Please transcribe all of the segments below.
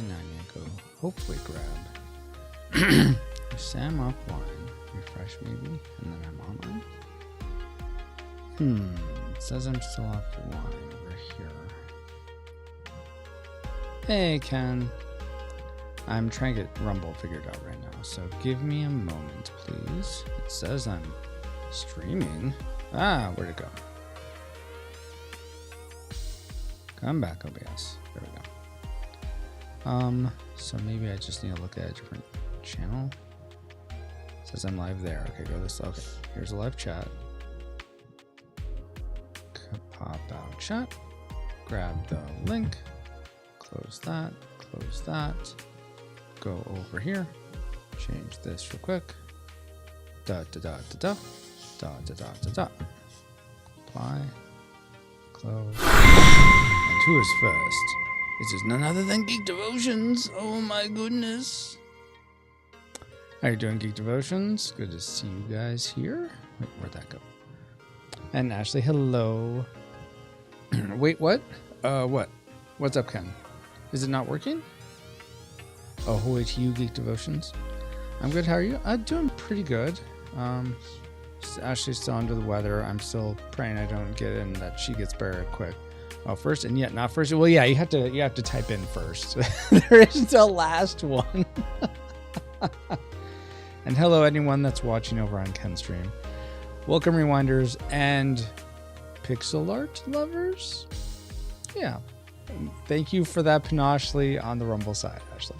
now I need to go hopefully grab Sam offline, refresh maybe, and then I'm online. It says I'm still offline over here. Hey Ken, I'm trying to get Rumble figured out right now, so give me a moment please. It says I'm streaming. Where'd it go? Come back OBS. There we go. So maybe I just need to look at a different channel. It says I'm live there. Okay, go this. Okay, here's a live chat. Pop out chat. Grab the link. Close that. Close that. Go over here. Change this real quick. Da da da da da. Da da da da da. Apply. Close. And who is first? This is none other than Geek Devotions. Oh my goodness. How you doing, Geek Devotions? Good to see you guys here. Wait, where'd that go? And Ashley, hello. Wait, what? What? What's up, Ken? Is it not working? Oh, who are you, Geek Devotions? I'm good. How are you? Doing pretty good. Ashley's still under the weather. I'm still praying I don't get in, that she gets better quick. Oh, first and yet not first. Well, yeah, you have to type in first. There is the last one. And hello, anyone that's watching over on Ken's stream. Welcome, Rewinders and pixel art lovers. Yeah, thank you for that, Panashly on the Rumble side, Ashley.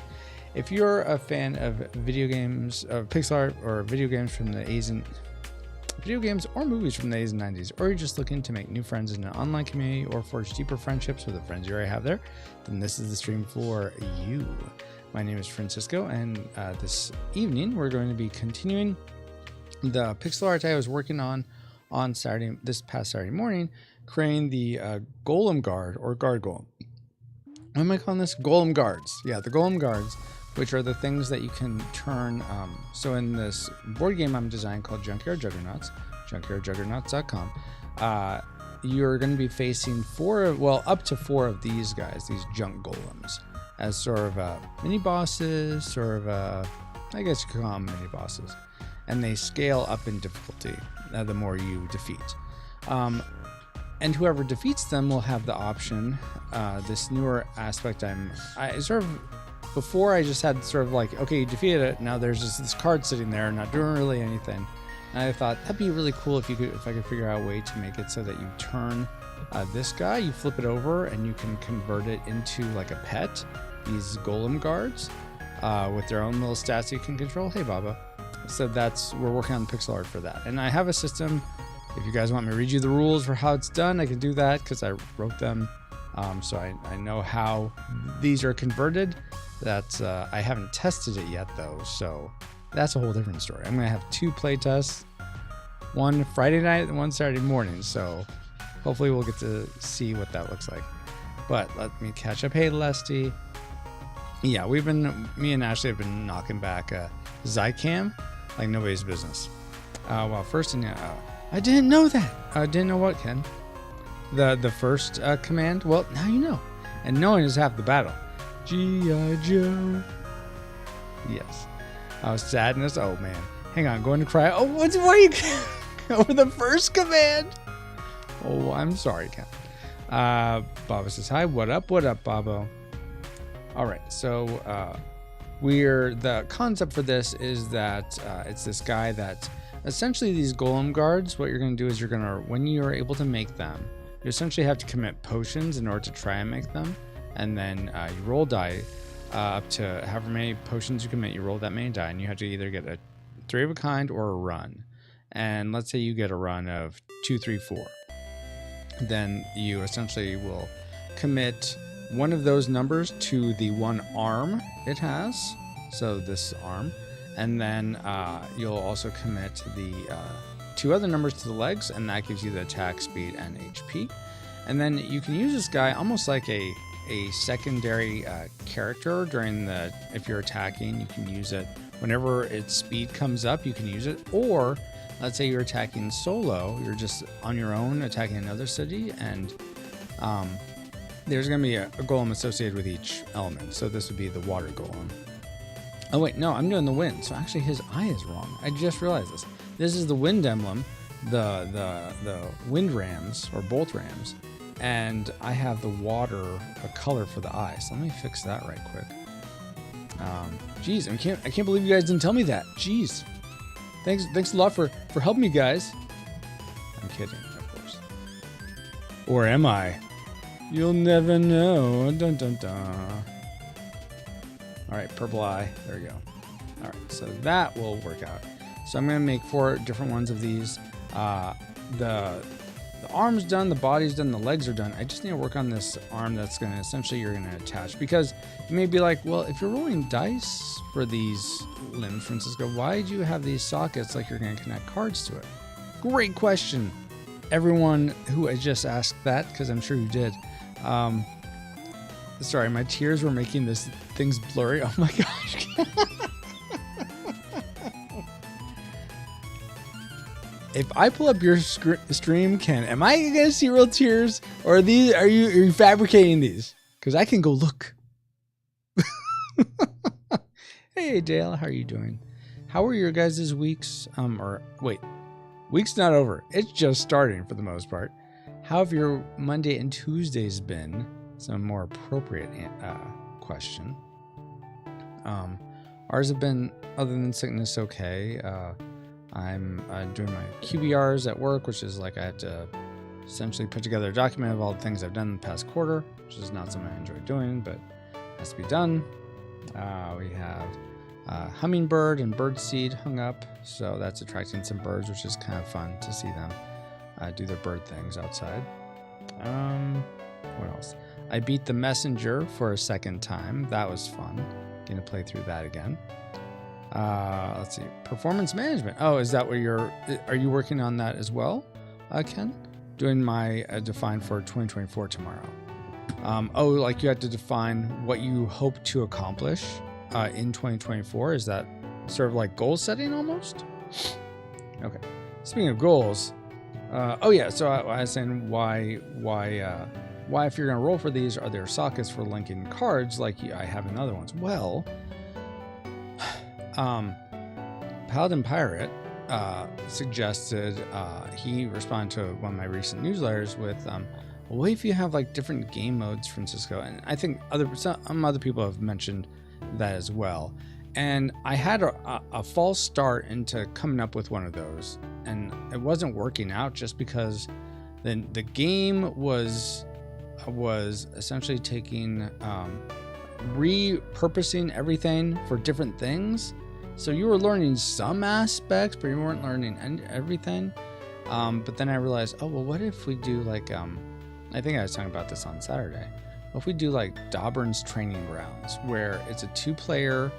If you're a fan of video games, of pixel art, or video games from the video games or movies from the 80s and 90s, or you're just looking to make new friends in an online community or forge deeper friendships with the friends you already have there, then this is the stream for you. My name is Francisco, and this evening we're going to be continuing the pixel art I was working on Saturday, this past Saturday morning, creating the Golem guard, or guard golem. What am I calling this? Golem guards. Yeah, the Golem guards, which are the things that you can turn. So in this board game I'm designing called Junkyard Juggernauts, junkyardjuggernauts.com, you're going to be facing up to 4 of these guys, these junk golems, as sort of mini bosses, I guess you could call them mini bosses. And they scale up in difficulty the more you defeat. And whoever defeats them will have the option, this newer aspect before I just had sort of like, okay, you defeated it, now there's just this card sitting there not doing really anything. And I thought that'd be really cool if I could figure out a way to make it so that you turn this guy, you flip it over and you can convert it into like a pet, these golem guards, with their own little stats you can control. Hey Baba. So we're working on the pixel art for that. And I have a system. If you guys want me to read you the rules for how it's done, I can do that because I wrote them. So I know how these are converted. I haven't tested it yet though, so that's a whole different story. I'm gonna have 2 play tests, one Friday night and one Saturday morning. So hopefully we'll get to see what that looks like. But let me catch up. Hey Lesty. Yeah, me and Ashley have been knocking back Zycam like nobody's business. Well, first thing, I didn't know that. I didn't know what, Ken? The first command? Well, now you know. And knowing is half the battle. G.I. Joe. Yes. Sadness. Oh, man. Hang on. Going to cry. Oh, what are you... Over the first command? Oh, I'm sorry, Ken. Baba says, hi. What up, Babo? All right. So, the concept for this is that it's this guy that... Essentially, these golem guards, what you're going to do is when you're able to make them, you essentially have to commit potions in order to try and make them. And then you roll die up to however many potions you commit. You roll that many die, and you have to either get a 3 of a kind or a run. And let's say you get a run of 2, 3, 4. Then you essentially will commit one of those numbers to the one arm it has. So this arm. And then you'll also commit the 2 other numbers to the legs, and that gives you the attack, speed, and HP. And then you can use this guy almost like a secondary character if you're attacking. You can use it whenever its speed comes up, you can use it. Or let's say you're attacking solo, you're just on your own attacking another city, and there's going to be a golem associated with each element. So this would be the water golem. Oh wait, no, I'm doing the wind. So actually his eye is wrong. I just realized this. This is the wind emblem, the wind rams or bolt rams, and I have the water color for the eye. So let me fix that right quick. Geez, I can't believe you guys didn't tell me that. Jeez. Thanks a lot for helping me, guys. I'm kidding, of course. Or am I? You'll never know. Dun dun dun. All right, purple eye. There we go. All right, so that will work out. So I'm gonna make 4 different ones of these. The arm's done, the body's done, the legs are done. I just need to work on this arm that's gonna essentially you're gonna attach, because you may be like, well, if you're rolling dice for these limbs, Francisco, why do you have these sockets like you're gonna connect cards to it? Great question, everyone who I just asked that, because I'm sure you did. Sorry, my tears were making this thing's blurry. Oh my gosh. If I pull up your stream, Ken, am I gonna see real tears, or are you fabricating these? Because I can go look. Hey Dale, how are you doing? How are your guys' weeks? Or wait, week's not over. It's just starting for the most part. How have your Monday and Tuesdays been? It's a more appropriate question. Ours have been, other than sickness, okay. I'm doing my QBRs at work, which is like I had to essentially put together a document of all the things I've done in the past quarter, which is not something I enjoy doing, but has to be done. We have hummingbird and birdseed hung up, so that's attracting some birds, which is kind of fun to see them do their bird things outside. What else? I beat the messenger for a second time. That was fun. Gonna play through that again. Let's see. Performance management. Oh, is that where are you working on that as well, Ken? Doing my define for 2024 tomorrow. Oh, like you have to define what you hope to accomplish in 2024. Is that sort of like goal setting almost? Okay. Speaking of goals, oh yeah. So I was saying why if you're gonna roll for these, are there sockets for linking cards like I have in other ones? Well, Paladin Pirate suggested, he responded to one of my recent newsletters with, what if you have like different game modes, Francisco? And I think some other people have mentioned that as well. And I had a false start into coming up with one of those, and it wasn't working out just because then the game was essentially taking, repurposing everything for different things. So you were learning some aspects, but you weren't learning everything. But then I realized, oh, well, what if we do like, I think I was talking about this on Saturday. What if we do like Dauburn's Training Grounds, where it's a 2-player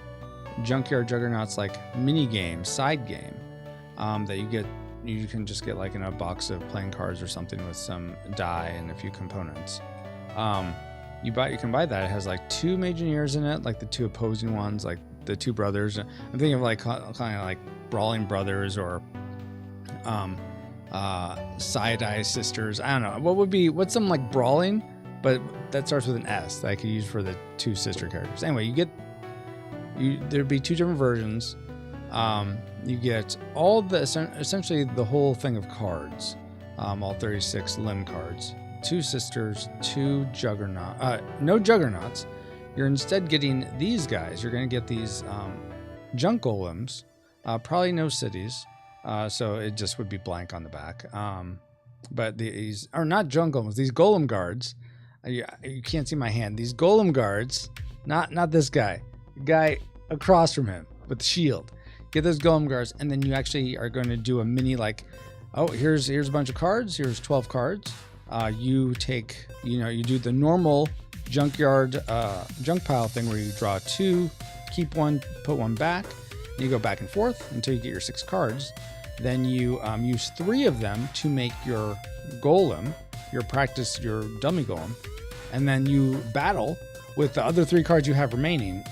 Junkyard Juggernauts like mini game, side game, that you can just get like in a box of playing cards or something with some die and a few components. You can buy that. It has like 2 Mageneers in it, like the 2 opposing ones, like the 2 brothers. I'm thinking of like kind of like Brawling Brothers or Side-Eye Sisters. I don't know. What's some like Brawling, but that starts with an S that I could use for the 2 sister characters. Anyway, there'd be 2 different versions. You get all essentially the whole thing of cards, all 36 limb cards, 2 sisters, 2 juggernauts, no juggernauts. You're instead getting these guys. You're going to get these junk golems, probably no cities, so it just would be blank on the back. But these are not junk golems. These golem guards, you can't see my hand. These golem guards, not this guy, the guy across from him with the shield. Get those golem guards, and then you actually are going to do a mini like, oh, here's a bunch of cards. Here's 12 cards. You take, you do the normal junkyard junk pile thing where you draw 2, keep 1, put 1 back, and you go back and forth until you get your 6 cards. Then you use 3 of them to make your golem, your dummy golem, and then you battle with the other 3 cards you have remaining,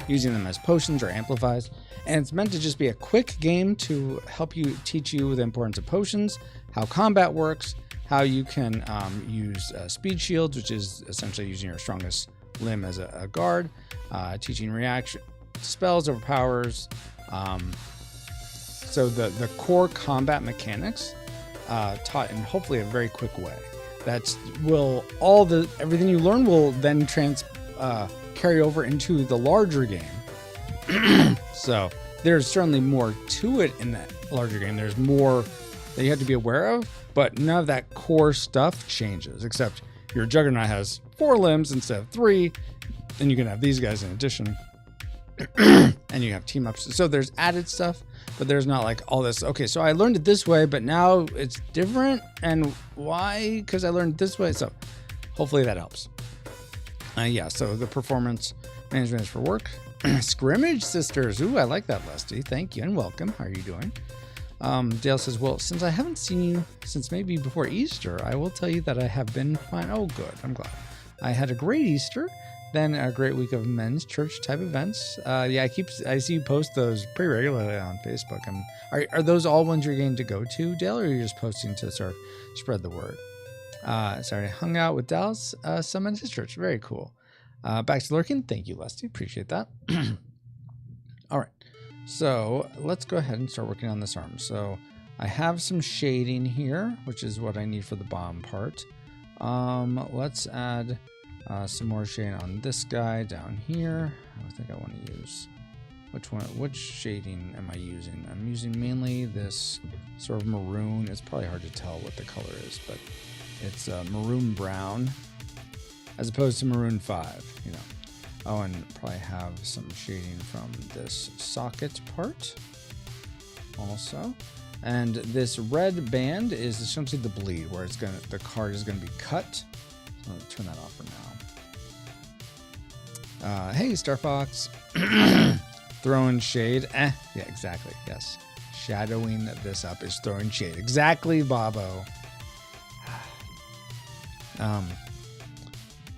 using them as potions or amplifies. And it's meant to just be a quick game to help you teach you the importance of potions, how combat works, how you can use speed shields, which is essentially using your strongest limb as a guard, teaching reaction spells over powers. So the core combat mechanics taught in hopefully a very quick way. That's everything you learn will then carry over into the larger game. So there's certainly more to it in that larger game. There's more that you have to be aware of, but none of that core stuff changes, except your Juggernaut has 4 limbs instead of 3, and you can have these guys in addition. And you have team ups. So there's added stuff, but there's not like all this. Okay, so I learned it this way, but now it's different. And why? Because I learned it this way. So hopefully that helps. Yeah, so the performance management is for work. Scrimmage Sisters. Ooh, I like that, Lesty. Thank you and welcome. How are you doing? Dale says, well, since I haven't seen you since maybe before Easter, I will tell you that I have been fine. Oh, good. I'm glad. I had a great Easter. Then a great week of men's church type events. Yeah, I see you post those pretty regularly on Facebook. Are those all ones you're getting to go to, Dale, or are you just posting to sort of spread the word? Sorry, hung out with Dallas Summit his church. Very cool. Back to lurking. Thank you, Lesty. Appreciate that. All right, so let's go ahead and start working on this arm. So I have some shading here, which is what I need for the bottom part. Let's add some more shading on this guy down here. I think I want to use which shading am I using? I'm using mainly this sort of maroon. It's probably hard to tell what the color is, but it's maroon brown as opposed to maroon 5, you know. Oh, and probably have some shading from this socket part also. And this red band is essentially the bleed, where the card is gonna be cut. So I'm gonna turn that off for now. Hey, Star Fox. Throwing shade. Yeah, exactly. Yes. Shadowing this up is throwing shade. Exactly, Bobo. And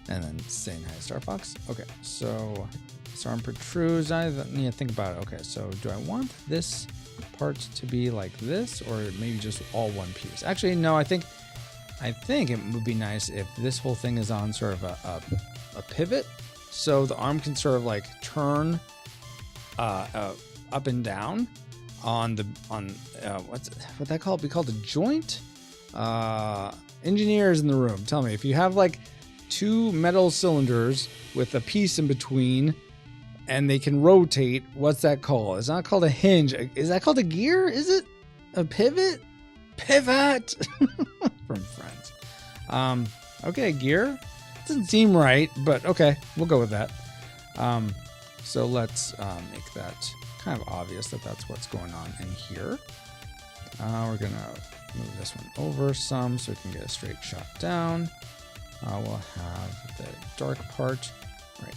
then saying hi, Star Fox. Okay, so this arm protrudes. I need to think about it. Okay, so do I want this part to be like this, or maybe just all one piece? Actually, no. I think it would be nice if this whole thing is on sort of a pivot, so the arm can sort of like turn up and down on what's that called? Be called a joint. Engineers in the room, tell me if you have like 2 metal cylinders with a piece in between and they can rotate. What's that called? It's not called a hinge. Is that called a gear? Is it a pivot? Pivot from Friends. Okay, gear. Doesn't seem right, but okay, we'll go with that. So let's make that kind of obvious that that's what's going on in here. We're gonna move this one over some so we can get a straight shot down. We'll have the dark part right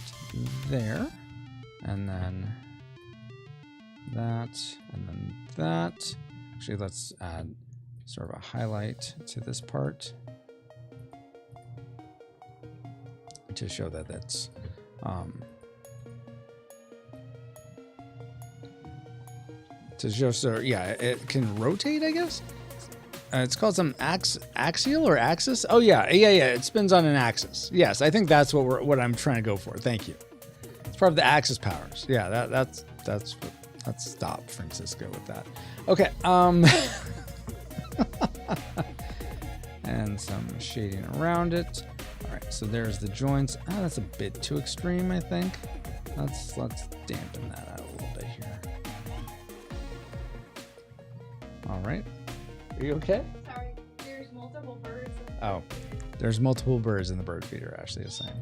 there, and then that, and then that. Actually, let's add sort of a highlight to this part to show that that's to show, so yeah, it can rotate, I guess. It's called some axial or axis. Oh yeah. It spins on an axis. Yes, I think that's what I'm trying to go for. Thank you. It's part of the axis powers. Yeah, let's stop Francisco with that. Okay. And some shading around it. All right. So there's the joints. That's a bit too extreme, I think. Let's dampen that out a little bit here. All right. Are you okay? Sorry, there's multiple birds. Oh, there's multiple birds in the bird feeder, Ashley is saying.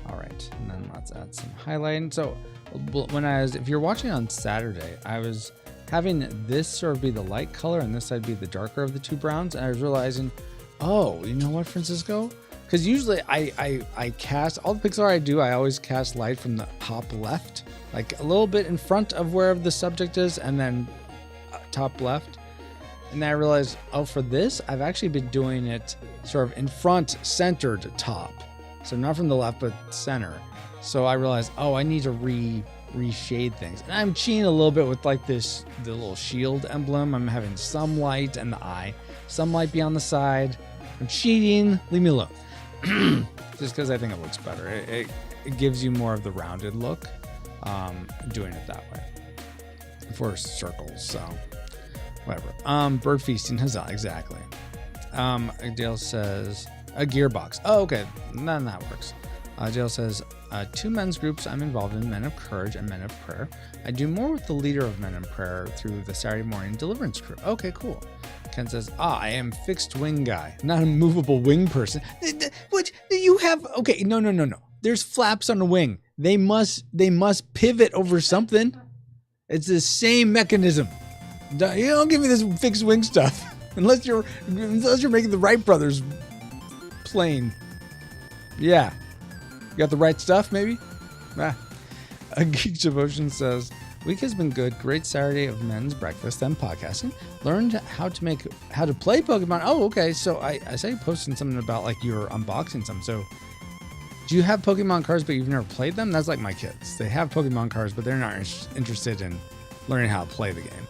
All right, and then let's add some highlighting. So if you're watching on Saturday, I was having this sort of be the light color and this side be the darker of the 2 browns. And I was realizing, oh, you know what, Francisco? Because usually I cast, all the pixel art I do, I always cast light from the top left, like a little bit in front of wherever the subject is, and then top left. And then I realized, oh, for this, I've actually been doing it sort of in front, centered, top. So not from the left, but center. So I realized, oh, I need to reshade things. And I'm cheating a little bit with like the little shield emblem. I'm having some light and the eye. Some might be on the side. I'm cheating. Leave me alone. Just because I think it looks better. It gives you more of the rounded look doing it that way for circles. So whatever. Bird feasting, huzzah, exactly. Dale says a gearbox. Oh, okay, then that works. Dale says 2 men's groups I'm involved in, Men of Courage and Men of Prayer. I do more with the leader of Men of Prayer through the Saturday morning deliverance crew. Okay, cool. Ken says, I am fixed wing guy, not a movable wing person. What you have? Okay, no. There's flaps on the wing. They must pivot over something. It's the same mechanism. You don't give me this fixed wing stuff unless you're making the Wright brothers plane. Yeah, you got the right stuff, maybe. A Geek Devotion says, week has been good. Great Saturday of men's breakfast, then podcasting. Learned how to play Pokemon. Oh, okay. So I saw you posting something about like you're unboxing some. So do you have Pokemon cards, but you've never played them? That's like my kids. They have Pokemon cards, but they're not interested in learning how to play the game.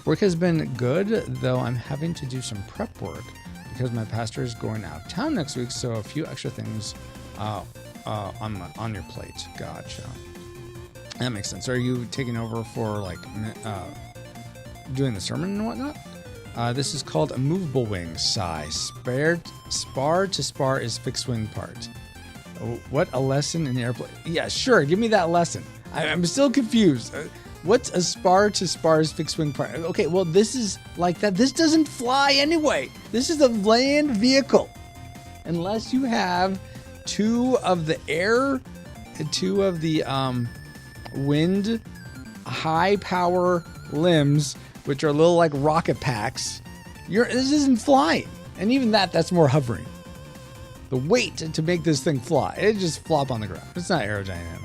Work has been good, though I'm having to do some prep work because my pastor is going out of town next week. So a few extra things on your plate. Gotcha. That makes sense. Are you taking over for like doing the sermon and whatnot? This is called a movable wing. Sigh. Spar to spar is fixed wing part. Oh, what a lesson in airplane. Yeah, sure. Give me that lesson. I'm still confused. What's a spar to spar is fixed wing part? Okay, well, this is like that. This doesn't fly anyway. This is a land vehicle. Unless you have 2 of the air, 2 of the wind high power limbs, which are little like rocket packs. This isn't flying. And even that's more hovering. The weight to make this thing fly, it just flop on the ground. It's not aerodynamic.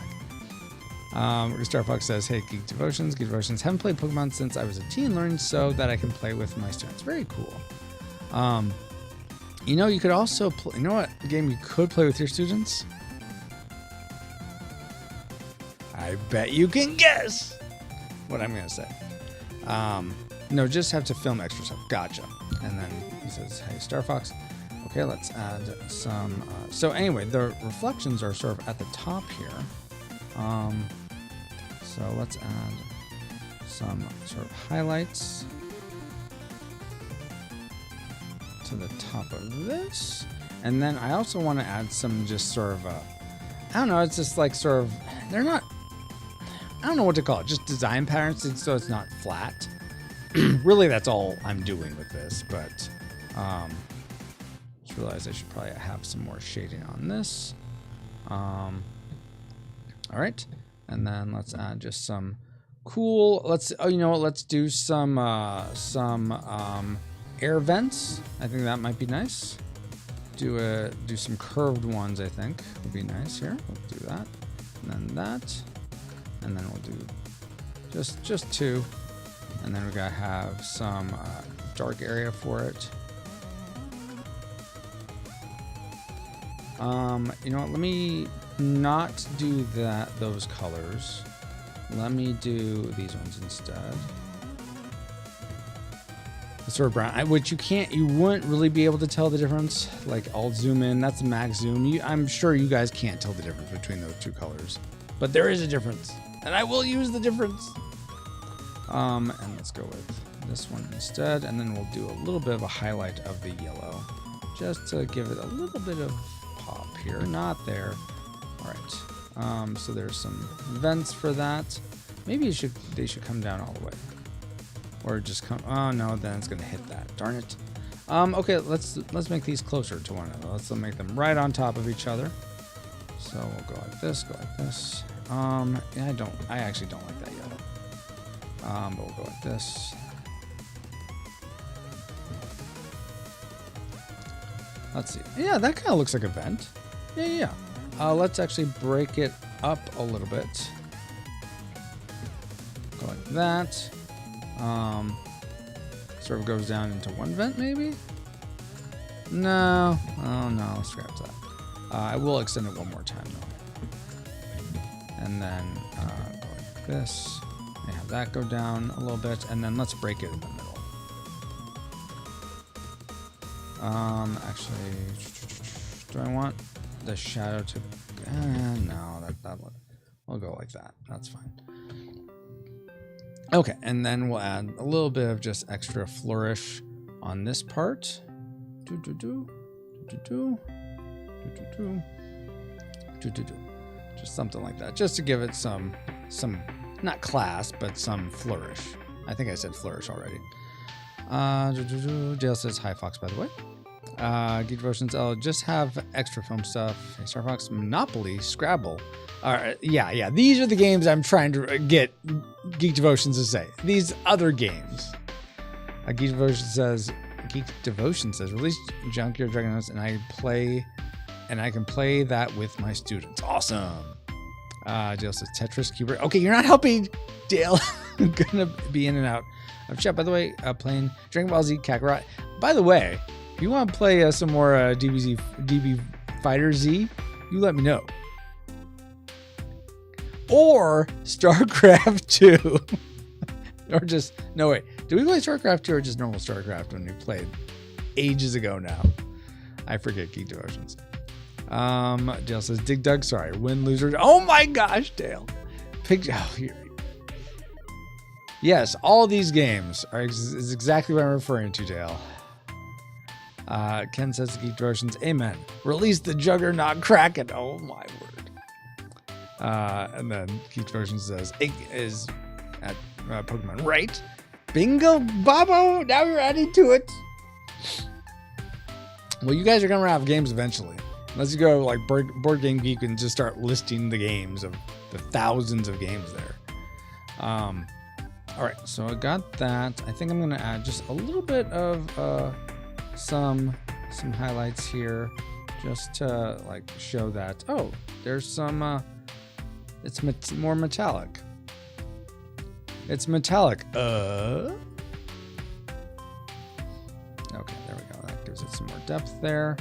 Star Fox says, hey, Geek Devotions. Haven't played Pokemon since I was a teen, learned so that I can play with my students. Very cool. You could also play, you know what game you could play with your students? I bet you can guess what I'm going to say. No, just have to film extra stuff. Gotcha. And then he says, hey, Star Fox. Okay, let's add some. So anyway, the reflections are sort of at the top here. So let's add some sort of highlights to the top of this. And then I also want to add some just sort of, I don't know, it's just like sort of, they're not, I don't know what to call it, just design patterns so it's not flat. Really, that's all I'm doing with this, but just realized I should probably have some more shading on this. All right, and then let's add just some cool, let's do some air vents. I think that might be nice. Do some curved ones, I think would be nice here. We'll do that, and then that. And then we'll do just 2. And then we gotta have some dark area for it. You know what? Let me not do those colors. Let me do these ones instead. The sort of brown, which you wouldn't really be able to tell the difference. Like I'll zoom in. That's the max zoom. I'm sure you guys can't tell the difference between those 2 colors, but there is a difference. And I will use the difference. And let's go with this one instead. And then we'll do a little bit of a highlight of the yellow. Just to give it a little bit of pop here. Not there. All right. So there's some vents for that. Maybe they should come down all the way. Or just come, oh no, then it's gonna hit that. Darn it. Okay, let's make these closer to one another. Let's make them right on top of each other. So we'll go like this, yeah, I actually don't like that yellow. But we'll go like this. Let's see. Yeah, that kind of looks like a vent. Yeah. Let's actually break it up a little bit. Go like that. Sort of goes down into one vent, maybe? No. Oh, no. Let's scrap that. I will extend it one more time, though. And then go like this. And have that go down a little bit. And then let's break it in the middle. Actually, do I want the shadow to... no, we'll go like that. That's fine. Okay, and then we'll add a little bit of just extra flourish on this part. Just something like that, just to give it some not class, but some flourish. I think I said flourish already. Dale says hi, Fox, by the way. Geek Devotions, I'll just have extra film stuff. Hey, Star Fox, Monopoly, Scrabble. Yeah. These are the games I'm trying to get Geek Devotions to say. These other games. Geek Devotion says, release Junkyard Juggernauts, and I can play that with my students. Awesome. Dale says Tetris, Cube. Okay, you're not helping, Dale. I'm gonna be in and out of chat. By the way, playing Dragon Ball Z Kakarot. By the way, if you want to play some more DB Fighter Z, you let me know. Or StarCraft 2. Or just, no wait. Did we play StarCraft 2 or just normal StarCraft when we played ages ago now? I forget Geek Devotions. Dale says, Dig Dug, sorry. Win, loser. Oh my gosh, Dale. Here. Yes, all these games is exactly what I'm referring to, Dale. Ken says, Geek Devotions, amen. Release the Juggernaut Kraken. Oh my word. And then Geek Devotions says, it is at Pokemon, right? Bingo, Bobo. Now you're adding to it. Well, you guys are going to run out of games eventually. Unless you go like Board Game Geek and just start listing the games of the thousands of games there. All right, so I got that. I think I'm going to add just a little bit of some highlights here, just to like show that. Oh, there's some. It's more metallic. It's metallic. Okay, there we go. That gives it some more depth there.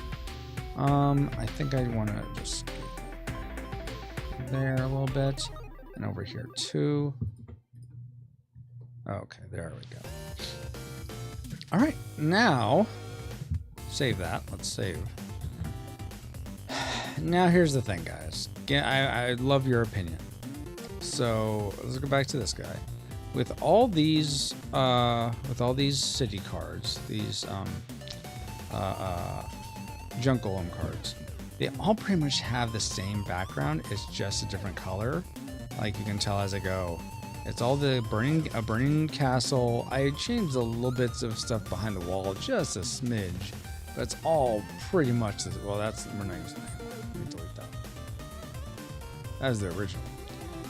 I think I want to just go there a little bit, and over here too. Okay, there we go. All right, now save that. Let's save. Now here's the thing, guys. I love your opinion. So let's go back to this guy. With all these city cards, these junk golem cards, they all pretty much have the same background. It's just a different color. Like you can tell as I go. It's all the burning castle. I changed the little bits of stuff behind the wall, just a smidge. But it's all pretty much the, well, we're not using that. Let me delete that. That is the original.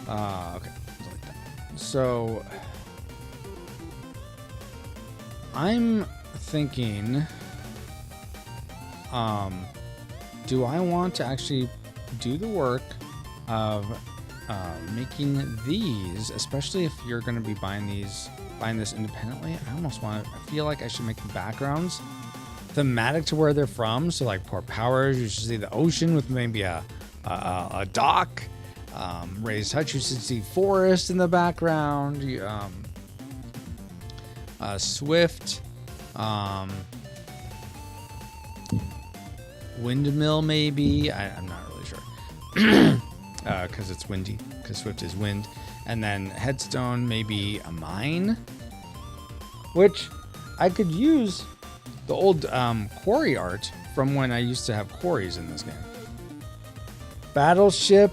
Okay, delete that. So I'm thinking, do I want to actually do the work of making these, especially if you're going to be buying this independently? I feel like I should make the backgrounds thematic to where they're from. So like Port Powers, you should see the ocean with maybe a dock. Raised Hutch, you should see forest in the background. Swift. Windmill maybe. I'm not really sure. Because it's windy, because Swift is wind. And then Headstone, maybe a mine, which I could use the old quarry art from when I used to have quarries in this game. Battleship,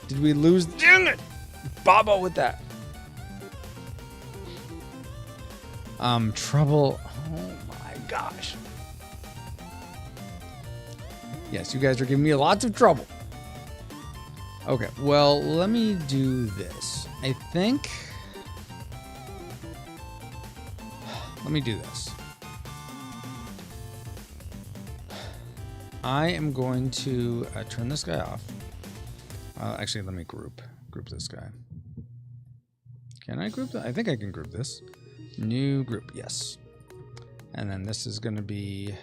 did we lose? Dang it! Bobo with that. Trouble, oh my gosh. Yes, you guys are giving me lots of trouble. Okay, well, let me do this. I think... Let me do this. I am going to turn this guy off. Actually, let me group this guy. Can I group that? I think I can group this. New group, yes. And then this is going to be...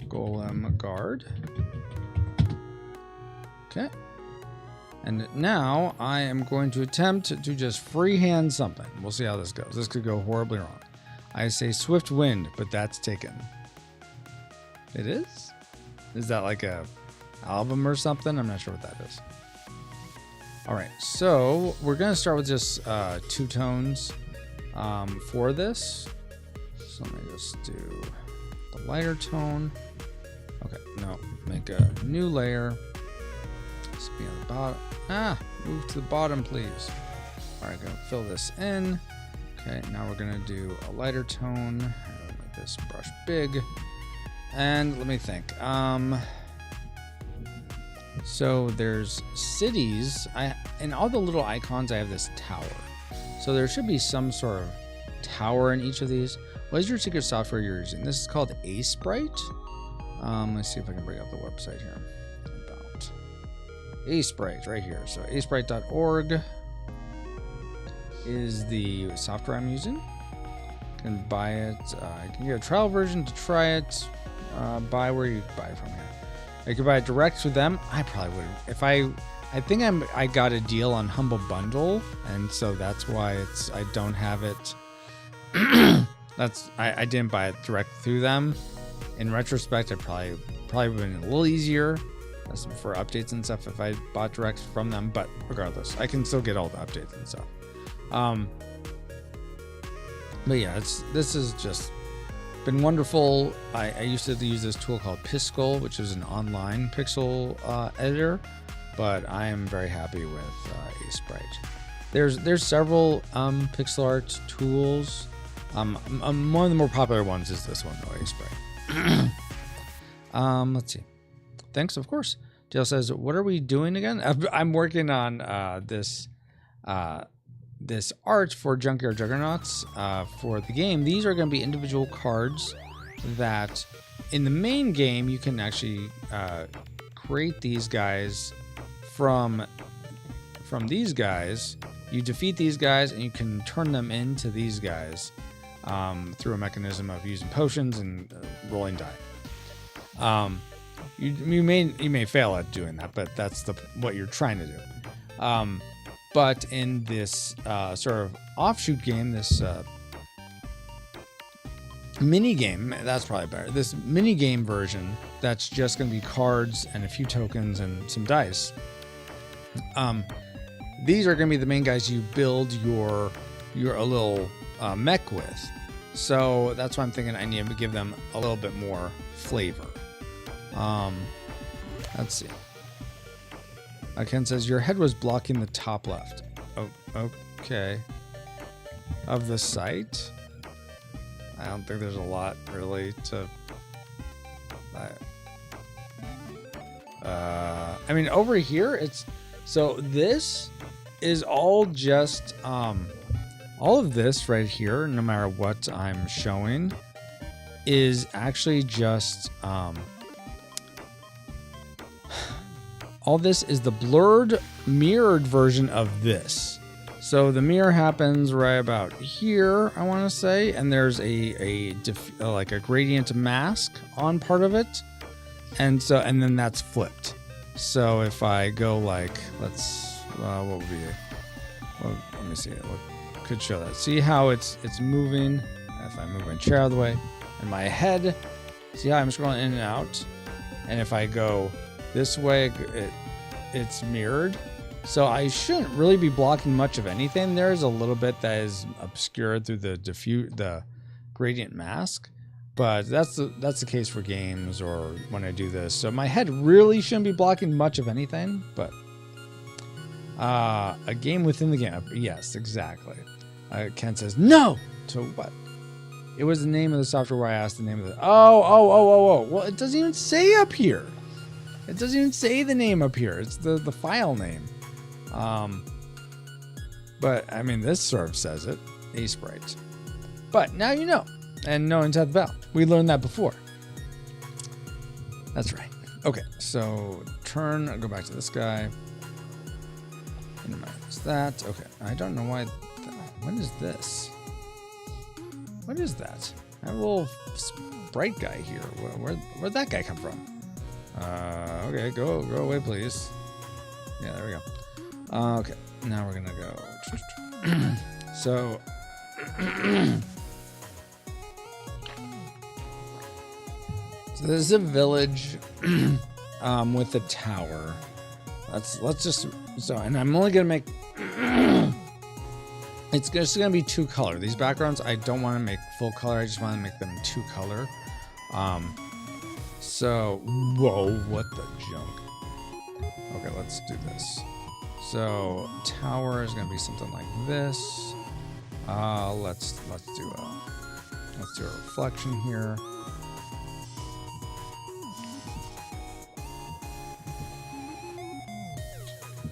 Golem guard. Okay. And now I am going to attempt to just freehand something. We'll see how this goes. This could go horribly wrong. I say swift wind, but that's taken. It is? Is that like a album or something? I'm not sure what that is. All right, so we're gonna start with just 2 tones for this. So let me just do the lighter tone. Okay, no, make a new layer. This will be on the bottom. Move to the bottom, please. All right, gonna fill this in. Okay, now we're gonna do a lighter tone. Make this brush big. And let me think. So there's cities. In all the little icons, I have this tower. So there should be some sort of tower in each of these. What is your secret software you're using? This is called Sprite. Let's see if I can bring up the website here. About Sprite right here. So asprite.org is the software I'm using. You can buy it. You can get a trial version to try it. Buy where you buy it from here. You can buy it direct to them. I probably would. If I think I got a deal on Humble Bundle, and so that's why I don't have it. I didn't buy it direct through them. In retrospect, I probably would have been a little easier for updates and stuff if I bought direct from them. But regardless, I can still get all the updates and stuff. But yeah, this is just been wonderful. I used to use this tool called Piskel, which is an online pixel editor, but I am very happy with Sprite. There's several pixel art tools. One of the more popular ones is this one, though, Sprite. Let's see. Thanks, of course. Dale says, "What are we doing again?" I'm working on this art for Junkyard Juggernauts for the game. These are going to be individual cards that in the main game you can actually create these guys from these guys. You defeat these guys and you can turn them into these guys through a mechanism of using potions and rolling die. You may fail at doing that, but that's what you're trying to do. But in this sort of offshoot game, this mini game, that's probably better. This mini game version, that's just going to be cards and a few tokens and some dice. These are going to be the main guys you build your little mech with. So that's why I'm thinking I need to give them a little bit more flavor. Let's see. Ken says, your head was blocking the top left. Oh, okay. Of the site? I don't think there's a lot really to... I mean, over here, it's... So this is all just... all of this right here, no matter what I'm showing, is actually just... all this is the blurred, mirrored version of this. So the mirror happens right about here, I want to say, and there's like a gradient mask on part of it, and then that's flipped. So if I go like, what would be? Well, let me see. What could show that? See how it's moving? If I move my chair out of the way, and my head, see how I'm scrolling in and out, and if I go this way, it's mirrored. So I shouldn't really be blocking much of anything. There's a little bit that is obscured through the gradient mask, but that's the case for games or when I do this. So my head really shouldn't be blocking much of anything, but a game within the game. Yes, exactly. Ken says no to what? It was the name of the software where I asked the name of the. Oh. Well, it doesn't even say up here. It doesn't even say the name up here. It's the file name. But I mean, this sort of says it, Sprite. But now you know, and no one's had the bell. We learned that before. That's right. Okay, so I'll go back to this guy. Minimize that. Okay, I don't know why. What is this? What is that? I have a little sprite guy here. Where'd that guy come from? Okay, go away, please. Yeah, there we go. Okay, now we're gonna go. So, So this is a village with a tower. Let's just and I'm only gonna make it's just gonna be 2 color. These backgrounds I don't want to make full color. I just want to make them 2 color. So whoa, what the junk? Okay, let's do this. So tower is gonna be something like this. Let's do a reflection here.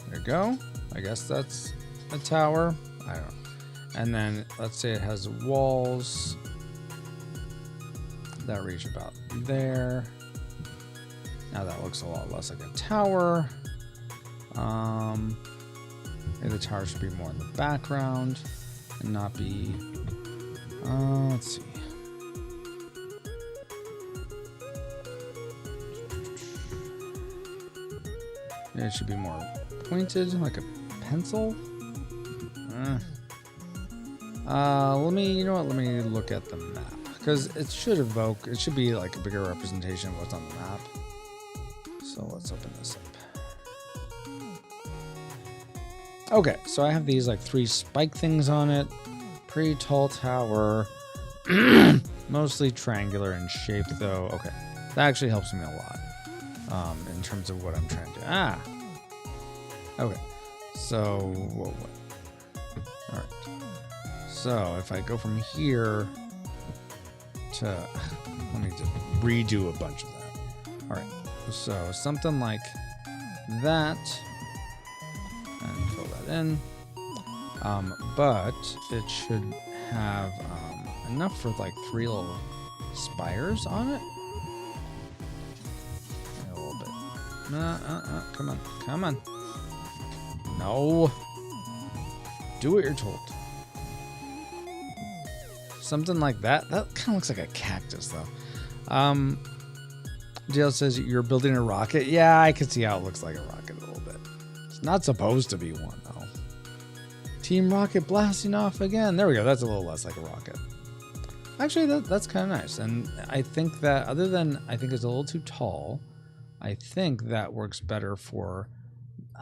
There you go. I guess that's a tower. I don't know. And then let's say it has walls that reach about there. Now that looks a lot less like a tower. Maybe the tower should be more in the background and not be. Let's see. Maybe it should be more pointed, like a pencil. Let me look at the map, because it should be like a bigger representation of what's on the map. So let's open this up. Okay, so I have these like 3 spike things on it. Pretty tall tower. Mostly triangular in shape though. Okay, that actually helps me a lot in terms of what I'm trying to do. Okay, so whoa. All right. So if I go from here to, let me just redo a bunch of that. All right. So something like that, and fill that in. But it should have enough for like 3 little spires on it. A little bit. Come on. No. Do what you're told. Something like that. That kind of looks like a cactus, though. JL says you're building a rocket. Yeah, I can see how it looks like a rocket a little bit. It's not supposed to be one, though. Team Rocket blasting off again. There we go. That's a little less like a rocket. Actually, that's kind of nice. And I think that, other than I think it's a little too tall, I think that works better for...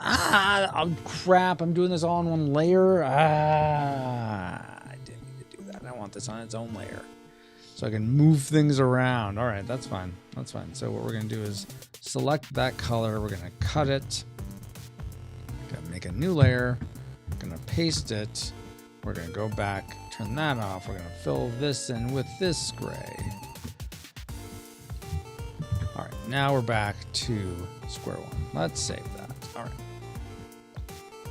Oh, crap. I'm doing this all in one layer. I didn't need to do that. I want this on its own layer, so I can move things around. All right, that's fine. That's fine. So what we're going to do is select that color. We're going to cut it. Going to make a new layer. Going to paste it. We're going to go back, turn that off. We're going to fill this in with this gray. All right, now we're back to square one. Let's save that. All right.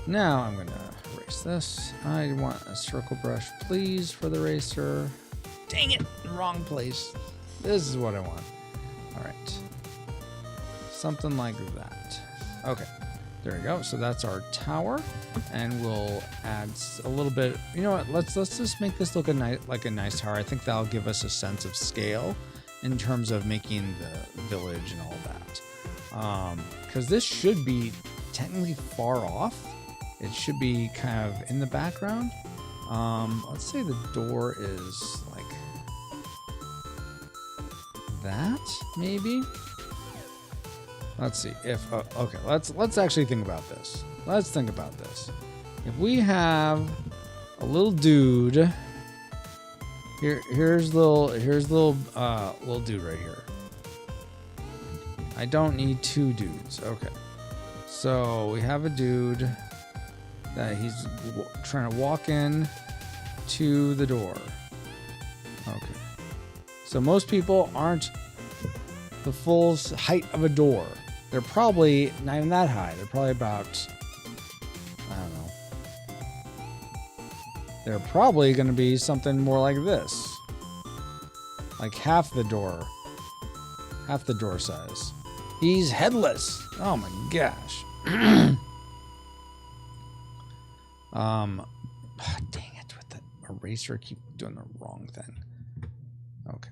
Now I'm going to erase this. I want a circle brush, please, for the eraser. Dang it, wrong place. This is what I want. All right. Something like that. Okay, there we go. So that's our tower, and we'll add a little bit. You know what? Let's just make this look like a nice tower. I think that'll give us a sense of scale in terms of making the village and all that. Because this should be technically far off. It should be kind of in the background. Let's say the door is like that, maybe. Let's see if okay. Let's actually think about this. Let's think about this. If we have a little dude here's little dude right here. I don't need 2 dudes. Okay, so we have a dude that he's trying to walk in to the door. Okay. So most people aren't the full height of a door. They're probably not even that high. They're probably about, I don't know. They're probably going to be something more like this. Like half the door size. He's headless. Oh my gosh. Dang it, with the eraser, keep doing the wrong thing. Okay.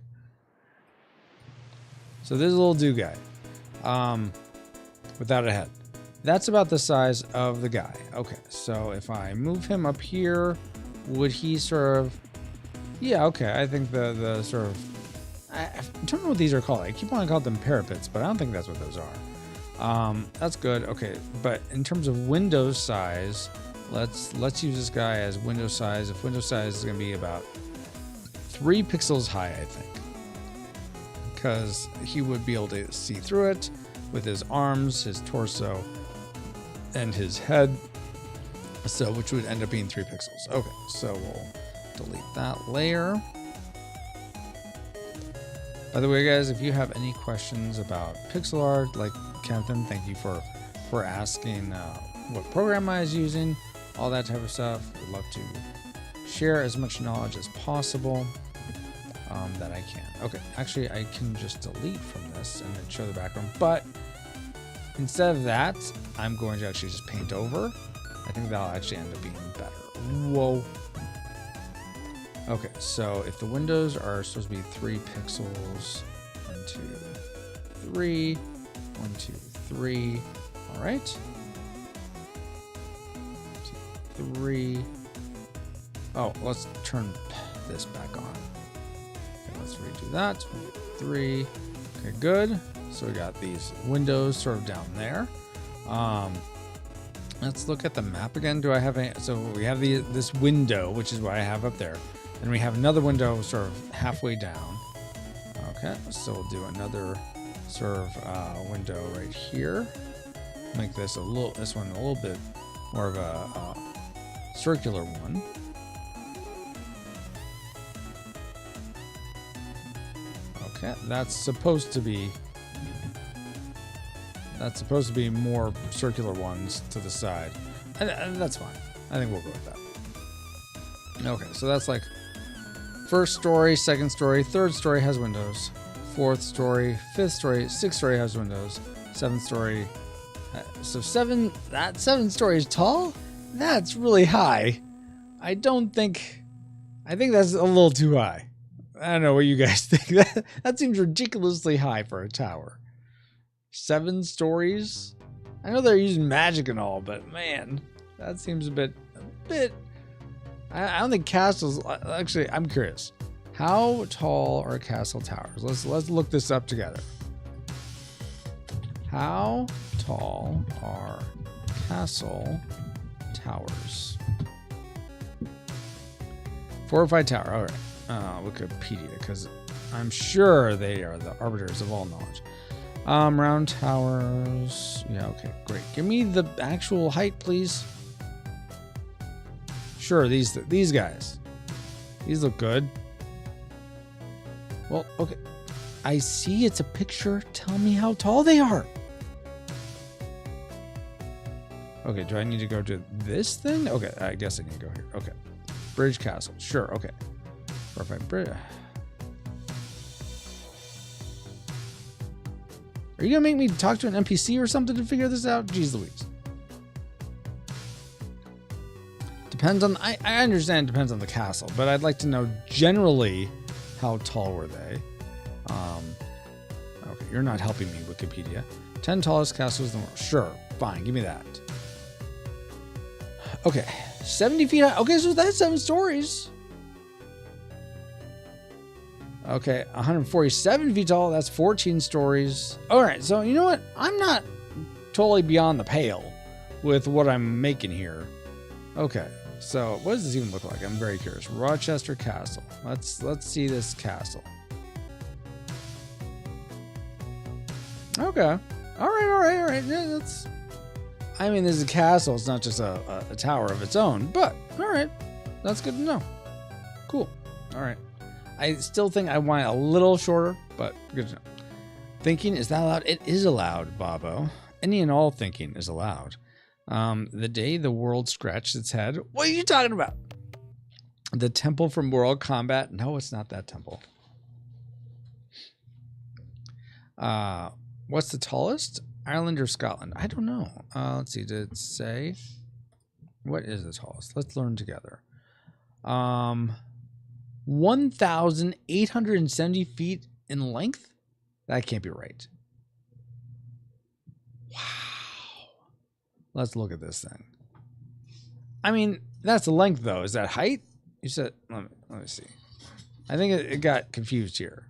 So this little dude guy, without a head. That's about the size of the guy. Okay, so if I move him up here, would he sort of... Yeah, okay, I think the sort of I don't know what these are called. I keep wanting to call them parapets, but I don't think that's what those are. That's good. Okay, but in terms of window size, let's use this guy as window size. If window size is going to be about 3 pixels high, I think, because he would be able to see through it with his arms, his torso, and his head. So, which would end up being 3 pixels. Okay, so we'll delete that layer. By the way, guys, if you have any questions about pixel art, like Kempton, thank you for asking what program I was using, all that type of stuff. I'd love to share as much knowledge as possible that I can. Okay, actually, I can just delete from this and then show the background. But instead of that, I'm going to actually just paint over. I think that'll actually end up being better. Whoa. Okay, so if the windows are supposed to be 3 pixels, 1, 2, 3, 1, 2, 3. All right. 2, 3. Oh, let's turn this back on. Okay, let's redo that. 1, 2, 3. Okay, good. So we got these windows sort of down there. Let's look at the map again. Do I have any? So we have this window, which is what I have up there. And we have another window sort of halfway down. Okay, so we'll do another sort of window right here. Make this one a little bit more of a circular one. Okay, that's supposed to be more circular ones to the side. And that's fine. I think we'll go with that. Okay, so that's like first story, second story, third story has windows, fourth story, fifth story, sixth story has windows, seventh story. So 7 stories tall? That's really high. I think that's a little too high. I don't know what you guys think. That seems ridiculously high for a tower. 7 stories? I know they're using magic and all, but man, that seems a bit. I don't think castles. Actually, I'm curious. How tall are castle towers? Let's look this up together. How tall are castle towers? Fortified tower. All right. Wikipedia, because I'm sure they are the arbiters of all knowledge. Round towers. Yeah. Okay. Great. Give me the actual height, please. Sure, these guys. These look good. Well, okay. I see it's a picture. Tell me how tall they are. Okay, do I need to go to this thing? Okay, I guess I need to go here. Okay. Bridge castle. Sure, okay. Perfect. Bridge. Are you gonna make me talk to an NPC or something to figure this out? Jeez Louise. Depends on, I understand it depends on the castle, but I'd like to know generally how tall were they. Okay, you're not helping me, Wikipedia. 10 tallest castles in the world. Sure, fine, give me that. Okay, 70 feet high. Okay, so that's 7 stories. Okay, 147 feet tall. That's 14 stories. All right, so you know what? I'm not totally beyond the pale with what I'm making here. Okay, so what does this even look like? I'm very curious. Rochester Castle. Let's see this castle. Okay. All right. Yeah, that's. I mean, this is a castle. It's not just a tower of its own. But all right, that's good to know. Cool. All right. I still think I want it a little shorter, but good to know. Thinking, is that allowed? It is allowed, Bobo. Any and all thinking is allowed. The day the world scratched its head. What are you talking about? The temple from Mortal Kombat? No, it's not that temple. What's the tallest? Ireland or Scotland? I don't know. Let's see. Did it say? What is the tallest? Let's learn together. 1,870 feet in length? That can't be right. Wow. Let's look at this thing. I mean, that's the length, though. Is that height? You said, let me see. I think it got confused here.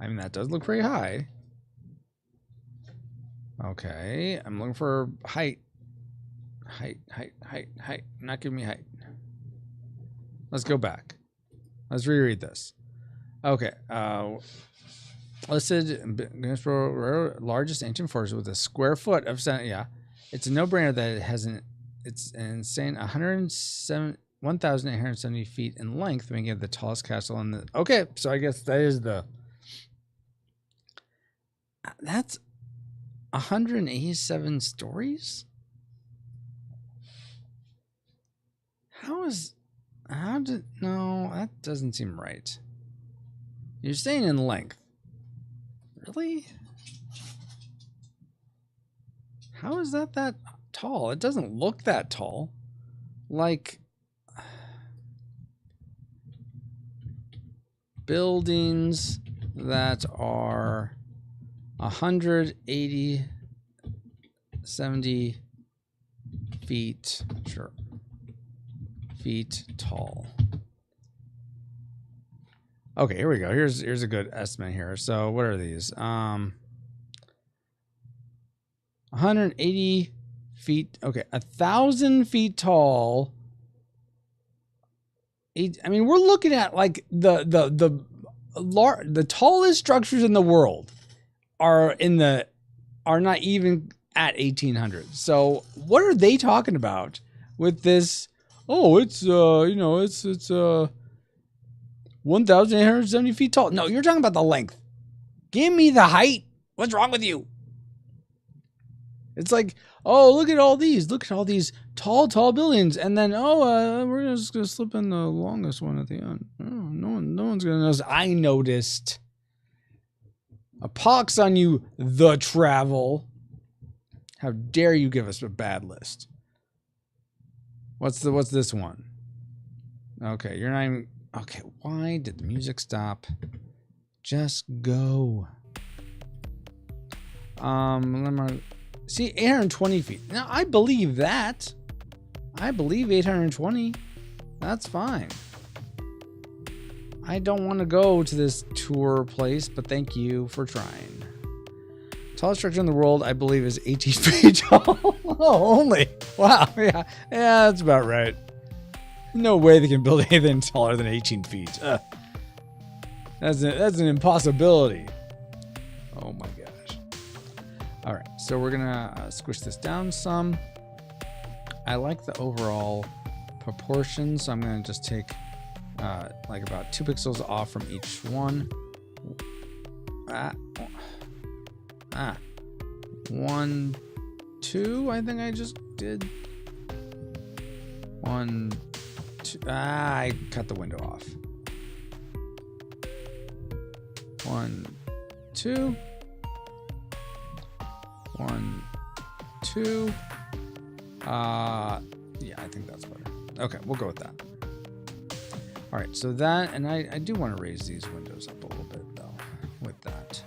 I mean, that does look pretty high. Okay, I'm looking for height. Height. Not giving me height. Let's go back. Let's reread this. Okay. Listed largest ancient forest with a square foot of yeah. It's a no-brainer that it has it's an insane 1,870 feet in length, making it the tallest castle in the. Okay, so I guess that is the. That's 187 stories. No, that doesn't seem right. You're saying in length. Really? How is that tall? It doesn't look that tall. Like buildings that are 180, 70 feet, sure, feet tall. Okay, here we go. Here's a good estimate here. So what are these? 180 feet. Okay, 1,000 feet tall. I mean, we're looking at like the tallest structures in the world are not even at 1,800. So what are they talking about with this? Oh, it's 1,870 feet tall. No, you're talking about the length. Give me the height. What's wrong with you? It's like, oh, look at all these tall buildings, and then we're just gonna slip in the longest one at the end. Oh, no one's gonna notice. I noticed. A pox on you, the travel. How dare you give us a bad list? What's this one? Okay, you're not even. Okay, why did the music stop? Just go. See, 820 feet. Now, I believe that. I believe 820. That's fine. I don't want to go to this tour place, but thank you for trying. Tallest structure in the world, I believe, is 18 feet tall. Oh, only. Wow. Yeah, that's about right. No way they can build anything taller than 18 feet. That's an impossibility. Oh my gosh. All right, so we're gonna squish this down some. I like the overall proportion, so I'm gonna just take like about 2 pixels off from each one. 1, 2. I think I just did 1, 2. I cut the window off. 1, 2. 1, 2. Yeah, I think that's better. Okay, we'll go with that. All right, so that, and I do want to raise these windows up a little bit though with that.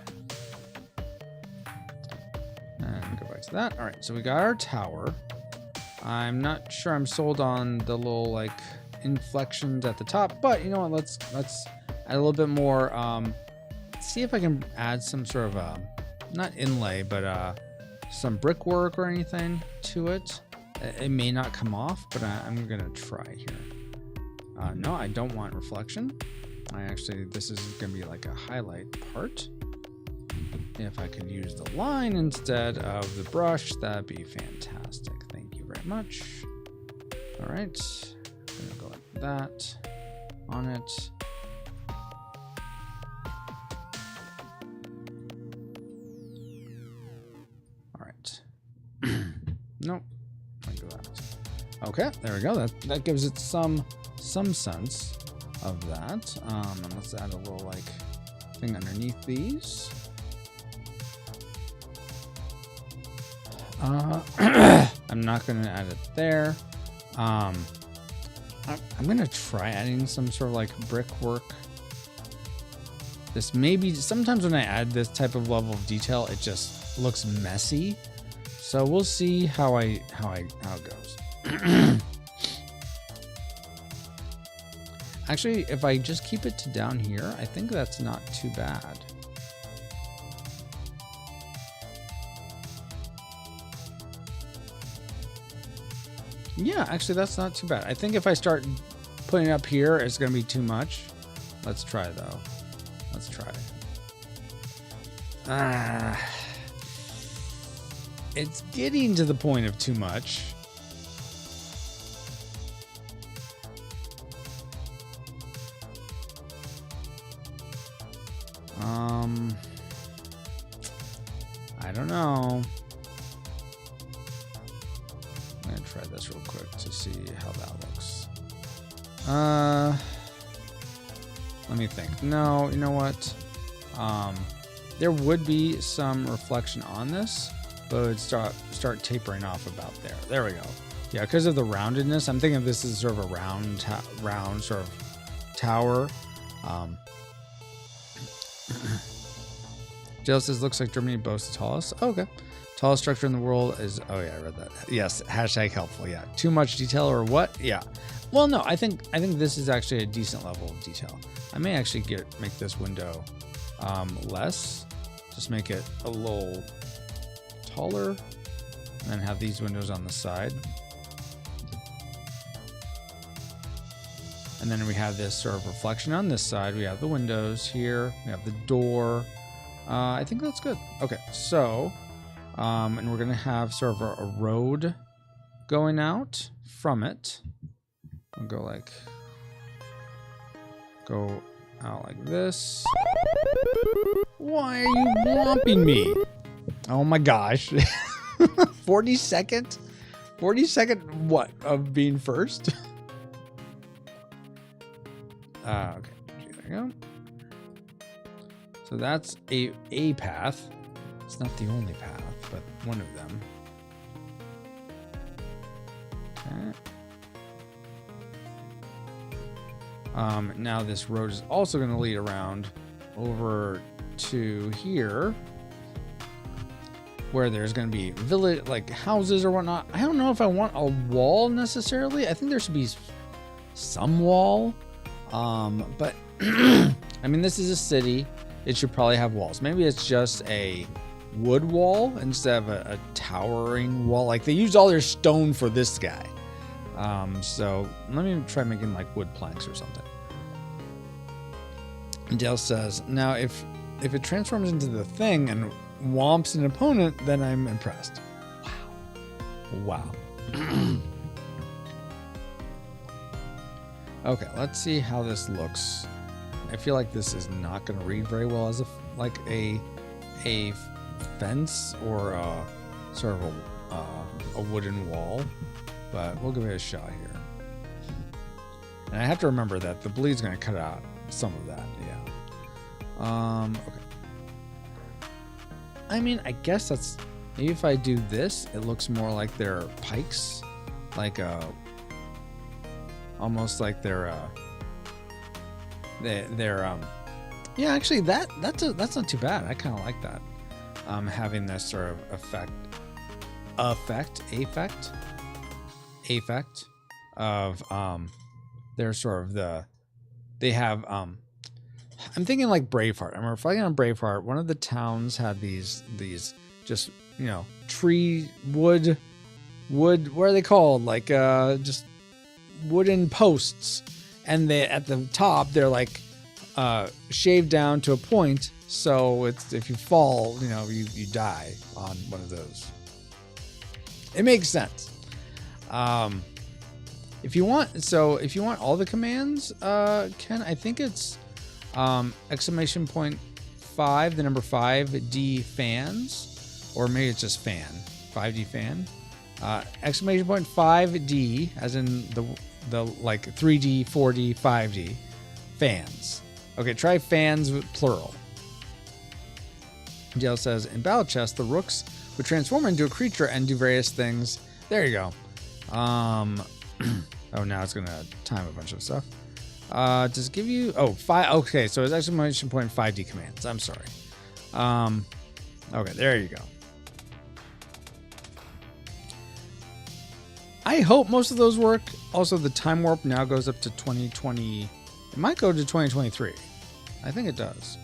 And go back to that. All right, so we got our tower. I'm not sure I'm sold on the little like inflections at the top, but you know what? Let's add a little bit more. See if I can add some sort of not inlay, but some brickwork or anything to it. It may not come off, but I'm gonna try here. No, I don't want reflection. This is gonna be like a highlight part. If I could use the line instead of the brush, that'd be fantastic. Thank you very much. All right, I'm gonna go like that on it. All right. Nope. I go out. Okay, there we go. That gives it some sense of that. And let's add a little like thing underneath these. I'm not gonna add it there. I'm gonna try adding some sort of like brickwork. This maybe sometimes when I add this type of level of detail, it just looks messy. So we'll see how it goes. Actually, if I just keep it to down here, I think that's not too bad. Yeah, actually, that's not too bad. I think if I start putting it up here, it's going to be too much. Let's try, though. Let's try. It's getting to the point of too much. I don't know. I'm gonna try this real quick to see how that looks. Let me think. No, you know what? There would be some reflection on this, but it would start tapering off about there. There we go. Yeah, because of the roundedness, I'm thinking this is sort of a round sort of tower. Jill says, looks like Germany boasts the tallest. Oh, okay. Tallest structure in the world is, oh yeah, I read that. Yes, hashtag helpful. Yeah. Too much detail or what? Yeah. Well, no, I think this is actually a decent level of detail. I may actually make this window less. Just make it a little taller and then have these windows on the side. And then we have this sort of reflection on this side. We have the windows here. We have the door. I think that's good. Okay, so, and we're going to have sort of a road going out from it. I'll go out like this. Why are you whomping me? Oh my gosh. 40-second? 40-second what? Of being first? Okay, there we go. So that's a path. It's not the only path, but one of them. Okay. Now this road is also going to lead around over to here, where there's going to be village, like houses or whatnot. I don't know if I want a wall necessarily. I think there should be some wall. But I mean, this is a city. It should probably have walls. Maybe it's just a wood wall instead of a towering wall. Like they used all their stone for this guy. So let me try making like wood planks or something. Dale says, now if it transforms into the thing and whomps an opponent, then I'm impressed. Wow. Okay, let's see how this looks. I feel like this is not going to read very well as a fence or sort of a wooden wall, but we'll give it a shot here. And I have to remember that the bleed's going to cut out some of that. Yeah. Okay. I mean, I guess that's maybe if I do this, it looks more like they're pikes, like almost like they're yeah, actually that's not too bad. I kind of like that. Having this sort of effect of they're sort of they have I'm thinking like Braveheart. I'm reflecting on Braveheart. One of the towns had these just, you know, tree wood what are they called? Like just wooden posts, and they at the top they're like shaved down to a point, so it's if you fall, you know, you die on one of those. It makes sense. If you want all the commands, Ken, I think it's exclamation point 5, the number 5D fans, or maybe it's just fan, 5D fan. Exclamation point 5D, as in the like 3D, 4D, 5D, fans. Okay, try fans with plural. Jill says, in Battle Chest, the rooks would transform into a creature and do various things. There you go. Oh, now it's gonna time a bunch of stuff. Does it give you 5? Okay, so it's exclamation point 5D commands. I'm sorry. Okay, there you go. I hope most of those work. Also, the time warp now goes up to 2020. It might go to 2023. I think it does.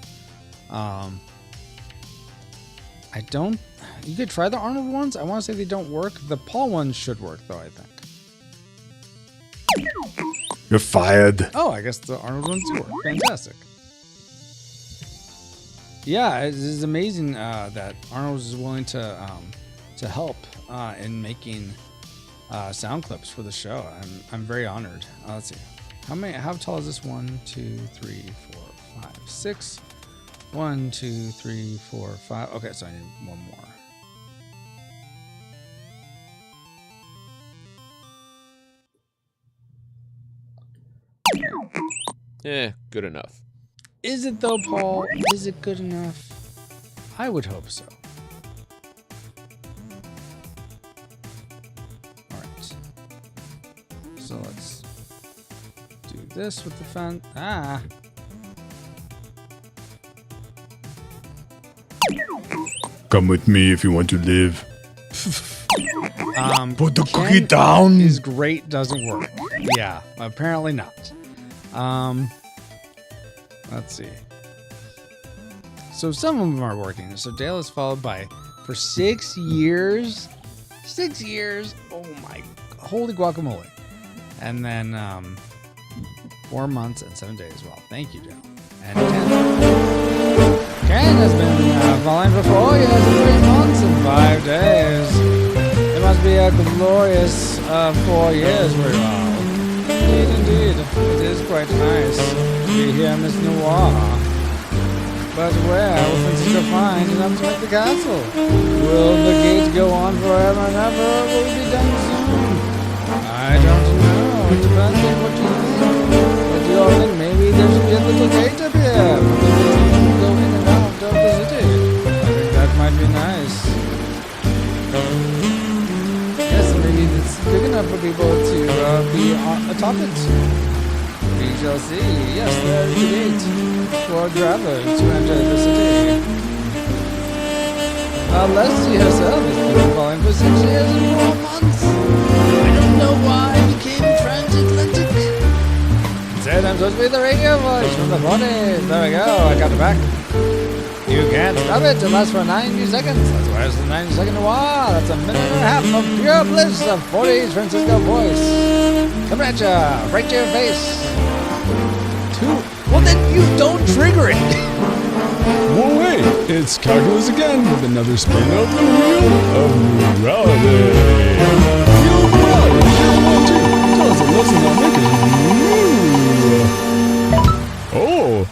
You could try the Arnold ones. I want to say they don't work. The Paul ones should work, though, I think. You're fired. Oh, I guess the Arnold ones do work. Fantastic. Yeah, it is amazing that Arnold is willing to help in making sound clips for the show. I'm very honored. Let's see. How tall is this? 1, 2, 3, 4, 5, 6. 1, 2, 3, 4, 5. Okay, so I need one more. Yeah, good enough. Is it though, Paul? Is it good enough? I would hope so. Alright. So let's do this with the fence. Ah! Come with me if you want to live. Put the cookie Ken down. is great, doesn't work. Yeah, apparently not. Let's see. So some of them are working. So Dale is followed by for 6 years. 6 years. Oh my, holy guacamole. And then 4 months and 7 days. Well, thank you, Dale. And Ken has been following for 4 years and 3 months and 5 days. It must be a glorious 4 years for you all. Indeed. It is quite nice to be here, Miss Noir. But where will Francisco find enough to make the castle? Will the gate go on forever and ever, or will it be done soon? I don't know. It depends on what you think. What do you all think? Maybe there should be a little gate up here for people to go in and out of the city. I think that might be nice. Yes, maybe it's big enough for people to be atop it. We shall see. Yes, there is the gate for travelers to enter the city. Leslie herself has been following for 6 years and 4 months. I don't know why I became transatlantic. Said I'm supposed to be the radio voice from the 40s. There we go. I got it back. You can't stop it. It lasts for 90 seconds. That's why it's the 90-second noir. That's a minute and a half of pure bliss of 40s Francisco voice. Coming at ya, right to your face. 2. Well, then you don't trigger it. Whoa, wait. It's calculus again with another spin of the wheel of morality. Wheel of morality. Wheel 1, 2. Tell us a lesson on making. Oh.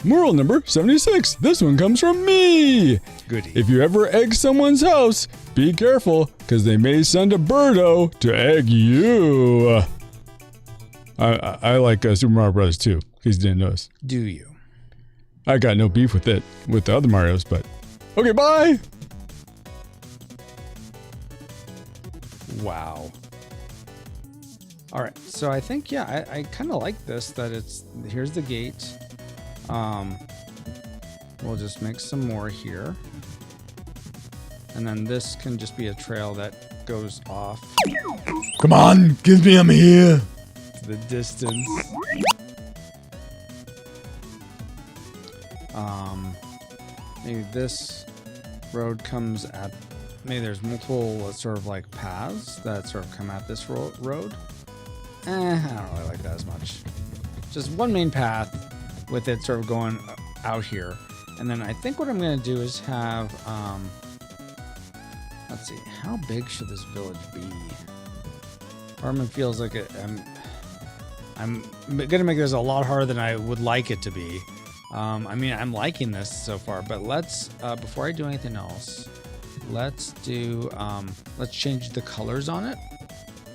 Moral number 76. This one comes from me. Goody. If you ever egg someone's house, be careful, because they may send a birdo to egg you. I like Super Mario Brothers too, in case you didn't notice. Do you? I got no beef with it, with the other Marios, but... Okay, bye! Wow. All right, so I think, yeah, I kind of like this, that it's... Here's the gate. We'll just make some more here. And then this can just be a trail that goes off Come on, give me, I'm here! to the distance. Maybe this road comes at... Maybe there's multiple sort of like paths that sort of come at this road. I don't really like that as much. Just one main path with it sort of going out here. And then I think what I'm going to do is have... let's see. How big should this village be? Armin feels like I'm going to make this a lot harder than I would like it to be. I mean, I'm liking this so far, but let's, before I do anything else, let's do, let's change the colors on it.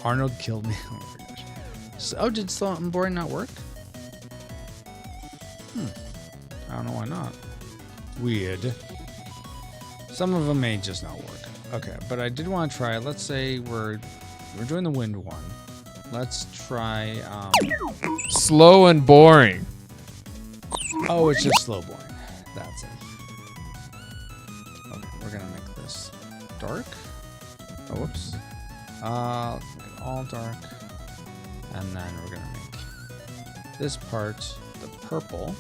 Arnold killed me. Oh my gosh. So, did slow and boring not work? I don't know why not. Weird. Some of them may just not work. Okay, but I did want to try, let's say we're doing the wind one. Let's try, Slow and boring. oh, it's just slow boring. That's it. Okay, we're gonna make this dark. Oh, whoops. Let's make it all dark. And then we're gonna make this part the purple.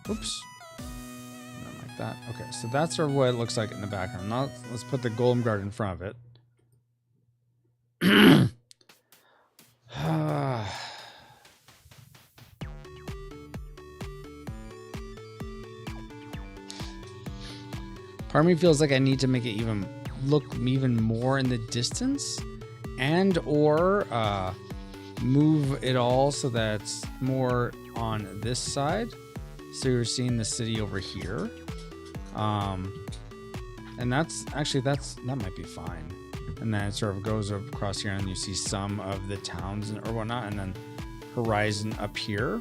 Oops. And then like that. Okay, so that's sort of what it looks like in the background. Now let's put the golem guard in front of it. Part of me feels like I need to make it even look even more in the distance, and or move it all so that it's more on this side. So you're seeing the city over here. And that's actually that might be fine. And then it sort of goes across here, and you see some of the towns or whatnot, and then horizon up here.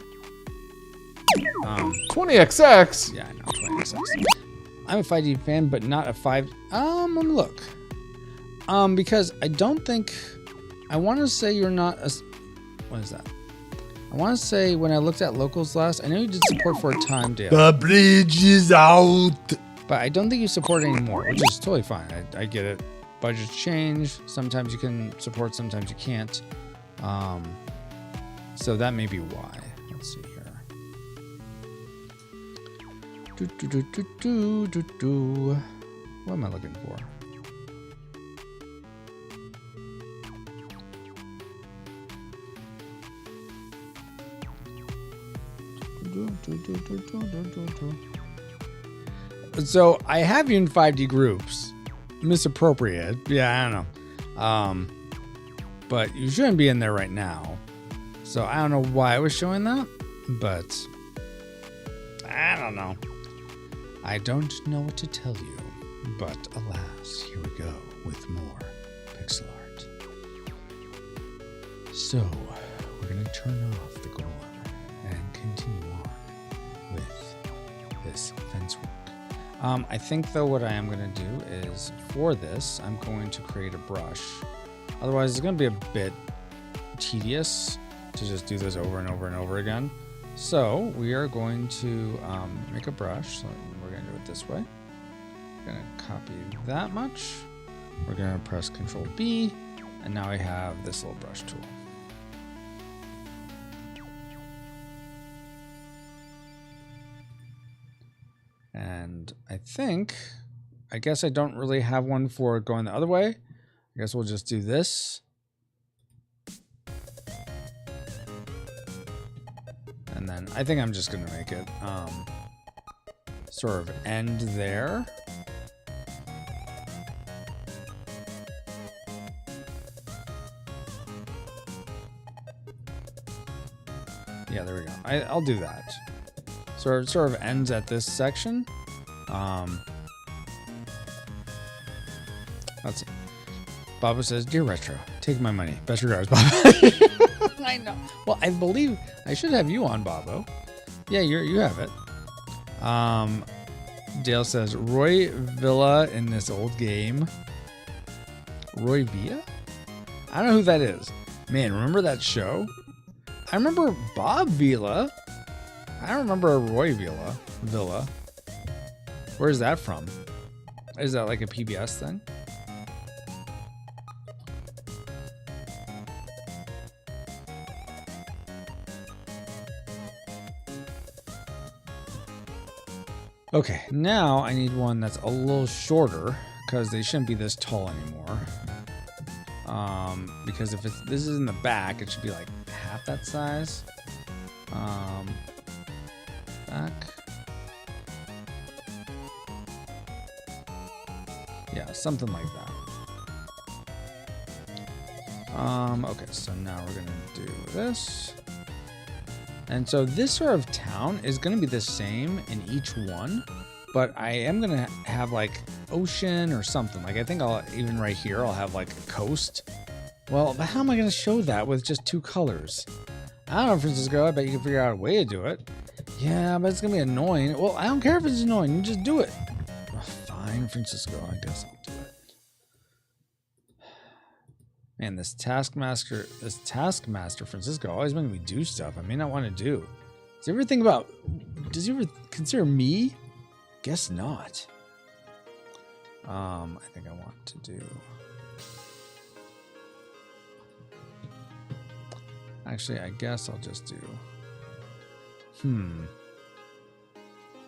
20XX. Yeah, I know, 20XX. I'm a 5D fan, but not a 5. Let me look. Because I don't think I want to say you're not a. What is that? I want to say when I looked at locals last, I know you did support for a time, Dale. The bridge is out. But I don't think you support anymore, which is totally fine. I get it. Budgets change. Sometimes you can support, sometimes you can't. So that may be why. Let's see here. What am I looking for? So I have you in 5D groups. Misappropriated. Yeah, I don't know. But you shouldn't be in there right now. So I don't know why I was showing that, but I don't know. I don't know what to tell you, but alas, here we go with more pixel art. So we're gonna turn off the Golem and continue on with this fence work. I think though what I am going to do is for this, I'm going to create a brush. Otherwise it's going to be a bit tedious to just do this over and over and over again. So we are going to make a brush. So we're going to do it this way. We're going to copy that much. We're going to press Control B, and now I have this little brush tool. And I guess I don't really have one for going the other way. I guess we'll just do this. And then I think I'm just going to make it sort of end there. Yeah, there we go. I'll do that. So it sort of ends at this section. That's it. Baba says, "Dear Retro, take my money. Best regards, Baba." I know. Well, I believe I should have you on, Babo. Yeah, you have it. Dale says, "Roy Villa in this old game." Roy Villa? I don't know who that is. Man, remember that show? I remember Bob Villa. I don't remember a Roy Villa. Where is that from? Is that like a PBS thing? Okay, now I need one that's a little shorter because they shouldn't be this tall anymore. Because if this is in the back, it should be like half that size. Back. Yeah, something like that. Okay, so now we're gonna do this. And so this sort of town is gonna be the same in each one, but I am gonna have like ocean or something. Like I think I'll even right here, I'll have like a coast. Well, but how am I gonna show that with just two colors? I don't know, Francisco, I bet you can figure out a way to do it. Yeah, but it's gonna be annoying. Well, I don't care if it's annoying, you just do it. Oh, fine, Francisco, I guess I'll do it. Man, this Taskmaster Francisco always making me do stuff I may not want to do. Does he ever consider me? Guess not. I think I want to do. Actually, I guess I'll just do.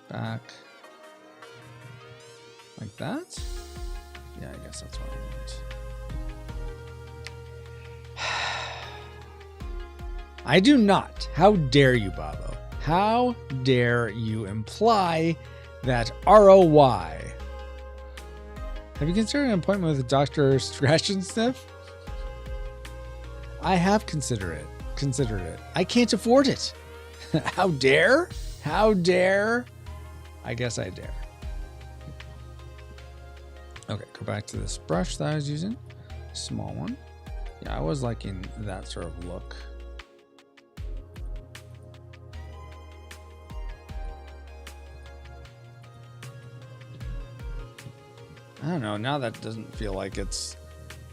Back. Like that? Yeah, I guess that's what I want. I do not. How dare you, Babo? How dare you imply that ROY Have you considered an appointment with Dr. Scratch and Sniff? I have considered it. I can't afford it. How dare? How dare? I guess I dare. Okay, go back to this brush that I was using. Small one. Yeah, I was liking that sort of look. I don't know. Now that doesn't feel like it's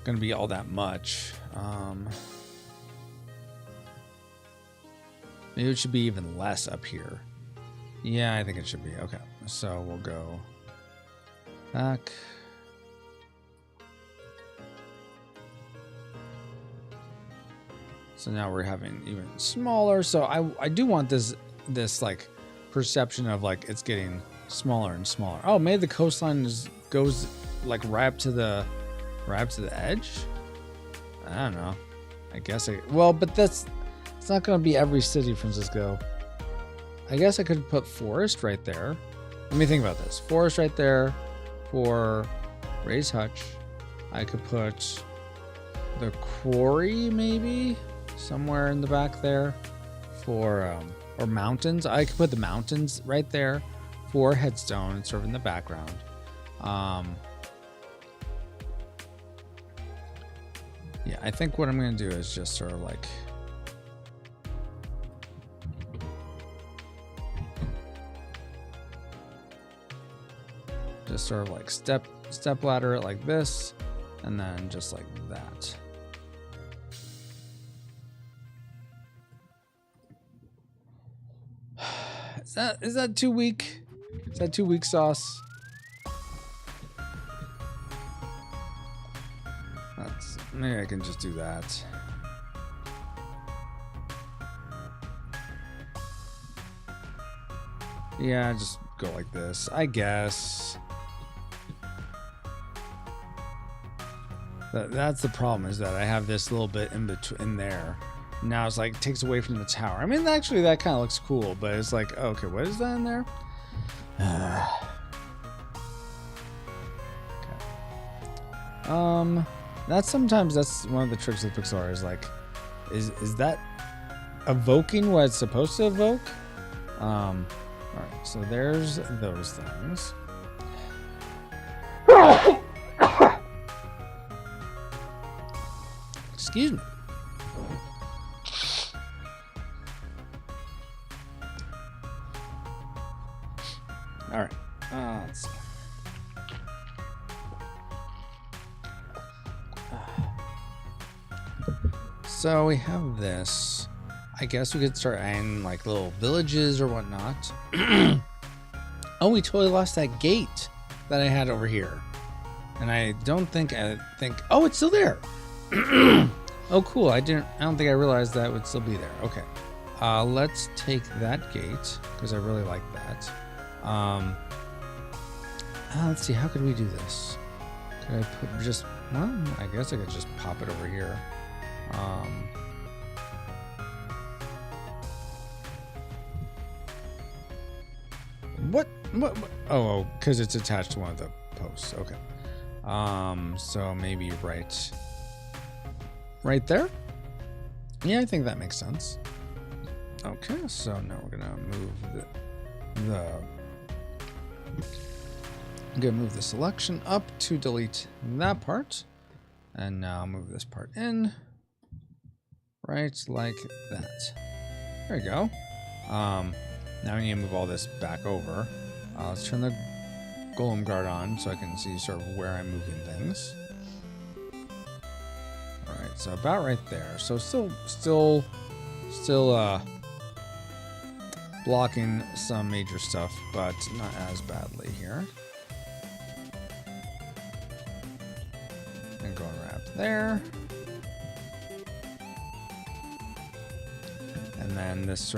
going to be all that much. Maybe it should be even less up here. Yeah, I think it should be. Okay, so we'll go back. So now we're having even smaller. So I do want this like perception of like it's getting smaller and smaller. Oh, maybe the coastline goes like right up to the edge. I don't know. I guess but it's not going to be every city, Francisco. I guess I could put forest right there. Let me think about this. Forest right there for Ray's Hutch. I could put the quarry maybe somewhere in the back there for or mountains. I could put the mountains right there for Headstone, sort of in the background. Yeah, I think what I'm going to do is just sort of like step ladder it like this, and then just like that. Is that too weak? Is that too weak sauce? Maybe I can just do that. Yeah, just go like this, I guess. That's the problem, is that I have this little bit in between there. Now it's like, it takes away from the tower. I mean, actually that kind of looks cool, but it's like, okay, what is that in there? Okay. That's one of the tricks of Pixar is like, is that evoking what it's supposed to evoke? All right, so there's those things. Excuse me. All right, let's see. So we have this. I guess we could start adding like little villages or whatnot. Oh, we totally lost that gate that I had over here. And I don't think, oh, it's still there. Oh, cool. I don't think I realized that would still be there. Okay. Let's take that gate because I really like that. Let's see. How could we do this? Could I put well, I guess I could just pop it over here. What? Oh, because it's attached to one of the posts. Okay. So maybe right there. Yeah, I think that makes sense. Okay, so now we're gonna move I'm gonna move the selection up to delete that part, and now move this part in. Right like that. There you go. Now we need to move all this back over. Let's turn the Golem guard on so I can see sort of where I'm moving things. All right, so about right there. So still blocking some major stuff, but not as badly here. And going right up there. And then this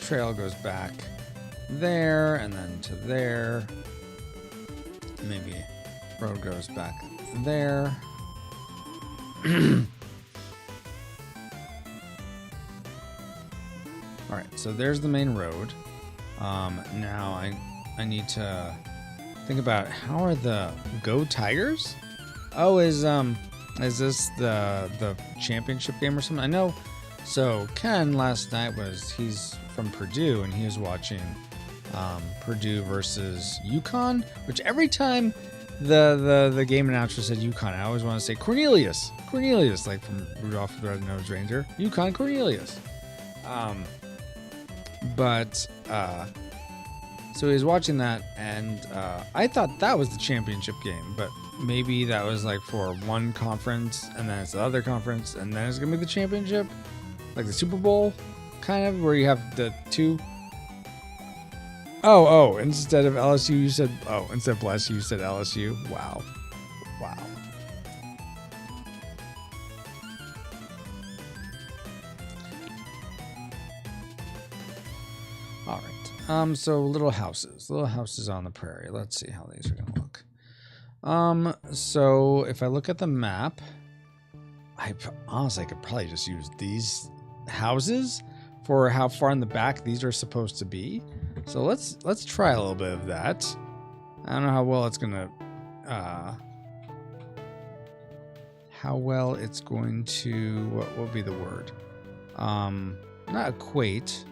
trail goes back there and then to there. Maybe road goes back there. All right, so there's the main road. Now I need to think about how are the Go Tigers? Oh, is this the championship game or something? I know. So Ken last night he's from Purdue and he was watching Purdue versus UConn, which every time the game announcer said UConn, I always want to say Cornelius, like from Rudolph the Red-Nosed Reindeer, UConn Cornelius. So he was watching that, and I thought that was the championship game, but maybe that was like for one conference, and then it's the other conference, and then it's gonna be the championship, like the Super Bowl, kind of, where you have the two. Oh, instead of LSU, you said, instead of bless you said LSU. Wow. All right. So little houses on the prairie. Let's see how these are gonna look. So if I look at the map, I honestly could probably just use these houses for how far in the back these are supposed to be. So let's try a little bit of that. I don't know how well it's gonna what will be the word? Not equate.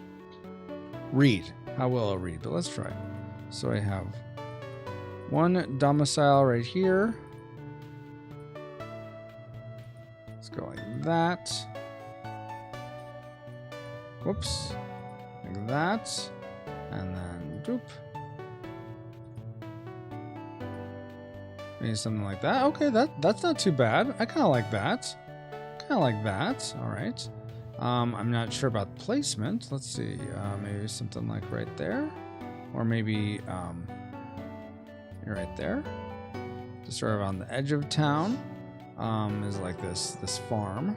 Read. How well it'll read, but let's try. So I have one domicile right here. Let's go like that. Whoops. Like that. And then doop. Maybe something like that. Okay, that's not too bad. I kind of like that. All right. I'm not sure about placement. Let's see. Maybe something like right there, or maybe right there. Just sort of on the edge of town. Is like this farm.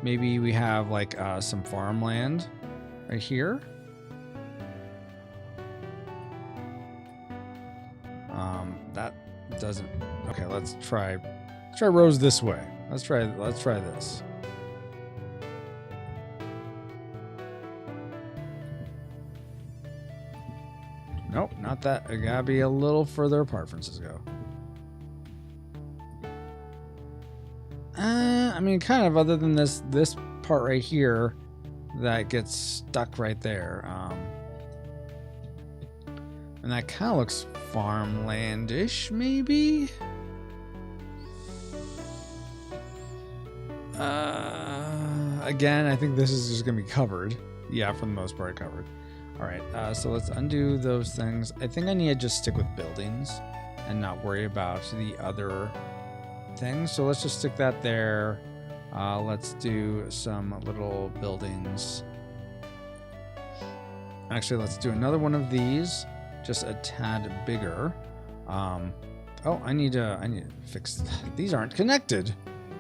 Maybe we have like some farmland right here. That doesn't. Okay, let's try rows this way. Let's try this. Nope, not that. It gotta be a little further apart, Francisco. I mean, kind of. Other than this part right here, that gets stuck right there. And that kind of looks farmlandish, maybe. Again, I think this is just gonna be covered. Yeah, for the most part, covered. All right, so let's undo those things. I think I need to just stick with buildings and not worry about the other things. So let's just stick that there. Let's do some little buildings. Actually, let's do another one of these, just a tad bigger. Oh, I need to fix that. These aren't connected.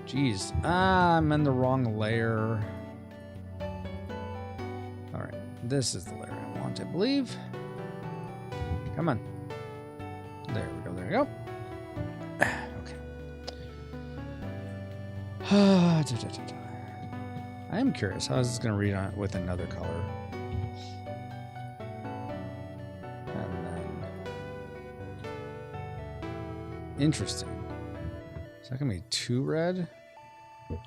Jeez, I'm in the wrong layer. All right, this is the layer I want, I believe. Come on. There we go. Okay. I am curious, how is this going to read on it with another color? And then... Interesting. Is that going to be too red? I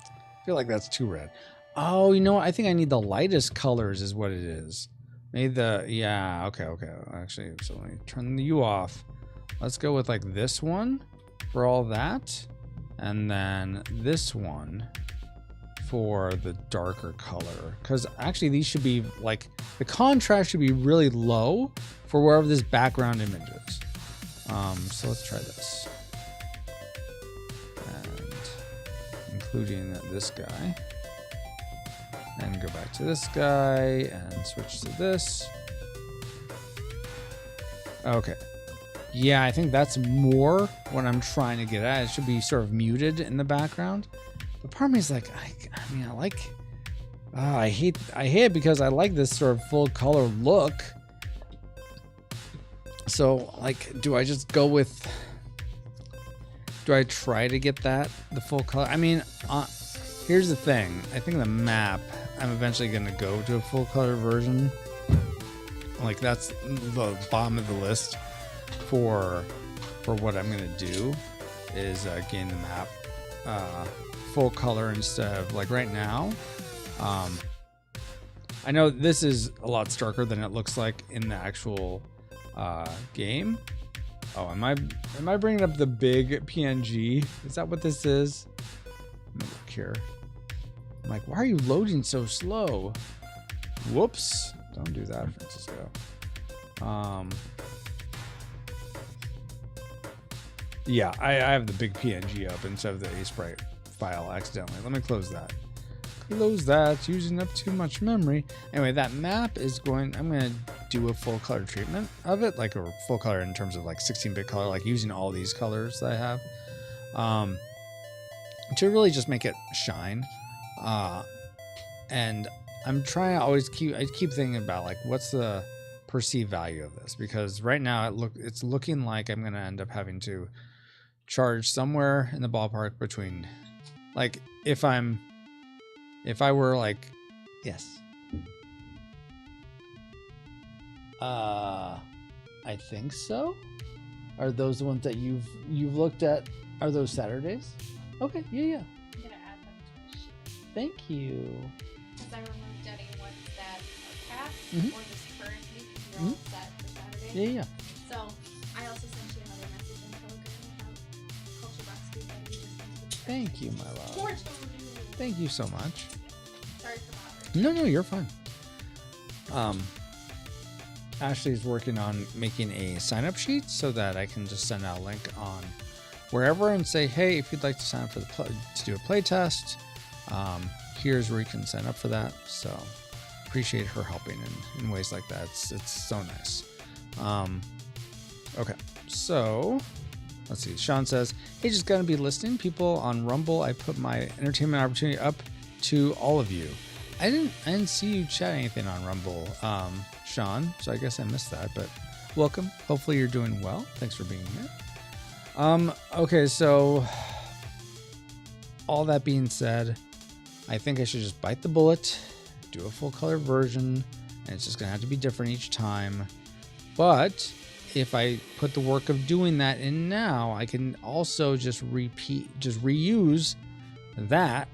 feel like that's too red. Oh, you know what? I think I need the lightest colors is what it is. Maybe yeah, okay. Actually, so let me turn you off. Let's go with like this one for all that. And then this one for the darker color. Because actually these should be like, the contrast should be really low for wherever this background image is. So let's try this. And including this guy. And go back to this guy and switch to this. Okay. Yeah, I think that's more what I'm trying to get at. It should be sort of muted in the background. The part of me is like, I hate it because I like this sort of full color look. So like, do I just go with, do I try to get the full color? I mean, here's the thing. I think the map, I'm eventually going to go to a full color version. Like that's the bottom of the list for for what I'm gonna do is gain the map full color instead of like right now. I know this is a lot starker than it looks like in the actual game. Oh, am I bringing up the big PNG? Is that what this is? Let me look here. I'm like, why are you loading so slow? Whoops! Don't do that, Francisco. Yeah, I have the big PNG up instead of the A-Sprite file accidentally. Let me close that. Close that. It's using up too much memory. Anyway, that map is going... I'm going to do a full color treatment of it, like a full color in terms of like 16-bit color, like using all these colors that I have, to really just make it shine. And I'm trying to always keep thinking about like what's the perceived value of this, because right now it's looking like I'm going to end up having to charge somewhere in the ballpark between, like, if I were like, yes. I think so. Are those the ones that you've looked at? Are those Saturdays? Okay, yeah. I'm gonna add them to the sheet. Thank you. Because I removed any ones that are past Mhm. or just currently, because you're all set for Saturday. Yeah. So I also sent you another message on Telegram about culture box food that we just sent you. Thank you, my love. More to do. Thank you so much. Sorry for bothering. No, you're fine. Ashley's working on making a sign-up sheet so that I can just send out a link on wherever and say, hey, if you'd like to sign up for to do a play test, here's where you can sign up for that. So appreciate her helping in ways like that. It's so nice. Okay, so let's see. Sean says, hey, just gonna be listening. People on Rumble, I put my entertainment opportunity up to all of you. I didn't see you chat anything on Rumble, Sean, so I guess I missed that, but welcome. Hopefully you're doing well. Thanks for being here. Okay, so all that being said, I think I should just bite the bullet, do a full color version, and it's just gonna have to be different each time. But if I put the work of doing that in now, I can also just reuse that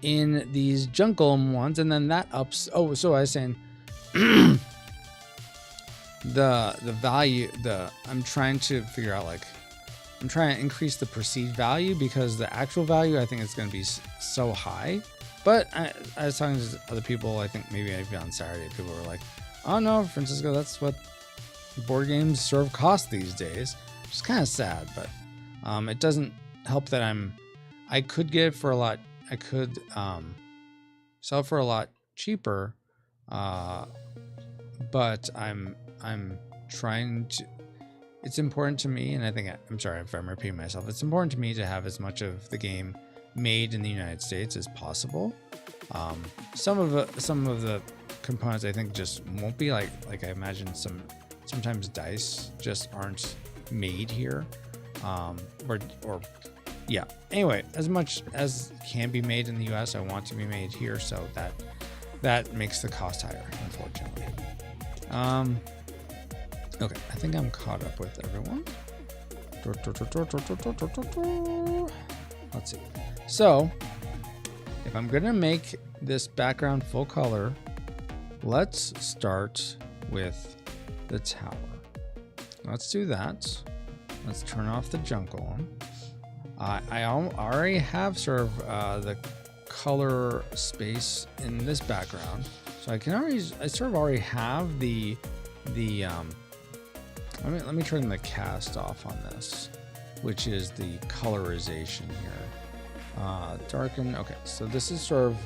in these Golem ones, and then that ups. Oh, so I was saying the value. I'm trying to figure out, like, I'm trying to increase the perceived value, because the actual value I think is going to be so high. But I was talking to other people. I think maybe on Saturday, people were like, "Oh no, Francisco, that's what board games sort of cost these days." Which is kind of sad, but it doesn't help that I could get it for a lot. I could sell it for a lot cheaper, but I'm trying to. It's important to me, and I think I'm sorry if I'm repeating myself. It's important to me to have as much of the game made in the United States as possible. Some of the components I think just won't be like I imagine sometimes dice just aren't made here, or yeah. Anyway, as much as can be made in the U.S., I want to be made here, so that makes the cost higher, unfortunately. Okay, I think I'm caught up with everyone. Let's see. So, if I'm gonna make this background full color, let's start with the tower. Let's do that. Let's turn off the jungle. I already have sort of the color space in this background, so I sort of already have the let me turn the cast off on this, which is the colorization here. Darken. Okay, so this is sort of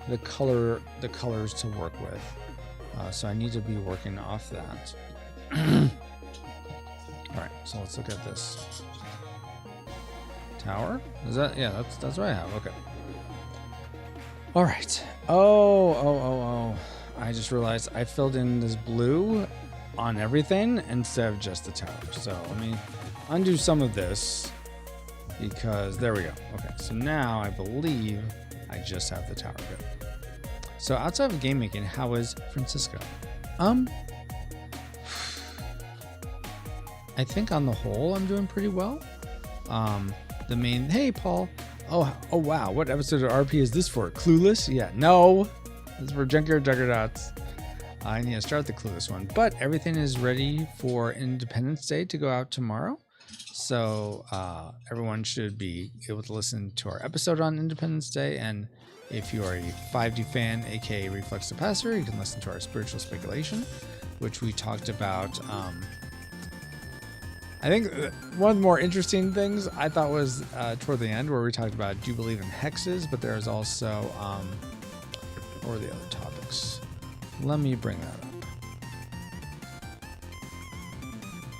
the colors to work with. So I need to be working off that. All right, so let's look at this tower. Is that, yeah, that's what I have. Okay. All right. Oh. I just realized I filled in this blue on everything instead of just the tower. So let me undo some of this, because there we go. Okay, so now I believe I just have the tower. Good. So outside of game making, how is Francisco? I think on the whole, I'm doing pretty well. The main, hey, Paul. Oh, wow. What episode of RP is this for? Clueless? Yeah, no. This is for Junkyard Juggernauts. I need to start the Clueless one. But everything is ready for Independence Day to go out tomorrow. So everyone should be able to listen to our episode on Independence Day. And if you are a 5D fan, aka Reflex Capacitor, you can listen to our Spiritual Speculation, which we talked about. I think one of the more interesting things I thought was toward the end, where we talked about, do you believe in hexes? But there's also, what were the other topics? Let me bring that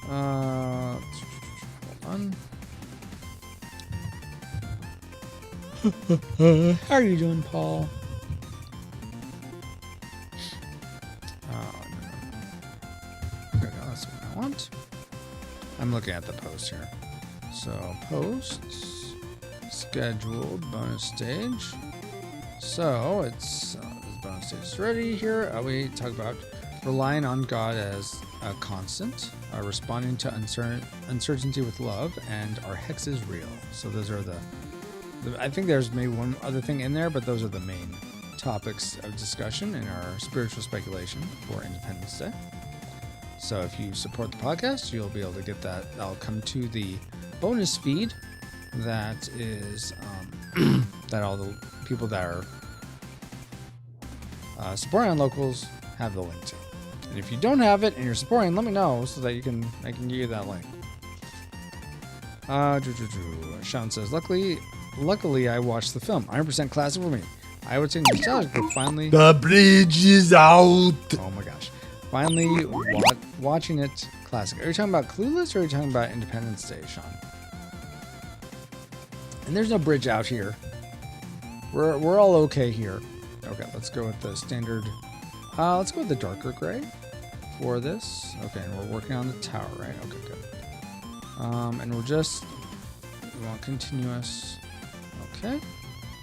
up. Hold on. How are you doing, Paul? Oh, no. Okay, that's what I want. I'm looking at the post here. So, posts, scheduled, bonus stage. So, it's this bonus stage is ready here. We talk about relying on God as a constant, responding to uncertainty with love, and are hexes real? So, those are the I think there's maybe one other thing in there, but those are the main topics of discussion in our spiritual speculation for Independence Day. So if you support the podcast, you'll be able to get that. I'll come to the bonus feed that is that all the people that are supporting on locals have the link to. And if you don't have it and you're supporting, let me know so that I can give you that link. Sean says, luckily I watched the film. 100% classic for me. I would say nostalgic, but finally The bridge is out. oh my gosh. Finally, watching it classic. Are you talking about Clueless or are you talking about Independence Day, Sean? And there's no bridge out here. We're all okay here. Okay, let's go with the standard. Let's go with the darker gray for this. Okay, and we're working on the tower, right? Okay, good. And we want continuous. Okay.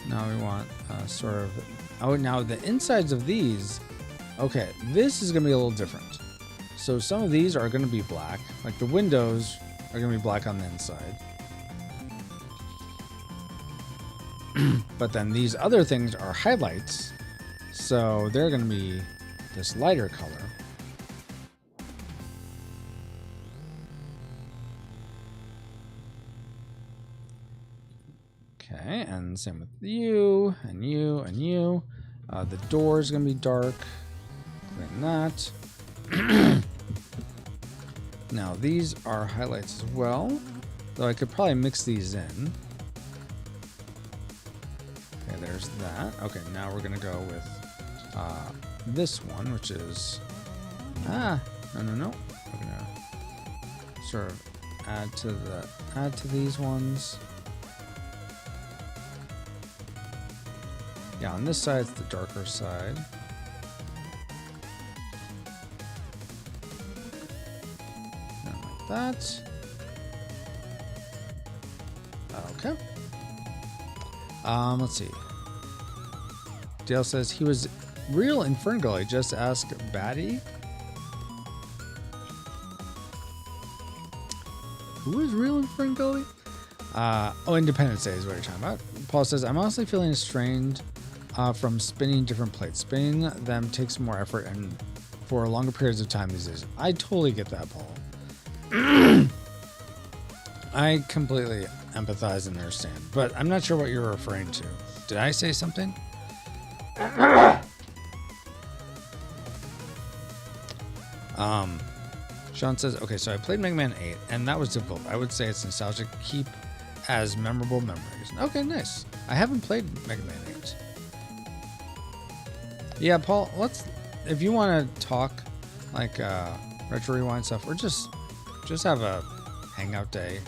Now we want sort of. Oh, now the insides of these. Okay, this is going to be a little different. So some of these are going to be black. Like the windows are going to be black on the inside. But then these other things are highlights. So they're going to be this lighter color. Okay, and same with you, and you, and you. The door is going to be dark. Clean that. Now, these are highlights as well. Though I could probably mix these in. Okay, there's that. Okay, now we're going to go with this one, which is... no. We're going to sort of add to these ones. Yeah, on this side, it's the darker side. And like that. Okay. Let's see. Dale says he was real in Ferngully. Just ask Batty. Who is real in Ferngully? Independence Day is what you're talking about. Paul says, I'm honestly feeling strained from spinning different plates. Spinning them takes more effort and for longer periods of time these days. I totally get that, Paul. I completely empathize and understand, but I'm not sure what you're referring to. Did I say something? Sean says, okay, so I played Mega Man 8, and that was difficult. I would say it's nostalgic. Keep as memorable memories. Okay, nice. I haven't played Mega Man 8. Yeah, Paul, if you want to talk like retro rewind stuff, or just have a hangout day,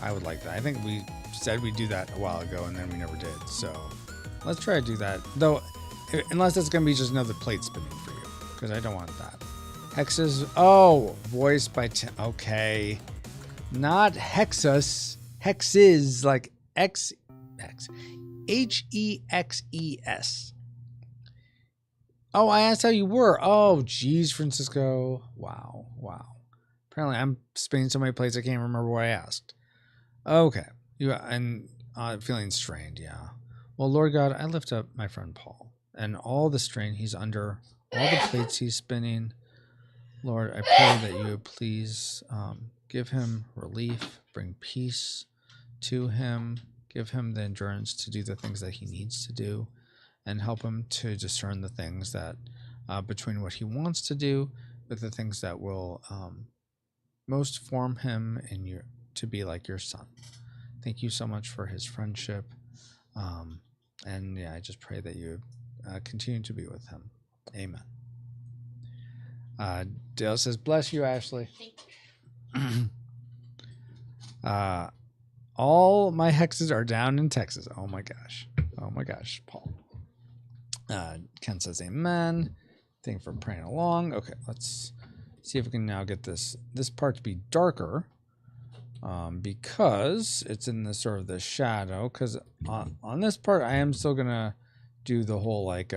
I would like that. I think we said we'd do that a while ago, and then we never did. So let's try to do that. Though, unless it's going to be just another plate spinning for you, because I don't want that. Hexes. Oh, voiced by okay, not Hexus. Hexes like X Hexes. Oh, I asked how you were. Oh, geez, Francisco. Wow. Apparently, I'm spinning so many plates I can't remember what I asked. Okay. And feeling strained, yeah. Well, Lord God, I lift up my friend Paul and all the strain he's under, all the plates he's spinning. Lord, I pray that you would please give him relief, bring peace to him, give him the endurance to do the things that he needs to do, and help him to discern the things that between what he wants to do with the things that will most form him in your to be like your son. Thank you so much for his friendship. And yeah, I just pray that you continue to be with him. Amen. Dale says, bless you, Ashley. All my hexes are down in Texas. Oh my gosh. Oh my gosh, Paul. Ken says, amen. Thank you for praying along. Okay, let's see if we can now get this part to be darker. Because it's in the sort of the shadow. Because on this part, I am still gonna do the whole like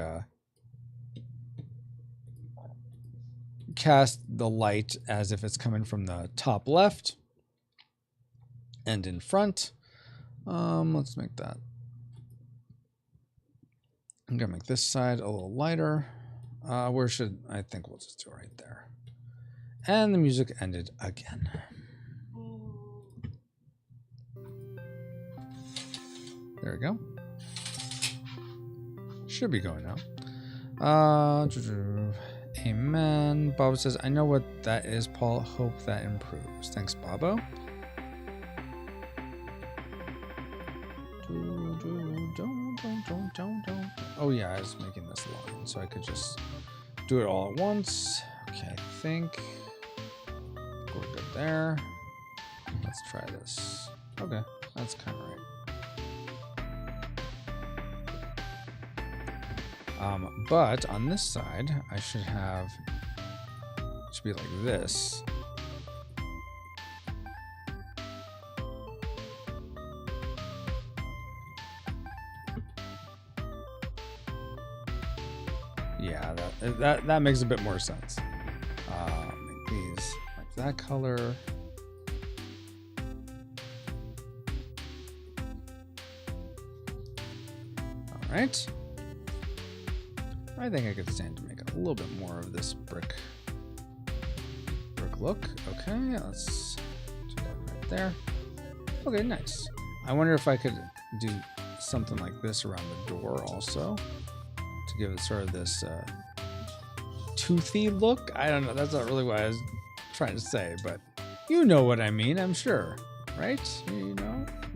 cast the light as if it's coming from the top left and in front. Let's make that. I'm gonna make this side a little lighter. Where should I think we'll just do it right there. And the music ended again. There we go. Should be going now. Amen. Bob says, I know what that is, Paul. Hope that improves. Thanks, Bobo. Oh yeah, I was making this line, so I could just do it all at once. Okay, I think we're good there. Let's try this. Okay, that's kind of right. But on this side, I should have, it should be like this. Yeah, that makes a bit more sense. Make these like that color. All right. I think I could stand to make a little bit more of this brick look. Okay, let's do that right there. Okay, nice. I wonder if I could do something like this around the door also to give it sort of this toothy look. I don't know. That's not really what I was trying to say, but you know what I mean, I'm sure, right? You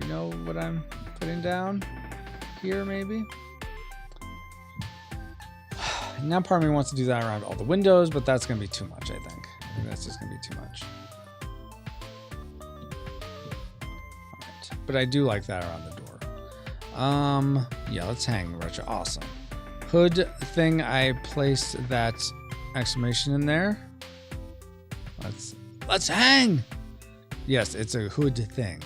know what I'm putting down here, maybe. Now part of me wants to do that around all the windows, but that's going to be too much, I think. That's just going to be too much. All right. But I do like that around the door. Yeah, let's hang retro. Awesome. Hood thing, I placed that exclamation in there. Let's hang. Yes, it's a hood thing.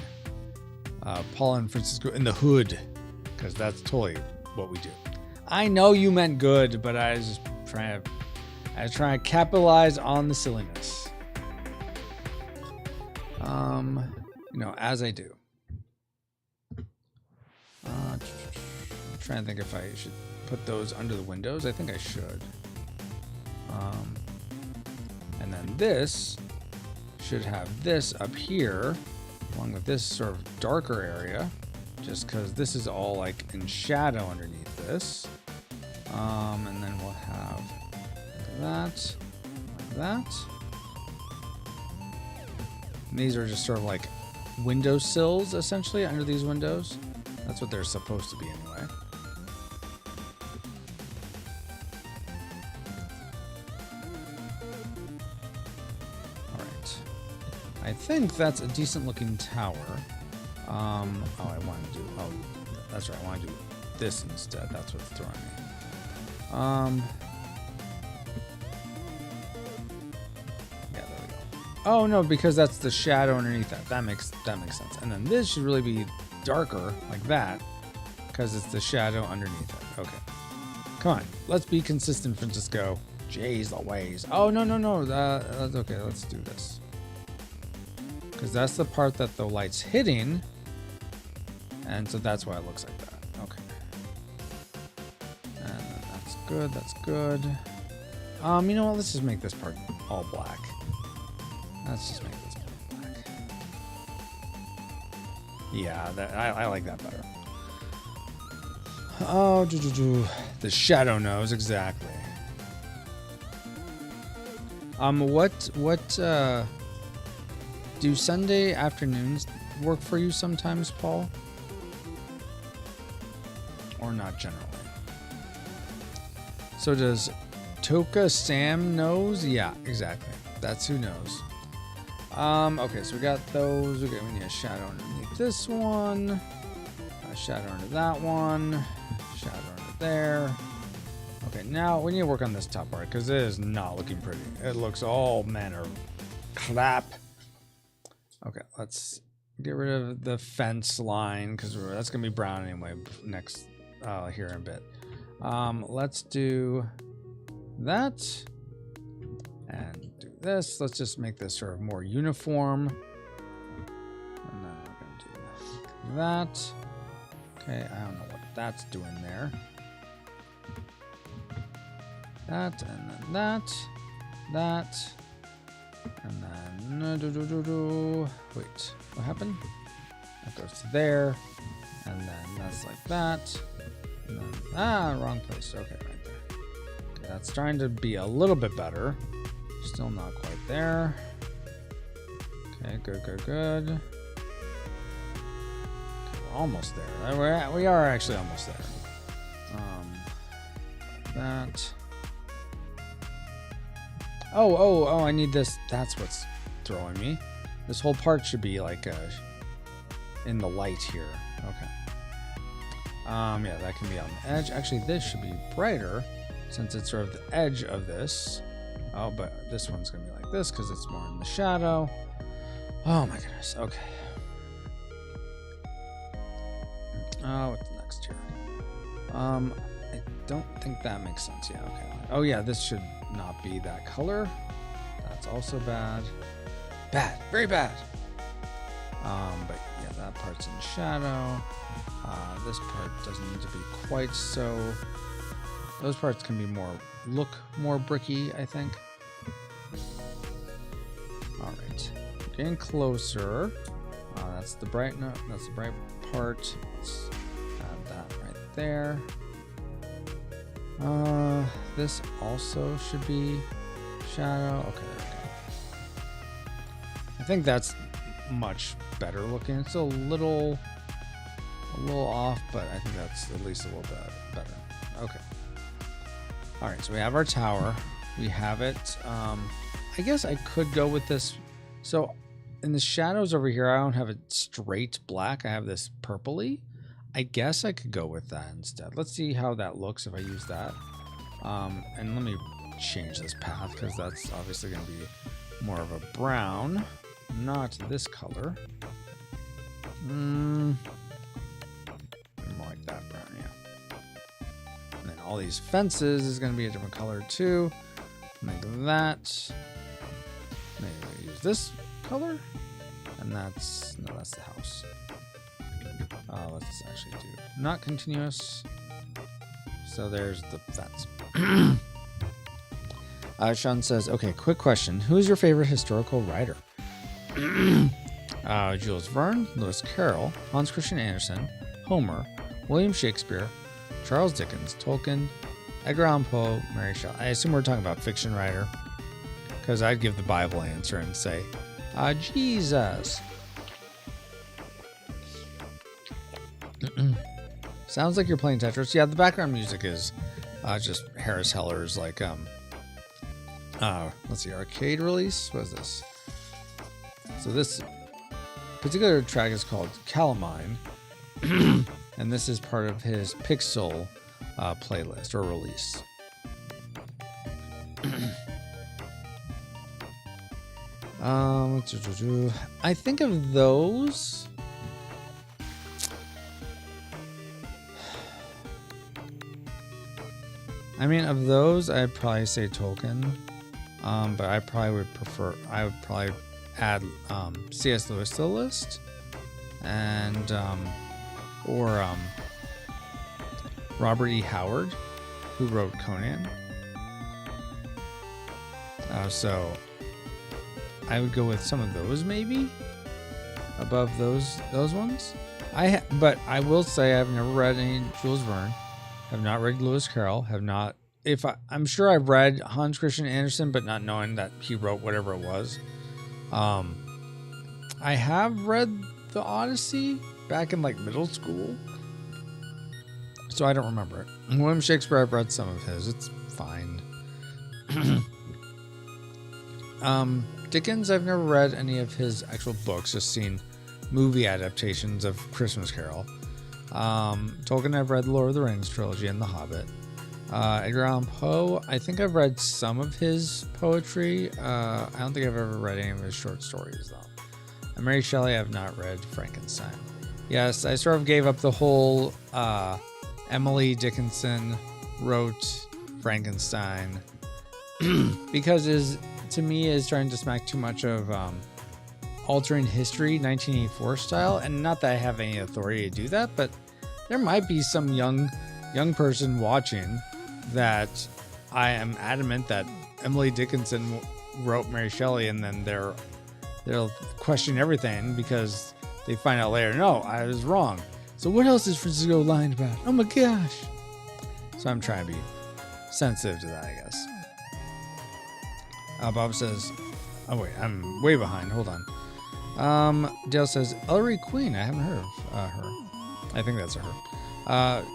Paul and Francisco in the hood, because that's totally what we do. I know you meant good, but I was just trying to capitalize on the silliness. As I do. I'm trying to think if I should put those under the windows. I think I should. And then this should have this up here, along with this sort of darker area, just because this is all like in shadow underneath this. And then we'll have that, like that. And these are just sort of like window sills, essentially, under these windows. That's what they're supposed to be anyway. Alright. I think that's a decent looking tower. I want to do, that's right, I want to do this instead. That's what's throwing me. Yeah, there we go. Oh no, because that's the shadow underneath that. That makes sense. And then this should really be darker like that, because it's the shadow underneath it. Okay. Come on, let's be consistent, Francisco. Jeez Louise. Oh no. That's okay. Let's do this. Because that's the part that the light's hitting. And so that's why it looks like that. Okay. And that's good. That's good. You know what? Let's just make this part all black. Let's just make this part black. Yeah, I like that better. Oh, the shadow nose, exactly. What do Sunday afternoons work for you sometimes, Paul? Or not generally? So does Toka Sam knows? Yeah, exactly. That's who knows. Okay, so we got those. Okay, we need a shadow underneath this one. A shadow under that one. Shadow under there. Okay, now we need to work on this top part because it is not looking pretty. It looks all manner of crap. Okay, let's get rid of the fence line because that's gonna be brown anyway. Next, here in a bit. Let's do that and do this. Let's just make this sort of more uniform. And then we're gonna do that. Okay, I don't know what that's doing there. That and then that, and then wait, what happened? That goes to there, and then that's like that, and then wrong place. Okay, right there. Okay, that's trying to be a little bit better. Still not quite there. Okay, good. Okay, we're almost there. We are actually almost there. That. Oh, I need this. That's what's throwing me. This whole part should be like in the light here. Okay. Yeah, that can be on the edge. Actually, this should be brighter since it's sort of the edge of this. Oh, but this one's going to be like this because it's more in the shadow. Oh my goodness. Okay. What's next here? I don't think that makes sense. Yeah, okay. Oh yeah, this should not be that color. That's also bad. Bad, very bad. But yeah, that part's in shadow. This part doesn't need to be quite so. Those parts can be look more bricky, I think. All right, getting closer. That's the bright note. That's the bright part. Let's add that right there. This also should be shadow. Okay, there we go. I think that's much better looking. It's a little off, but I think that's at least a little bit better. Okay. All right, so we have our tower. We have it. I guess I could go with this. So in the shadows over here, I don't have it straight black. I have this purpley. I guess I could go with that instead. Let's see how that looks if I use that. And let me change this path because that's obviously going to be more of a brown, not this color. More like that brown, yeah. And then all these fences is going to be a different color too. Like that. Maybe use this color. And that's the house. Let's actually do not continuous. So there's the fence. Sean says, okay, quick question. Who's your favorite historical writer? Jules Verne, Lewis Carroll, Hans Christian Andersen, Homer, William Shakespeare, Charles Dickens, Tolkien, Edgar Allan Poe, Mary Shelley. I assume we're talking about fiction writer. Because I'd give the Bible answer and say, Jesus. Sounds like you're playing Tetris. Yeah, the background music is just Harris Heller's like let's see, arcade release. What is this? So this particular track is called Calamine, and this is part of his Pixel playlist or release. I think of those. I mean, of those, I'd probably say Tolkien. But I probably would prefer. I would probably add C.S. Lewis to the list, and or Robert E. Howard, who wrote Conan. So I would go with some of those maybe above those ones. But I will say I've never read any Jules Verne. Have not read Lewis Carroll. Have not. I'm sure I've read Hans Christian Andersen, but not knowing that he wrote whatever it was. I have read the Odyssey back in like middle school, so I don't remember it. William Shakespeare, I've read some of his. It's fine. Dickens, I've never read any of his actual books, just seen movie adaptations of Christmas Carol. Tolkien, I've read the Lord of the Rings trilogy and The Hobbit. Edgar Allan Poe, I think I've read some of his poetry. I don't think I've ever read any of his short stories, though. And Mary Shelley, I've not read Frankenstein. Yes, I sort of gave up the whole Emily Dickinson wrote Frankenstein because to me is trying to smack too much of altering history 1984 style, and not that I have any authority to do that, but there might be some young person watching that I am adamant that Emily Dickinson wrote Mary Shelley, and then they'll question everything because they find out later, no, I was wrong. So what else is Francisco lying about? Oh my gosh. So I'm trying to be sensitive to that, I guess. Bob says, oh wait, I'm way behind. Hold on. Dale says, Ellery Queen. I haven't heard of her. I think that's her.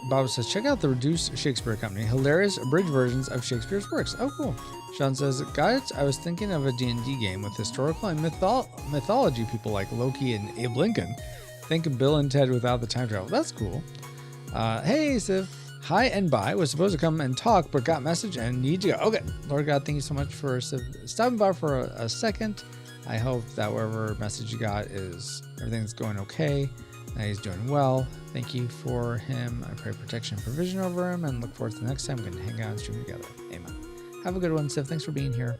Bob says, check out the Reduced Shakespeare Company. Hilarious abridged versions of Shakespeare's works. Oh, cool. Sean says, guys, I was thinking of a D&D game with historical and mythology people like Loki and Abe Lincoln. Think of Bill and Ted without the time travel. That's cool. Hey, Siv. Hi and bye. Was supposed to come and talk, but got message and need to go. Okay. Lord God, thank you so much for stopping by for a second. I hope that whatever message you got is everything's going okay. And he's doing well. Thank you for him. I pray protection and provision over him and look forward to the next time we can hang out and stream together. Amen. Have a good one, Siv. Thanks for being here.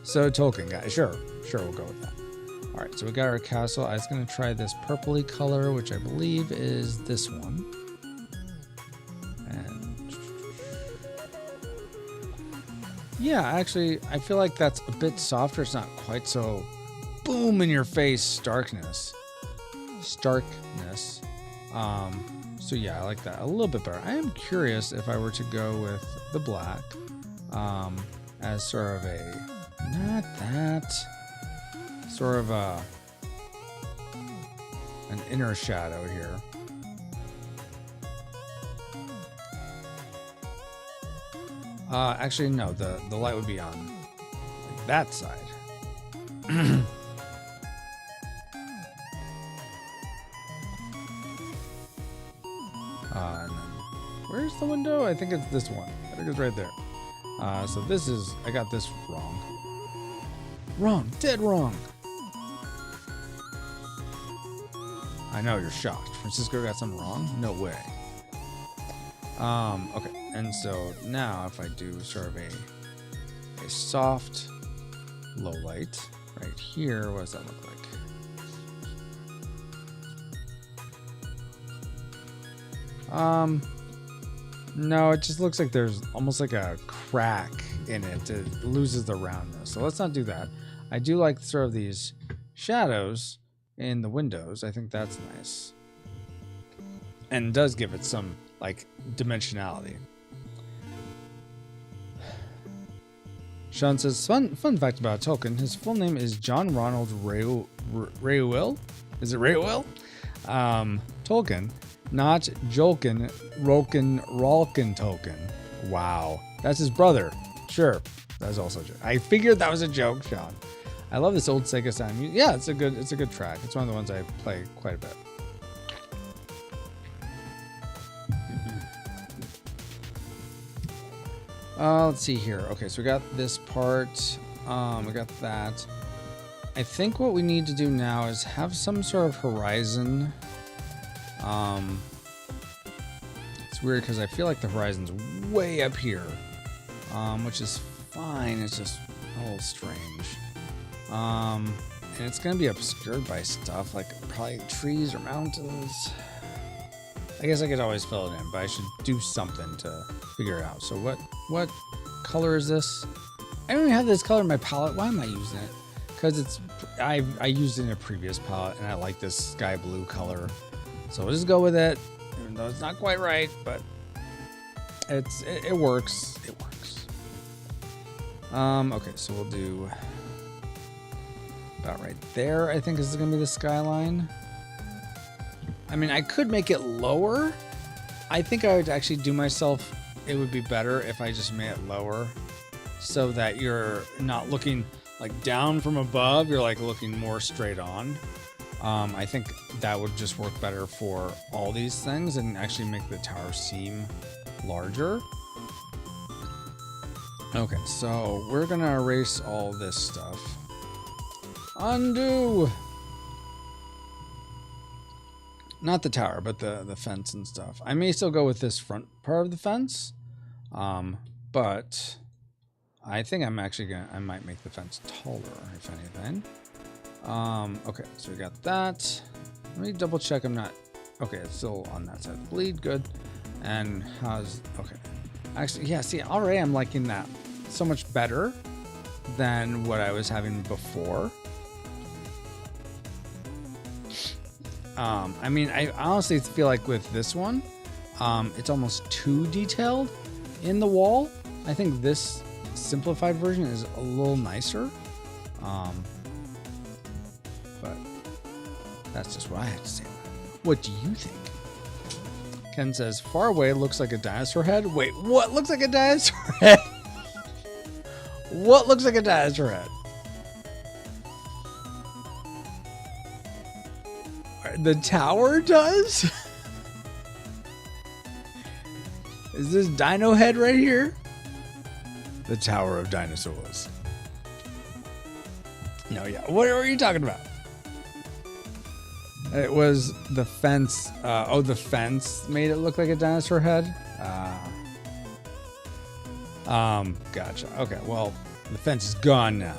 So Tolkien, guys. Sure, we'll go with that. All right, so we got our castle. I was going to try this purpley color, which I believe is this one. And yeah, actually, I feel like that's a bit softer. It's not quite so boom in your face starkness. So yeah, I like that a little bit better. I am curious if I were to go with the black as sort of a, not that, sort of an inner shadow here. Actually, no, the light would be on like that side. And then, where's the window? I think it's this one. I think it's right there. So this is, I got this wrong. Dead wrong. I know, you're shocked. Francisco got something wrong? No way. Okay, and so now if I do sort of a soft low light right here, what does that look like? No, it just looks like there's almost like a crack in it. It loses the roundness. So let's not do that. I do like sort of these shadows in the windows. I think that's nice. And does give it some like dimensionality. Sean says, fun fact about Tolkien. His full name is John Ronald Reuel. Is it Reuel? Tolkien. Not Jolkin, Rolkin Tolkien. Wow. That's his brother. Sure. That's also a joke. I figured that was a joke, Sean. I love this old Sega sound. Yeah, it's a good track. It's one of the ones I play quite a bit. Let's see here. Okay, so we got this part. We got that. I think what we need to do now is have some sort of horizon. It's weird because I feel like the horizon's way up here, which is fine. It's just a little strange. And it's going to be obscured by stuff like probably trees or mountains. I guess I could always fill it in, but I should do something to figure it out. So what color is this? I don't even have this color in my palette. Why am I using it? Because I used it in a previous palette and I like this sky blue color. So we'll just go with it, even though it's not quite right, but it works. It works. Okay, so we'll do about right there. I think this is gonna be the skyline. I mean, I could make it lower. I think I would actually do myself. It would be better if I just made it lower, so that you're not looking like down from above. You're like looking more straight on. I think that would just work better for all these things and actually make the tower seem larger. Okay, so we're gonna erase all this stuff. Undo! Not the tower, but the fence and stuff. I may still go with this front part of the fence, but I think I'm actually I might make the fence taller, if anything. Okay, so we got that. Let me double check I'm not... Okay, it's still on that side of the bleed, good. And okay. Actually, yeah, see, already I'm liking that so much better than what I was having before. I mean, I honestly feel like with this one, it's almost too detailed in the wall. I think this simplified version is a little nicer. But that's just what I have to say. What do you think? Ken says, far away looks like a dinosaur head. Wait, what looks like a dinosaur head? What looks like a dinosaur head? The tower does? Is this dino head right here? The Tower of Dinosaurs. No, yeah. What are you talking about? It was the fence. The fence made it look like a dinosaur head. Gotcha. Okay, well, the fence is gone now.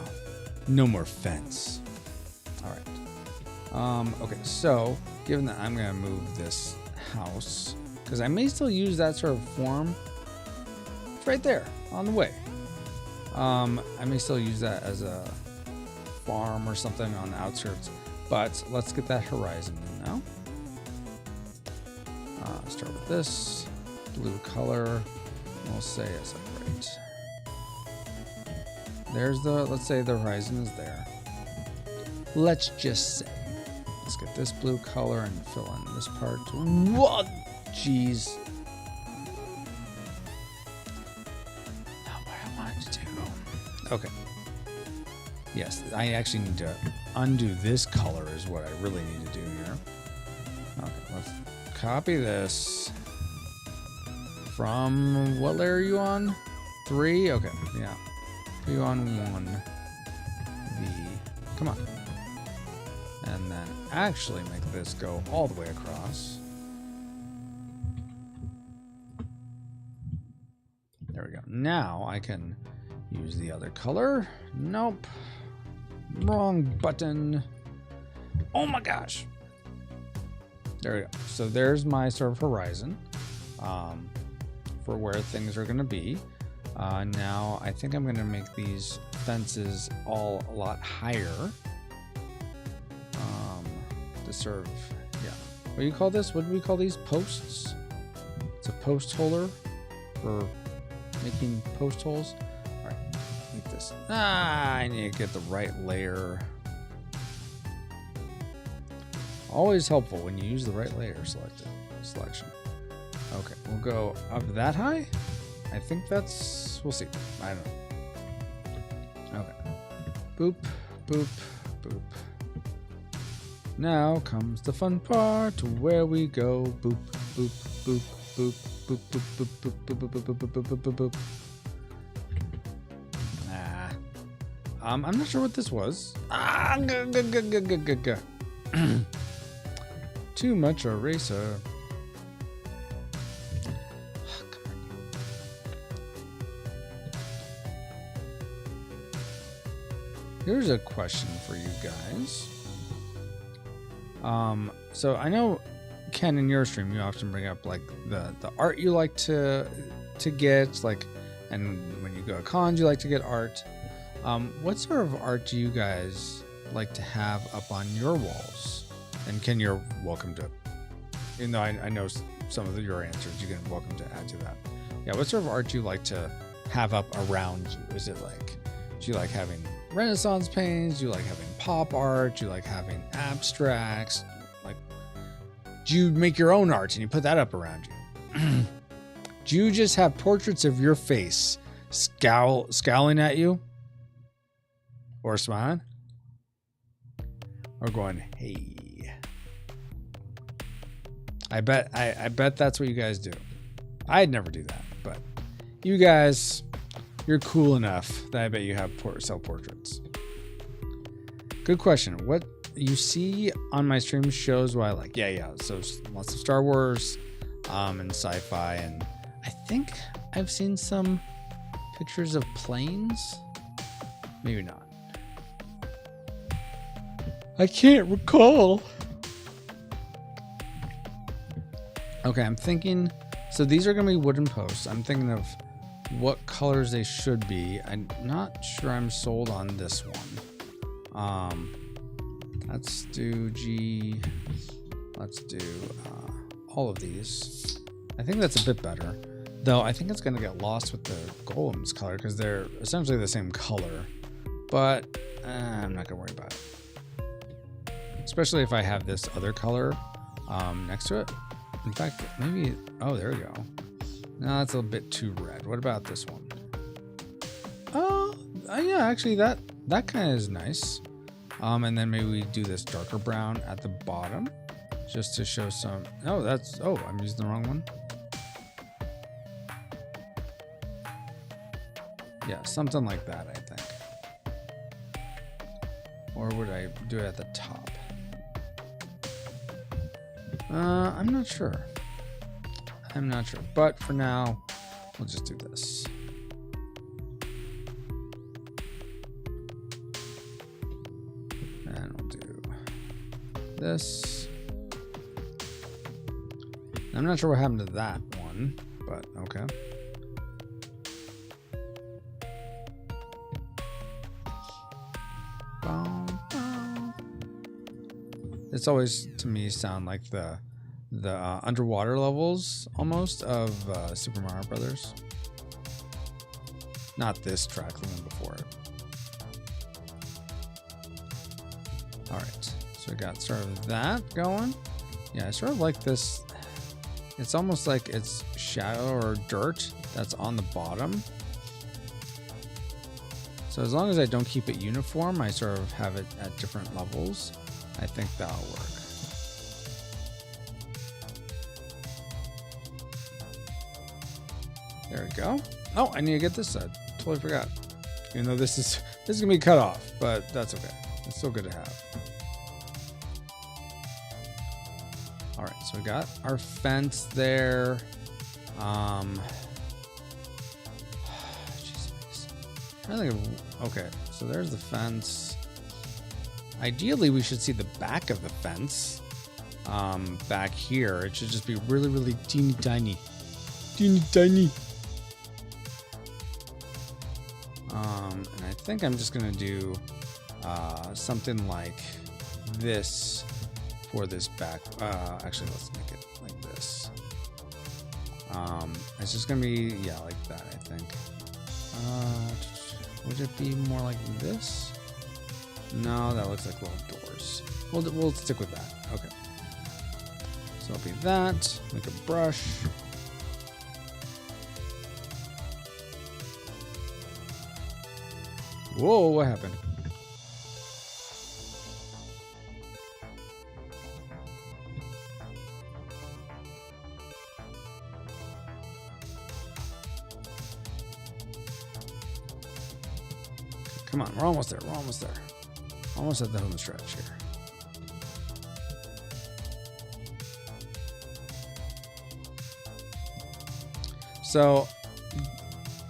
No more fence. All right. Okay, so given that I'm gonna move this house, because I may still use that sort of form. It's right there on the way. I may still use that as a farm or something on the outskirts, but let's get that horizon in now. Start with this blue color. We'll say it's right. There's let's say the horizon is there. Let's just say. Let's get this blue color and fill in this part. What? Jeez. Not what I wanted to do. Okay. Yes, I actually need to undo this color is what I really need to do here. Okay, let's copy this. From what layer are you on? 3? Okay, yeah. You on 1. V. Come on. And then actually make this go all the way across. There we go. Now I can use the other color. Nope. Wrong button. Oh my gosh. There we go. So there's my sort of horizon for where things are going to be. Now I think I'm going to make these fences all a lot higher. To serve, yeah. What do you call this? What do we call these? Posts? It's a post holder for making post holes. All right, make this. I need to get the right layer. Always helpful when you use the right layer selection. Okay, we'll go up that high. I think that's. We'll see. I don't know. Okay. Boop, boop, boop. Now comes the fun part where we go boop boop boop boop boop boop boop boop boop boop boop boop boop boop boop. I'm not sure what this was. Too much eraser. Here's a question for you guys. So I know, Ken, in your stream, you often bring up like the art you like to get, like, and when you go to cons, you like to get art. What sort of art do you guys like to have up on your walls? And Ken, you're welcome to, even though I know some of your answers, you're welcome to add to that. Yeah, what sort of art do you like to have up around you? Is it like, do you like having Renaissance paintings? Do you like having pop art? Do you like having abstracts? Like, do you make your own art and you put that up around you? Do you just have portraits of your face scowling at you? Or smiling? Or going, hey. I bet that's what you guys do. I'd never do that, but you guys, you're cool enough that I bet you have self-portraits. Good question. What you see on my stream shows what I like. Yeah. So lots of Star Wars and sci-fi, and I think I've seen some pictures of planes. Maybe not. I can't recall. Okay, I'm thinking, so these are going to be wooden posts. I'm thinking of what colors they should be. I'm not sure I'm sold on this one. Let's do G. Let's do all of these. I think that's a bit better. Though I think it's going to get lost with the Golem's color because they're essentially the same color. But I'm not going to worry about it. Especially if I have this other color next to it. In fact, maybe, oh, there we go. No, that's a bit too red. What about this one? Oh, yeah, actually that kind of is nice. And then maybe we do this darker brown at the bottom just to show some, oh, I'm using the wrong one. Yeah, something like that, I think. Or would I do it at the top? I'm not sure. But for now, we'll just do this. And we'll do this. I'm not sure what happened to that one, but okay. It's always, to me, sound like the underwater levels almost of Super Mario Brothers. Not this track, the one before it. All right, so we got sort of that going. Yeah, I sort of like this. It's almost like it's shadow or dirt that's on the bottom. So as long as I don't keep it uniform, I sort of have it at different levels. I think that'll work. There we go. Oh, I need to get this side. Totally forgot. Even though this is gonna be cut off, but that's okay. It's still good to have. All right, so we got our fence there. Jeez, I think okay, so there's the fence. Ideally, we should see the back of the fence back here. It should just be really, really teeny tiny. Teeny tiny. And I think I'm just going to do something like this for this back. Actually, let's make it like this. It's just going to be, yeah, like that, I think. Would it be more like this? No, that looks like little doors. We'll stick with that. Okay. So it'll be that. Make a brush. Whoa, what happened? Come on, we're almost there. Almost at the home stretch here. So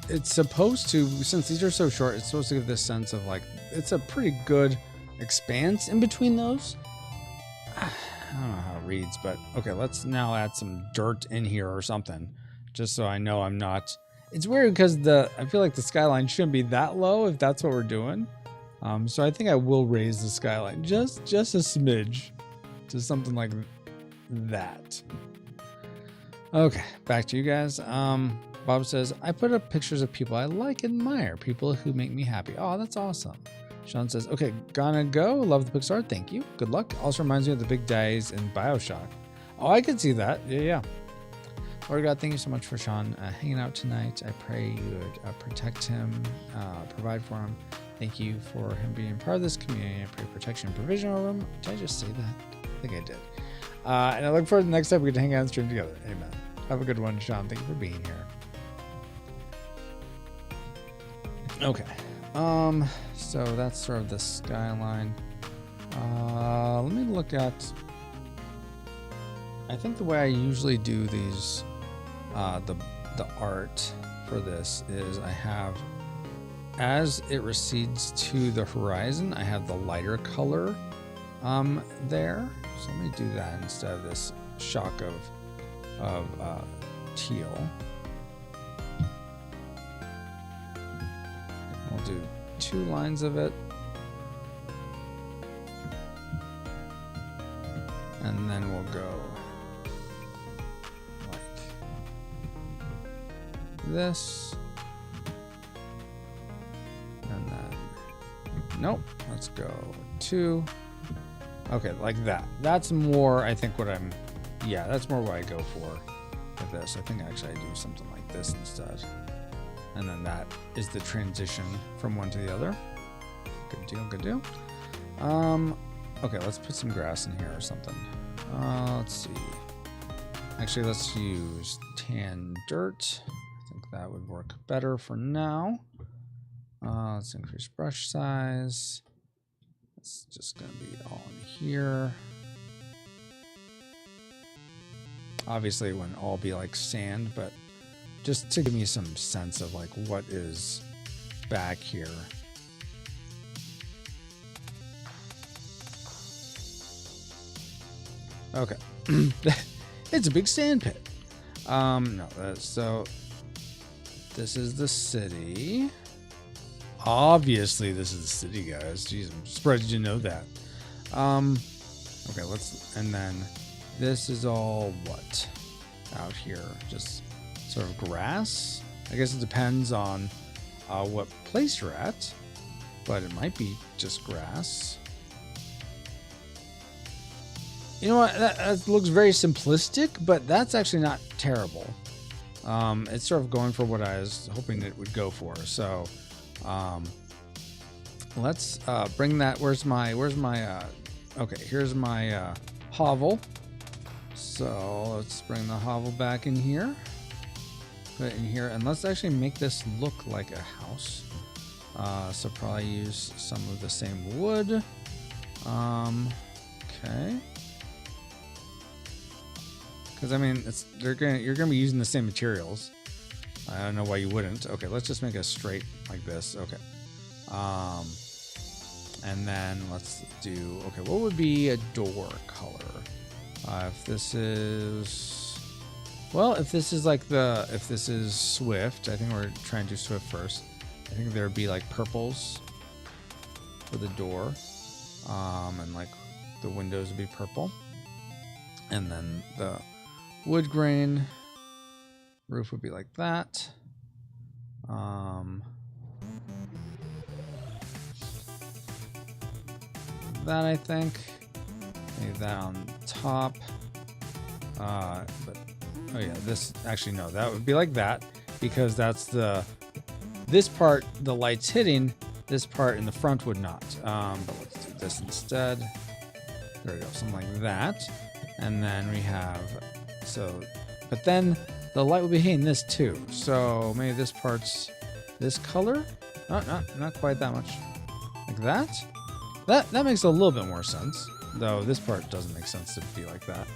it's supposed to, since these are so short, it's supposed to give this sense of like it's a pretty good expanse in between those. I don't know how it reads, but okay, let's now add some dirt in here or something, just so I know I'm not. It's weird because I feel like the skyline shouldn't be that low if that's what we're doing. So I think I will raise the skyline just a smidge to something like that. Okay, back to you guys. Bob says, I put up pictures of people I like and admire, people who make me happy. Oh, that's awesome. Sean says, okay, gonna go. Love the Pixar. Thank you. Good luck. Also reminds me of the big days in BioShock. Oh, I could see that. Yeah. Lord God, thank you so much for Sean hanging out tonight. I pray you would protect him, provide for him. Thank you for him being part of this community. I pray protection and provision over him. Did I just say that? I think I did. And I look forward to the next time we get to hang out and stream together. Amen. Have a good one, Sean. Thank you for being here. Okay. So that's sort of the skyline. Let me look at. I think the way I usually do these, the art for this is I have, as it recedes to the horizon, I have the lighter color, there. So let me do that instead of this shock of teal. We'll do 2 lines of it. And then we'll go like this. And then, nope, let's go 2. Okay, like that. That's more, I think, what I'm, yeah, that's more what I go for with this. I think actually I do something like this instead. And then that is the transition from one to the other. Good deal, good deal. Okay, let's put some grass in here or something. Let's see. Actually, let's use tan dirt. I think that would work better for now. Let's increase brush size. It's just gonna be all in here. Obviously, it wouldn't all be like sand, but just to give me some sense of like what is back here. Okay. It's a big sand pit. No, so this is the city. Obviously, this is the city, guys. Jeez, I'm surprised you know that. Okay, and then this is all what out here? Just sort of grass. I guess it depends on what place you're at, but it might be just grass. You know what? That looks very simplistic, but that's actually not terrible. It's sort of going for what I was hoping it would go for. So, let's bring that. Where's my? Okay, here's my hovel. So let's bring the hovel back in here. Put it in here, and let's actually make this look like a house. So probably use some of the same wood. Okay. Because I mean, you're gonna be using the same materials. I don't know why you wouldn't. Okay, let's just make it straight like this. Okay. And then let's do. Okay, what would be a door color? If this is, well, if this is Swift, I think we're trying to do Swift first. I think there would be like purples for the door, and like the windows would be purple, and then the wood grain roof would be like that. That I think. Maybe that on top. But oh yeah, this actually no, that would be like that because that's this part the light's hitting, this part in the front would not. But let's do this instead. There we go, something like that. And then we have but then the light will be hitting this too. So maybe this part's this color. Oh, not quite that much. Like that. That makes a little bit more sense. Though this part doesn't make sense to be like that.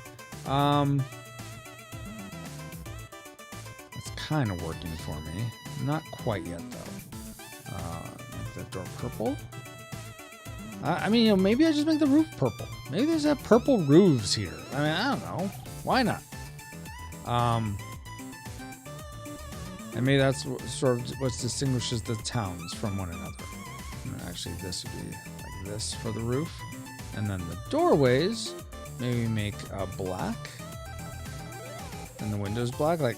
It's kind of working for me. Not quite yet though. Make that door purple. I mean, you know, maybe I just make the roof purple. Maybe there's purple roofs here. I mean, I don't know. Why not? And maybe that's sort of what distinguishes the towns from one another. And actually, this would be like this for the roof. And then the doorways, maybe make black. And the windows black. Like,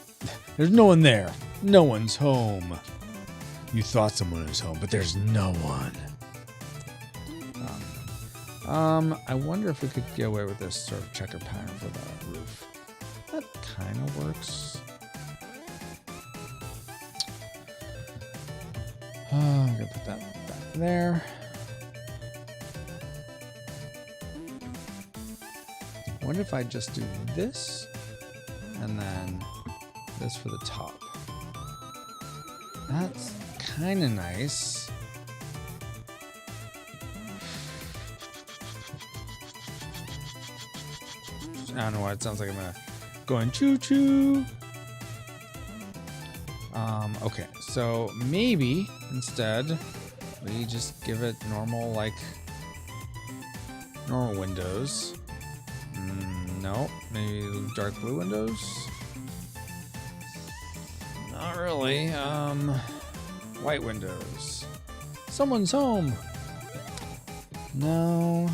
there's no one there. No one's home. You thought someone was home, but there's no one. I wonder if we could get away with this sort of checker pattern for the roof. That kind of works. I'm gonna put that back there. I wonder if I just do this and then this for the top. That's kind of nice. I don't know why it sounds like I'm going choo-choo. Okay, so maybe instead we just give it normal windows. No, maybe dark blue windows. Not really. White windows. Someone's home. No.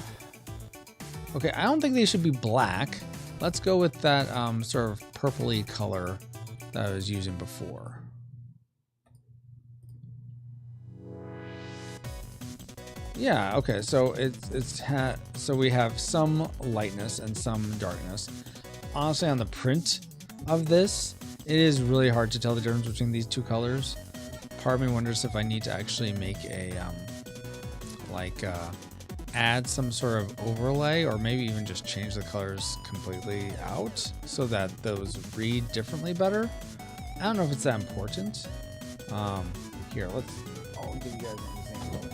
Okay, I don't think they should be black. Let's go with that sort of purpley color that I was using before. Yeah, okay, so so we have some lightness and some darkness. Honestly, on the print of this, it is really hard to tell the difference between these two colors. Part of me wonders if I need to actually make a add some sort of overlay, or maybe even just change the colors completely out so that those read differently better. I don't know if it's that important. Here, I'll give you guys an example.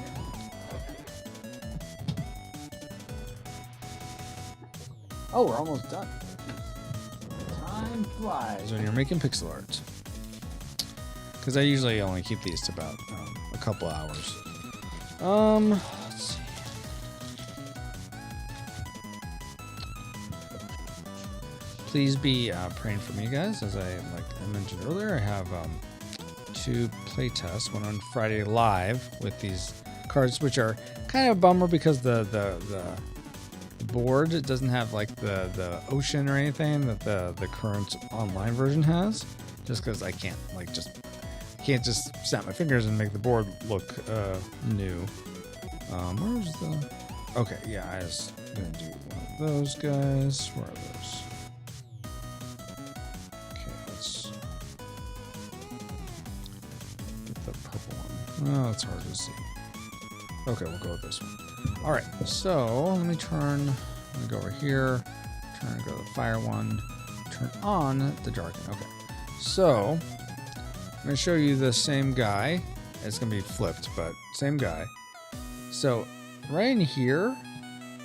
Oh, we're almost done. Time flies when you're making pixel art. Because I usually only keep these to about a couple hours. Let's see. Please be praying for me, guys. As I mentioned earlier, I have 2 play tests. One on Friday live with these cards, which are kind of a bummer because the board doesn't have like the ocean or anything that the current online version has. Just because I can't just snap my fingers and make the board look new. Where's the? Okay, yeah, I was gonna do one of those guys. Where are those? Okay, let's get the purple one. Oh, it's hard to see. Okay, we'll go with this one. All right, so let me go over here. Go to the fire one. Turn on the dark one. Okay, so I'm going to show you the same guy. It's going to be flipped, but same guy. So right in here,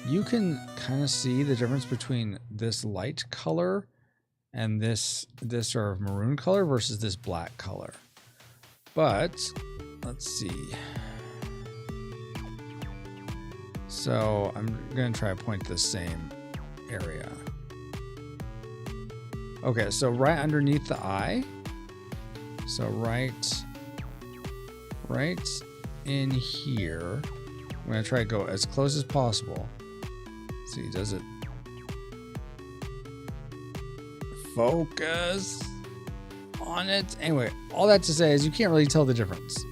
you can kind of see the difference between this light color and this sort of maroon color versus this black color. But let's see. So I'm going to try to point to the same area. Okay, so right underneath the eye. So right in here, I'm going to try to go as close as possible. See, does it focus on it? Anyway, all that to say is you can't really tell the difference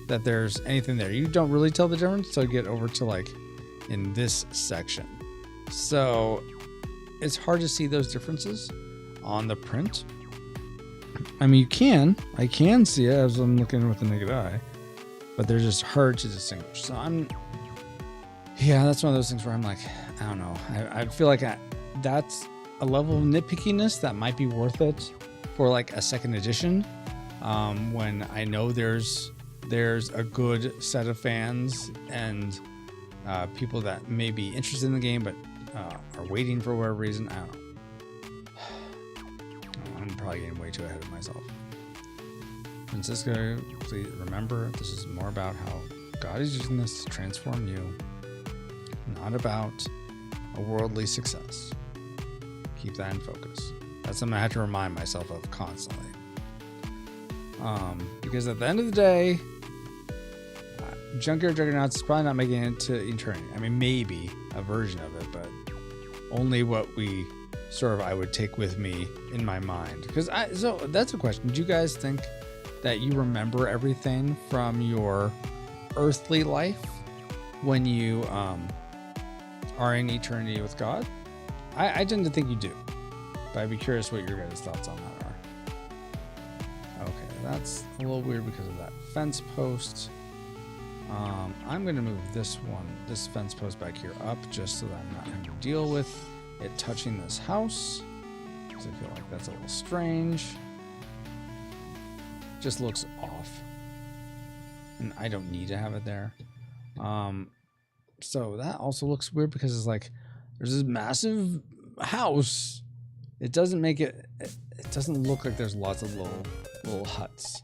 that there's anything there. You don't really tell the difference until you get over to like in this section. So it's hard to see those differences on the print. I mean, I can see it as I'm looking with the naked eye, but they're just hard to distinguish. So that's one of those things where I'm like, I don't know. I feel like that's a level of nitpickiness that might be worth it for like a second edition. When I know there's a good set of fans and people that may be interested in the game, but are waiting for whatever reason. I don't know. I'm probably getting way too ahead of myself. Francisco, please remember, this is more about how God is using this to transform you. not about a worldly success. Keep that in focus. That's something I have to remind myself of constantly. Because at the end of the day, Junkyard Juggernauts is probably not making it to eternity. I mean, maybe a version of it, but only what we I would take with me in my mind. So that's a question. Do you guys think that you remember everything from your earthly life when you are in eternity with God? I tend to think you do, but I'd be curious what your guys' thoughts on that are. Okay, that's a little weird because of that fence post. I'm going to move this fence post back here up just so that I'm not having to deal with it touching this house, because I feel like that's a little strange. Just looks off, and I don't need to have it there. So that also looks weird because it's like there's this massive house. It doesn't make it. It doesn't look like there's lots of little huts.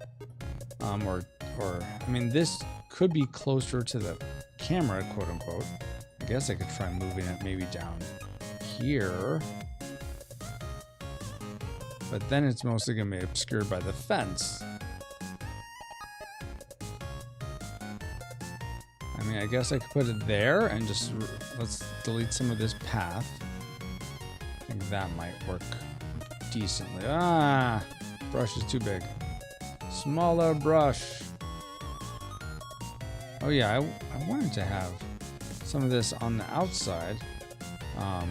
Or I mean, this could be closer to the camera, quote unquote. I guess I could try moving it maybe down here, but then it's mostly gonna be obscured by the fence. I mean, I guess I could put it there and just let's delete some of this path. I think that might work decently. Brush is too big. Smaller brush. Oh yeah, I wanted to have some of this on the outside,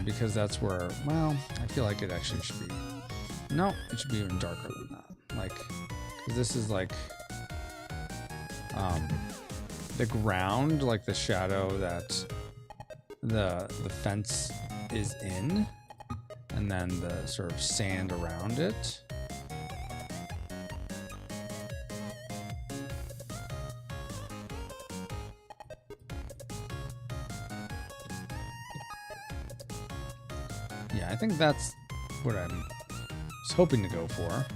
because that's where, well, I feel like it actually should be, no, it should be even darker than that. Like, because this is like, the ground, like the shadow that the fence is in, and then the sort of sand around it. Yeah, I think that's what I was hoping to go for.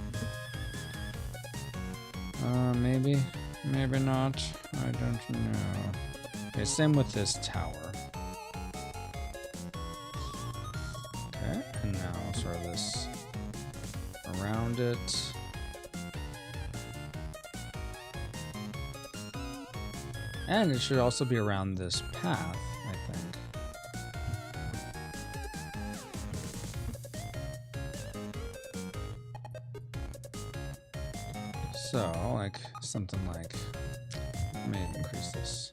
Maybe, maybe not. I don't know. Okay, same with this tower. Okay, and now sort of this around it. And it should also be around this path, I think. So, like, something like, let me increase this.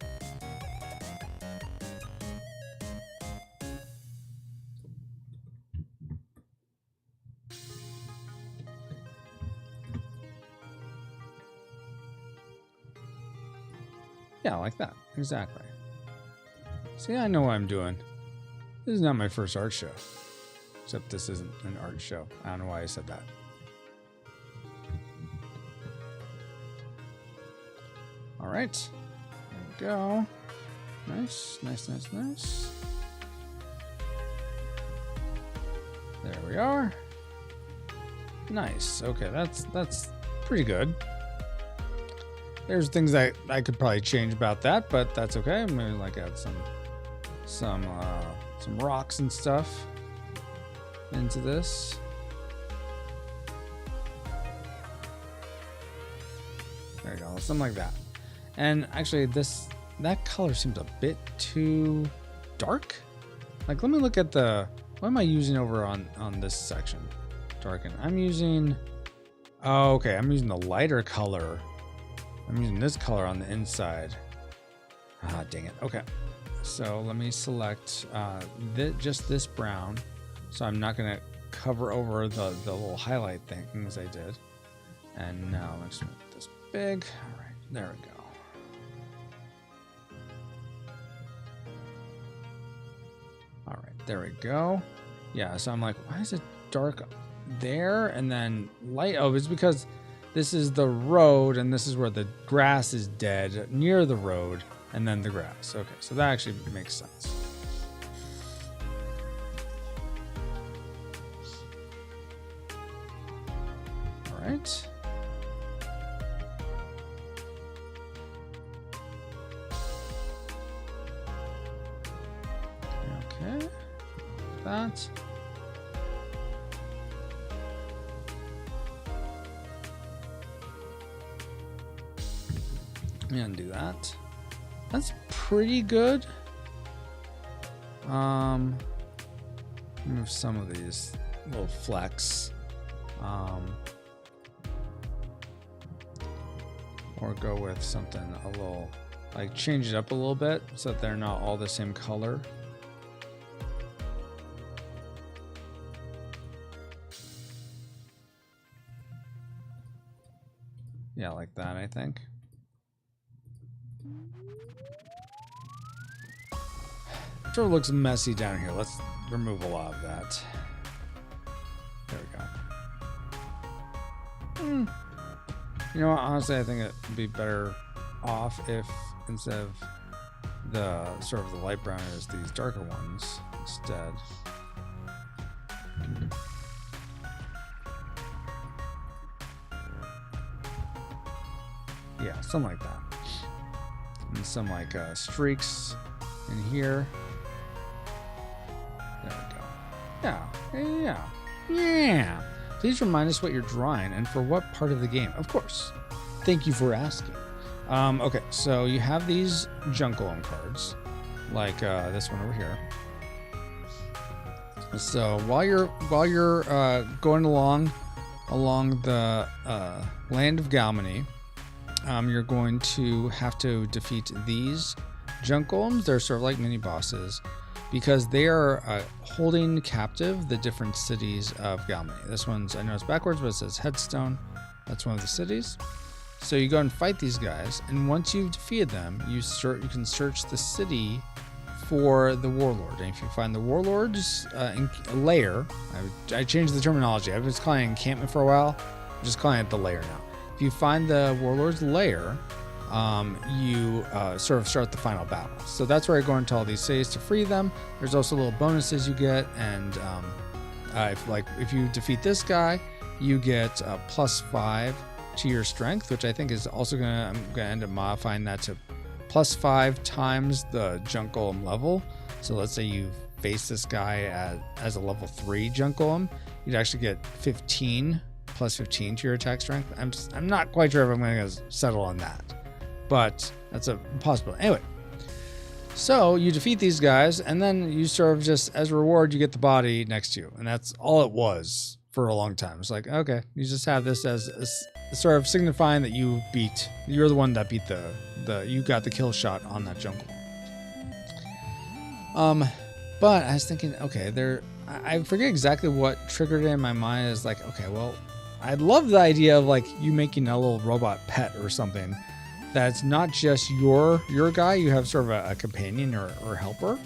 Yeah, like that. Exactly. See, I know what I'm doing. This is not my first art show. Except this isn't an art show. I don't know why I said that. All right. There we go. Nice, nice, nice, nice. There we are. Nice. Okay, that's pretty good. There's things that I could probably change about that, but that's okay. I'm gonna like add some rocks and stuff into this. There you go, something like that. And actually, that color seems a bit too dark. Like, let me look at what am I using over on this section? Darken. I'm using. Oh, okay. I'm using the lighter color. I'm using this color on the inside. Ah, dang it. Okay. So let me select just this brown. So I'm not going to cover over the little highlight things I did. And now let's make this big. All right. There we go. All right. There we go. Yeah. So I'm like, why is it dark there and then light? Oh, it's because this is the road, and this is where the grass is dead, near the road, and then the grass. Okay, so that actually makes sense. All right. that. I'm gonna do that. That's pretty good. Move some of these little flecks. Or go with something a little, like change it up a little bit so that they're not all the same color. Yeah, like that, I think. Sort of looks messy down here. Let's remove a lot of that. There we go. You know what? Honestly, I think it'd be better off if instead of the sort of the light brown is these darker ones instead. Yeah, something like that. And some like streaks in here. There we go. Yeah. Please remind us what you're drawing and for what part of the game. Of course. Thank you for asking. Okay, so you have these Golem cards, like this one over here. So while you're going along the land of Galmany, you're going to have to defeat these Golems. They're sort of like mini bosses, because they are holding captive the different cities of Galmany. This one's, I know it's backwards, but it says Headstone. That's one of the cities. So you go and fight these guys, and once you've defeated them, you can search the city for the warlord. And if you find the warlord's lair, I changed the terminology. I was calling it encampment for a while. I'm just calling it the lair now. If you find the warlord's lair, you sort of start the final battle. So that's where I go into all these cities to free them. There's also little bonuses you get, and if you defeat this guy, you get +5 to your strength, which I think is also I'm gonna end up modifying that to +5 times the Golem level. So let's say you face this guy as a level 3 Golem, you'd actually get 15 +15 to your attack strength. I'm not quite sure if I'm gonna settle on that, but that's a possibility. Anyway, so you defeat these guys, and then you sort of just, as a reward, you get the body next to you, and that's all it was for a long time. It's like, okay, you just have this as sort of signifying that you're the one that beat you got the kill shot on that jungle. But I was thinking, okay, I forget exactly what triggered it in my mind. Is like, okay, well, I'd love the idea of like you making a little robot pet or something that's not just your guy. You have sort of a companion or helper.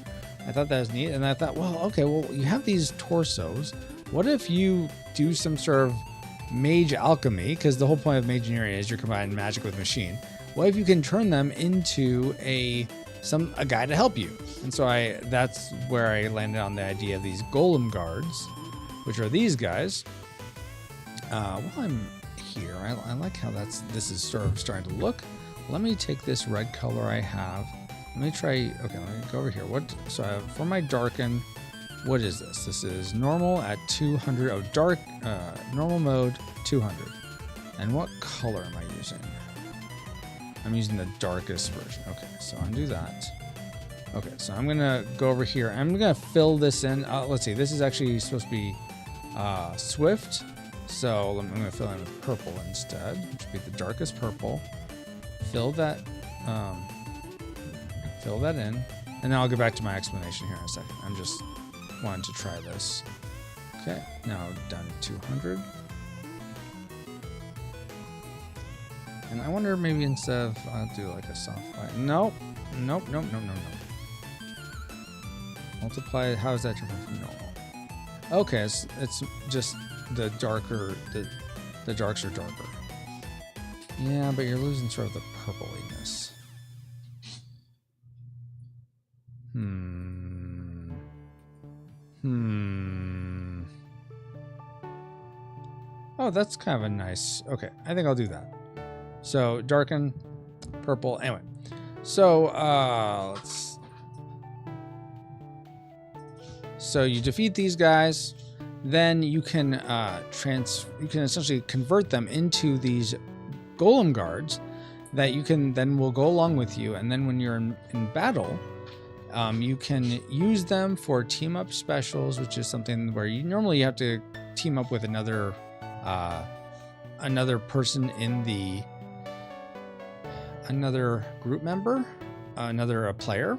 I thought that was neat, and I thought, well, okay, well, you have these torsos. What if you do some sort of mage alchemy? Because the whole point of mage engineering is you're combining magic with machine. What if you can turn them into a guy to help you? And so that's where I landed on the idea of these Golem guards, which are these guys. While I'm here, I like how this is sort of starting to look. Let me take this red color I have. Let me try. Okay, let me go over here. So I have, for my darken, what is this? This is normal at 200. Oh, dark, normal mode 200. And what color am I using? I'm using the darkest version. Okay, so undo that. Okay, so I'm gonna go over here. I'm gonna fill this in. Let's see. This is actually supposed to be swift. So I'm gonna fill in with purple instead, which would be the darkest purple. Fill that in, and then I'll get back to my explanation here in a second. I'm just wanting to try this. Okay, now down to 200. And I wonder maybe instead of, I'll do like a soft light. Nope. Multiply, how is that different from normal? Okay, it's just the darker, the darks are darker. Yeah, but you're losing sort of the purpliness. Oh, that's kind of a nice, okay, I think I'll do that. So darken, purple, anyway. So So you defeat these guys, then you can essentially convert them into these golem guards that you can then will go along with you. And then when you're in battle, you can use them for team up specials, which is something where you normally have to team up with another person in the another group member, another player.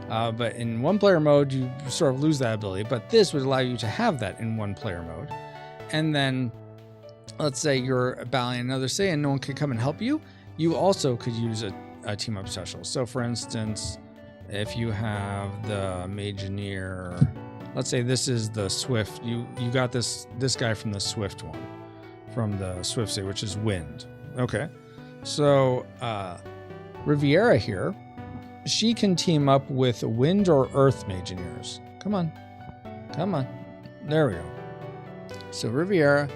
But in one player mode, you sort of lose that ability, but this would allow you to have that in one player mode. And then let's say you're battling another city and no one can come and help you. You also could use a team up special. So for instance, if you have the Mageneer, let's say this is the Swift, you got this guy from the Swift one, from the Swift city, which is Wind. Okay. So Riviera here, she can team up with Wind or Earth Mageneers. Come on. There we go. So Riviera,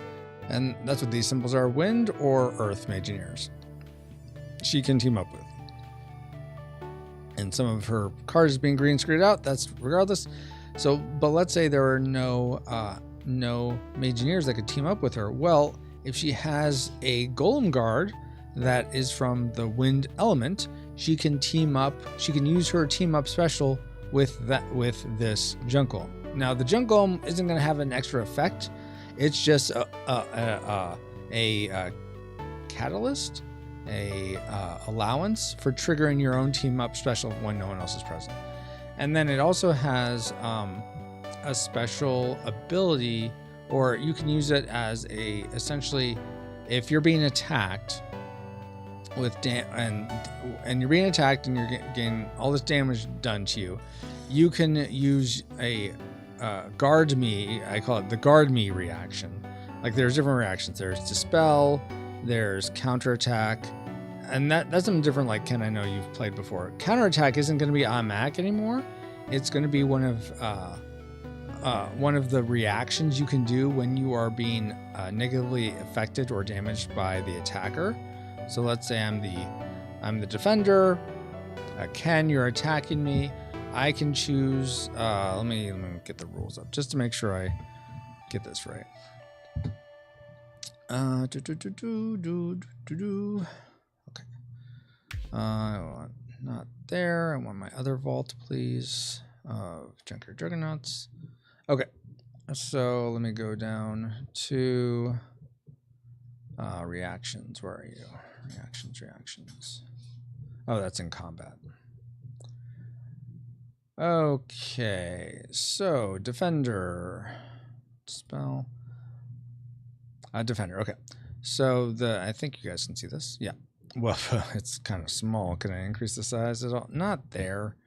and that's what these symbols are, Wind or Earth Mageneers. She can team up with. And some of her cards being green screwed out, that's regardless. So, but let's say there are no Mageneers that could team up with her. Well, if she has a Golem guard that is from the Wind element, she can team up. She can use her team up special with this Junkyard. Now, the Junkyard isn't going to have an extra effect. It's just a catalyst, allowance for triggering your own team up special when no one else is present. And then it also has a special ability, or you can use it as essentially, if you're being attacked with and you're being attacked and you're getting all this damage done to you, you can use a guard me. I call it the guard me reaction. Like there's different reactions. There's dispel, there's counterattack, and that's something different. Like Ken, I know you've played before. Counterattack isn't going to be automatic anymore. It's going to be one of the reactions you can do when you are being negatively affected or damaged by the attacker. So let's say I'm the defender. Ken, you're attacking me. I can choose. Let me get the rules up just to make sure I get this right. Okay. I want not there. I want my other vault, please. Junkyard Juggernauts. Okay. So let me go down to reactions. Where are you? Reactions. Oh, that's in combat. Okay, so defender, spell, defender. Okay, so I think you guys can see this. Yeah. Well, it's kind of small. Can I increase the size at all? Not there.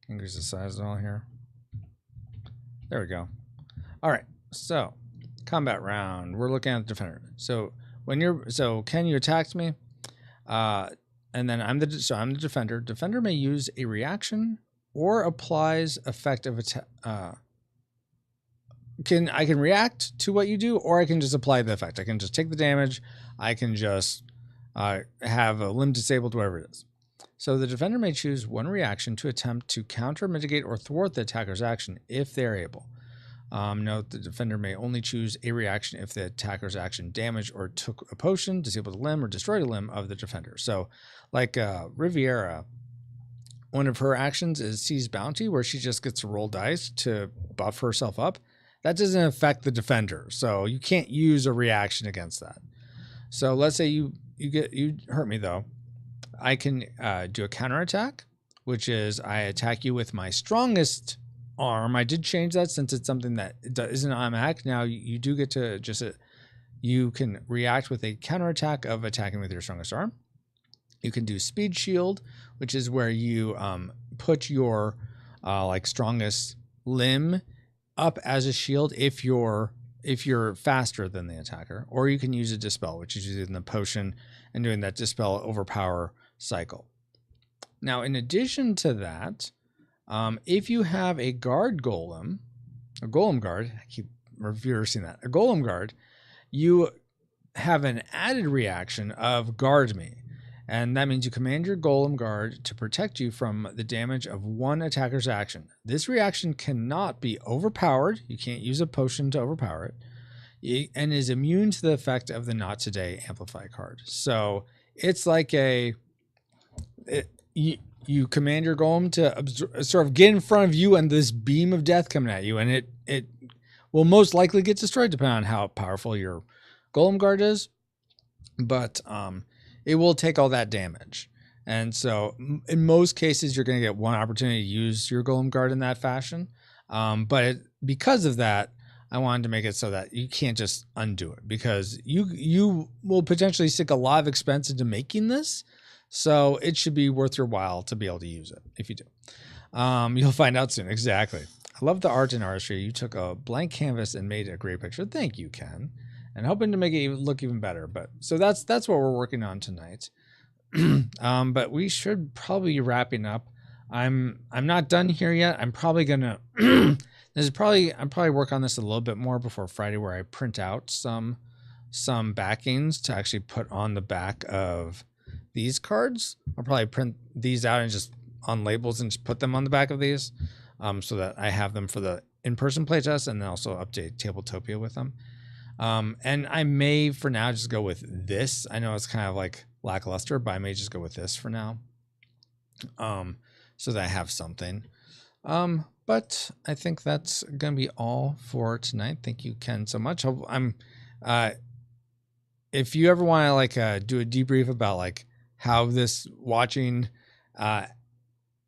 Increase the size at all here. There we go. All right. So combat round. We're looking at the defender. So Ken, you attacked me. And then I'm the defender. Defender may use a reaction or applies effect of attack. I can react to what you do, or I can just apply the effect. I can just take the damage. I can just have a limb disabled, whatever it is. So the defender may choose one reaction to attempt to counter, mitigate, or thwart the attacker's action if they're able. Note the defender may only choose a reaction if the attacker's action damaged or took a potion, disabled a limb, or destroyed a limb of the defender. So like Riviera, one of her actions is Seize Bounty, where she just gets to roll dice to buff herself up. That doesn't affect the defender, so you can't use a reaction against that. So let's say you hurt me though. I can do a counterattack, which is I attack you with my strongest arm. I did change that since it's something that isn't automatic. Now you do get to you can react with a counterattack of attacking with your strongest arm. You can do speed shield, which is where you put your strongest limb up as a shield if you're faster than the attacker, or you can use a dispel, which is using the potion and doing that dispel overpower cycle. Now, in addition to that, if you have a golem guard, I keep reversing that, a golem guard, you have an added reaction of guard me. And that means you command your Golem guard to protect you from the damage of one attacker's action. This reaction cannot be overpowered. You can't use a potion to overpower it. And is immune to the effect of the Not Today Amplify card. So it's like you command your Golem to sort of get in front of you and this beam of death coming at you. And it will most likely get destroyed depending on how powerful your Golem guard is. But it will take all that damage. And so in most cases, you're going to get one opportunity to use your Golem guard in that fashion. Because of that, I wanted to make it so that you can't just undo it, because you will potentially stick a lot of expense into making this. So it should be worth your while to be able to use it if you do. You'll find out soon. Exactly. I love the art and artistry. You took a blank canvas and made a great picture. Thank you, Ken. And hoping to make it look even better. But so that's what we're working on tonight. But we should probably be wrapping up. I'm not done here yet. I'm probably gonna I'll probably work on this a little bit more before Friday, where I print out some backings to actually put on the back of these cards. I'll probably print these out and just on labels and just put them on the back of these, so that I have them for the in-person playtest, and then also update Tabletopia with them. And I may for now just go with this. I know it's kind of like lackluster, but I may just go with this for now, so that I have something. But I think that's gonna be all for tonight. Thank you, Ken, so much. If you ever want to like do a debrief about like how this watching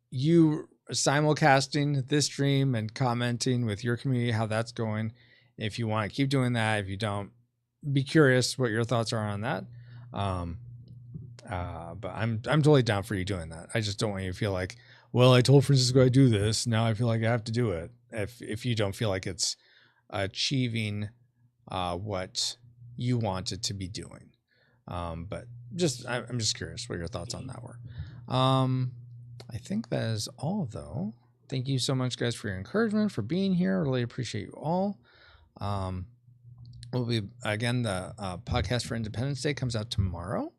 you simulcasting this stream and commenting with your community, how that's going. If you want to keep doing that, if you don't, be curious what your thoughts are on that. But I'm totally down for you doing that. I just don't want you to feel like, well, I told Francisco I do this, now I feel like I have to do it. If you don't feel like it's achieving what you want it to be doing. But I'm just curious what your thoughts on that were. I think that is all, though. Thank you so much, guys, for your encouragement, for being here. Really appreciate you all. We'll be again, the podcast for Independence Day comes out tomorrow.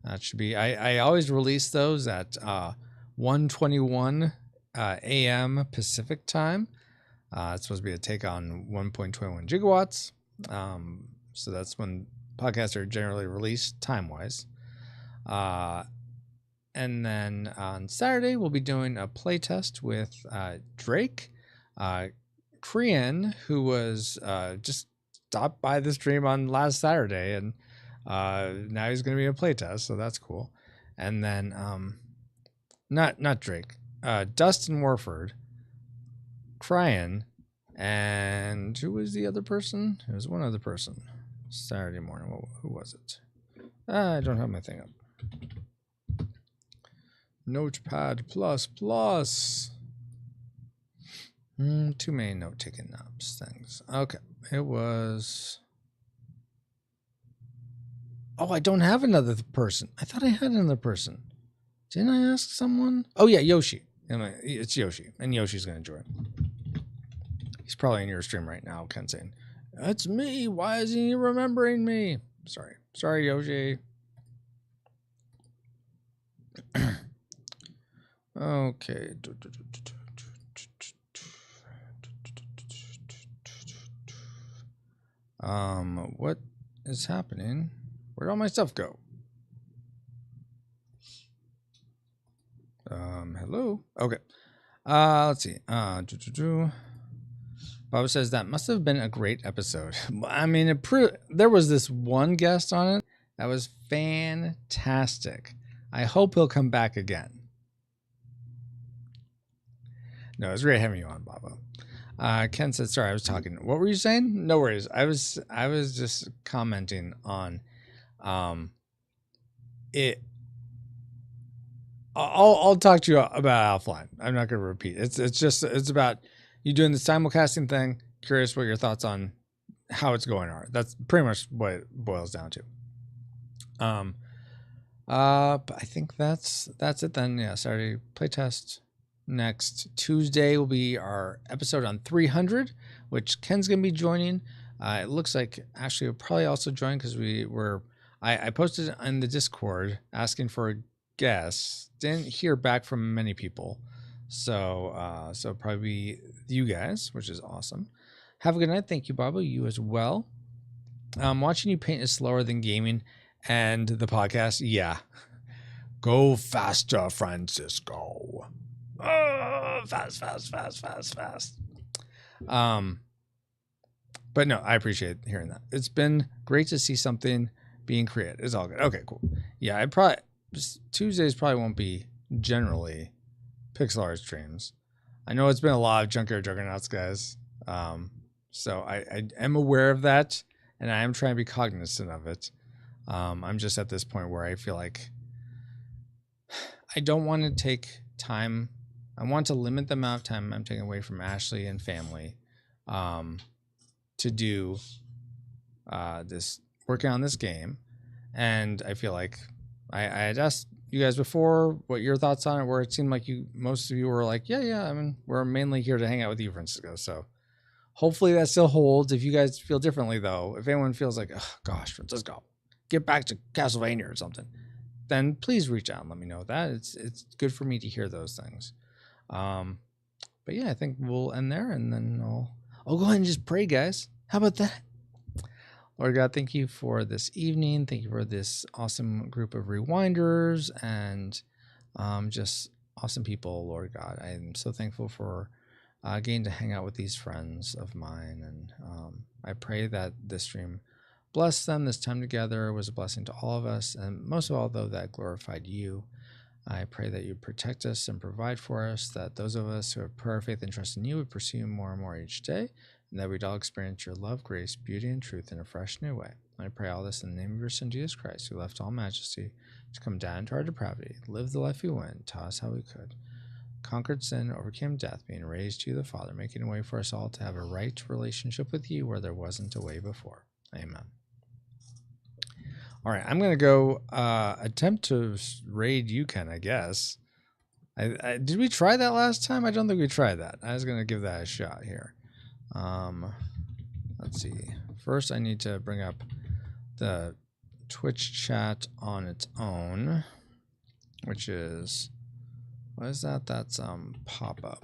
That should be, I always release those at 1:21 a.m. Pacific time. It's supposed to be a take on 1.21 gigawatts. So that's when podcasts are generally released time-wise. And then on Saturday, we'll be doing a playtest with Drake, Korean, who was just stopped by the stream on last Saturday, and now he's going to be a playtest, so that's cool. And then not Drake, Dustin Warford, Cryan, and who was the other person? It was one other person. Saturday morning. Who was it? I don't have my thing up. Notepad++. Too many note-taking knobs things. Okay. It was... Oh, I don't have another person. I thought I had another person. Didn't I ask someone? Oh, yeah, Yoshi. It's Yoshi. And Yoshi's going to join. He's probably in your stream right now, Ken saying, "That's me. Why isn't he remembering me?" Sorry. Sorry, Yoshi. Okay. What is happening? Where'd all my stuff go? Hello? Okay. Let's see. Bob says that must have been a great episode. I mean, there was this one guest on it that was fantastic. I hope he'll come back again. No, it's great having you on, Baba. Ken said, "Sorry, I was talking." What were you saying? No worries. I was just commenting on it. I'll talk to you about offline. I'm not going to repeat. It's about you doing the simulcasting thing. Curious what your thoughts on how it's going are. That's pretty much what it boils down to. But I think that's it then. Yeah, Saturday playtest. Next Tuesday will be our episode on 300, which Ken's gonna be joining. It looks like Ashley will probably also join because I posted in the Discord asking for guess. Didn't hear back from many people. So probably you guys, which is awesome. Have a good night. Thank you, Babu. You as well. Watching you paint is slower than gaming and the podcast. Yeah. Go faster, Francisco. Oh, fast. But no, I appreciate hearing that. It's been great to see something being created. It's all good. Okay, cool. Yeah, Tuesdays probably won't be generally pixel art streams. I know it's been a lot of Junkyard Juggernauts, guys. So I am aware of that, and I am trying to be cognizant of it. I'm just at this point where I feel like I don't want to take time. I want to limit the amount of time I'm taking away from Ashley and family to do this, working on this game. And I feel like I had asked you guys before what your thoughts on it, where it seemed like most of you were like, yeah, I mean, we're mainly here to hang out with you, Francisco. So hopefully that still holds. If you guys feel differently, though, if anyone feels like, oh, gosh, Francisco, get back to Castlevania or something, then please reach out and let me know that. It's good for me to hear those things. But yeah, I think we'll end there, and then I'll go ahead and just pray, guys. How about that? Lord God, thank you for this evening. Thank you for this awesome group of rewinders and just awesome people, Lord God. I am so thankful for getting to hang out with these friends of mine. And I pray that this stream blessed them. This time together was a blessing to all of us. And most of all, though, that glorified you. I pray that you protect us and provide for us, that those of us who have prayer, faith, and trust in you would pursue you more and more each day, and that we'd all experience your love, grace, beauty, and truth in a fresh new way. I pray all this in the name of your Son, Jesus Christ, who left all majesty to come down into our depravity, live the life we went, taught us how we could, conquered sin, overcame death, being raised to you, the Father, making a way for us all to have a right relationship with you where there wasn't a way before. Amen. All right, I'm going to go attempt to raid you, Ken, I guess. Did we try that last time? I don't think we tried that. I was going to give that a shot here. Let's see. First, I need to bring up the Twitch chat on its own, which is... What is that? That's pop-up.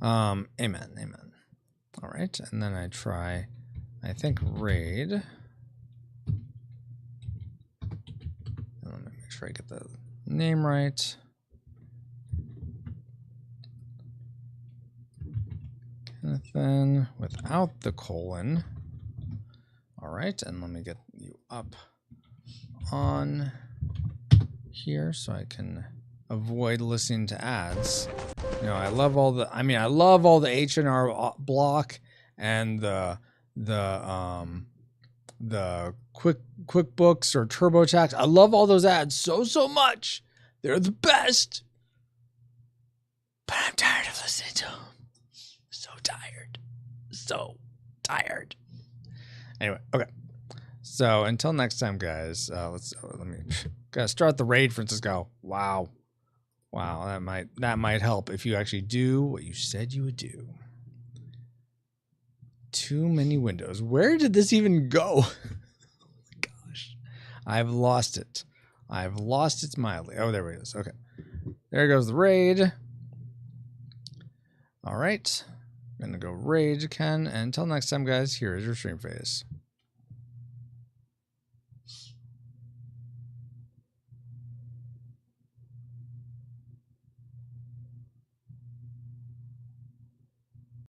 Amen. All right, and then I try... I think raid. And let me make sure I get the name right. Kennethan without the colon. All right, and let me get you up on here so I can avoid listening to ads. You know, I love all the H&R block and the QuickBooks or TurboTax. I love all those ads so much. They're the best. But I'm tired of listening to them. So tired. Anyway, okay. So until next time, guys. Gotta start the raid, Francisco. Wow, that might help if you actually do what you said you would do. Too many windows. Where did this even go? Oh my gosh. I've lost it. I've lost it mildly. Oh, there it is. Okay. There goes the raid. All right. I'm going to go raid, Ken. And until next time, guys, here is your stream face.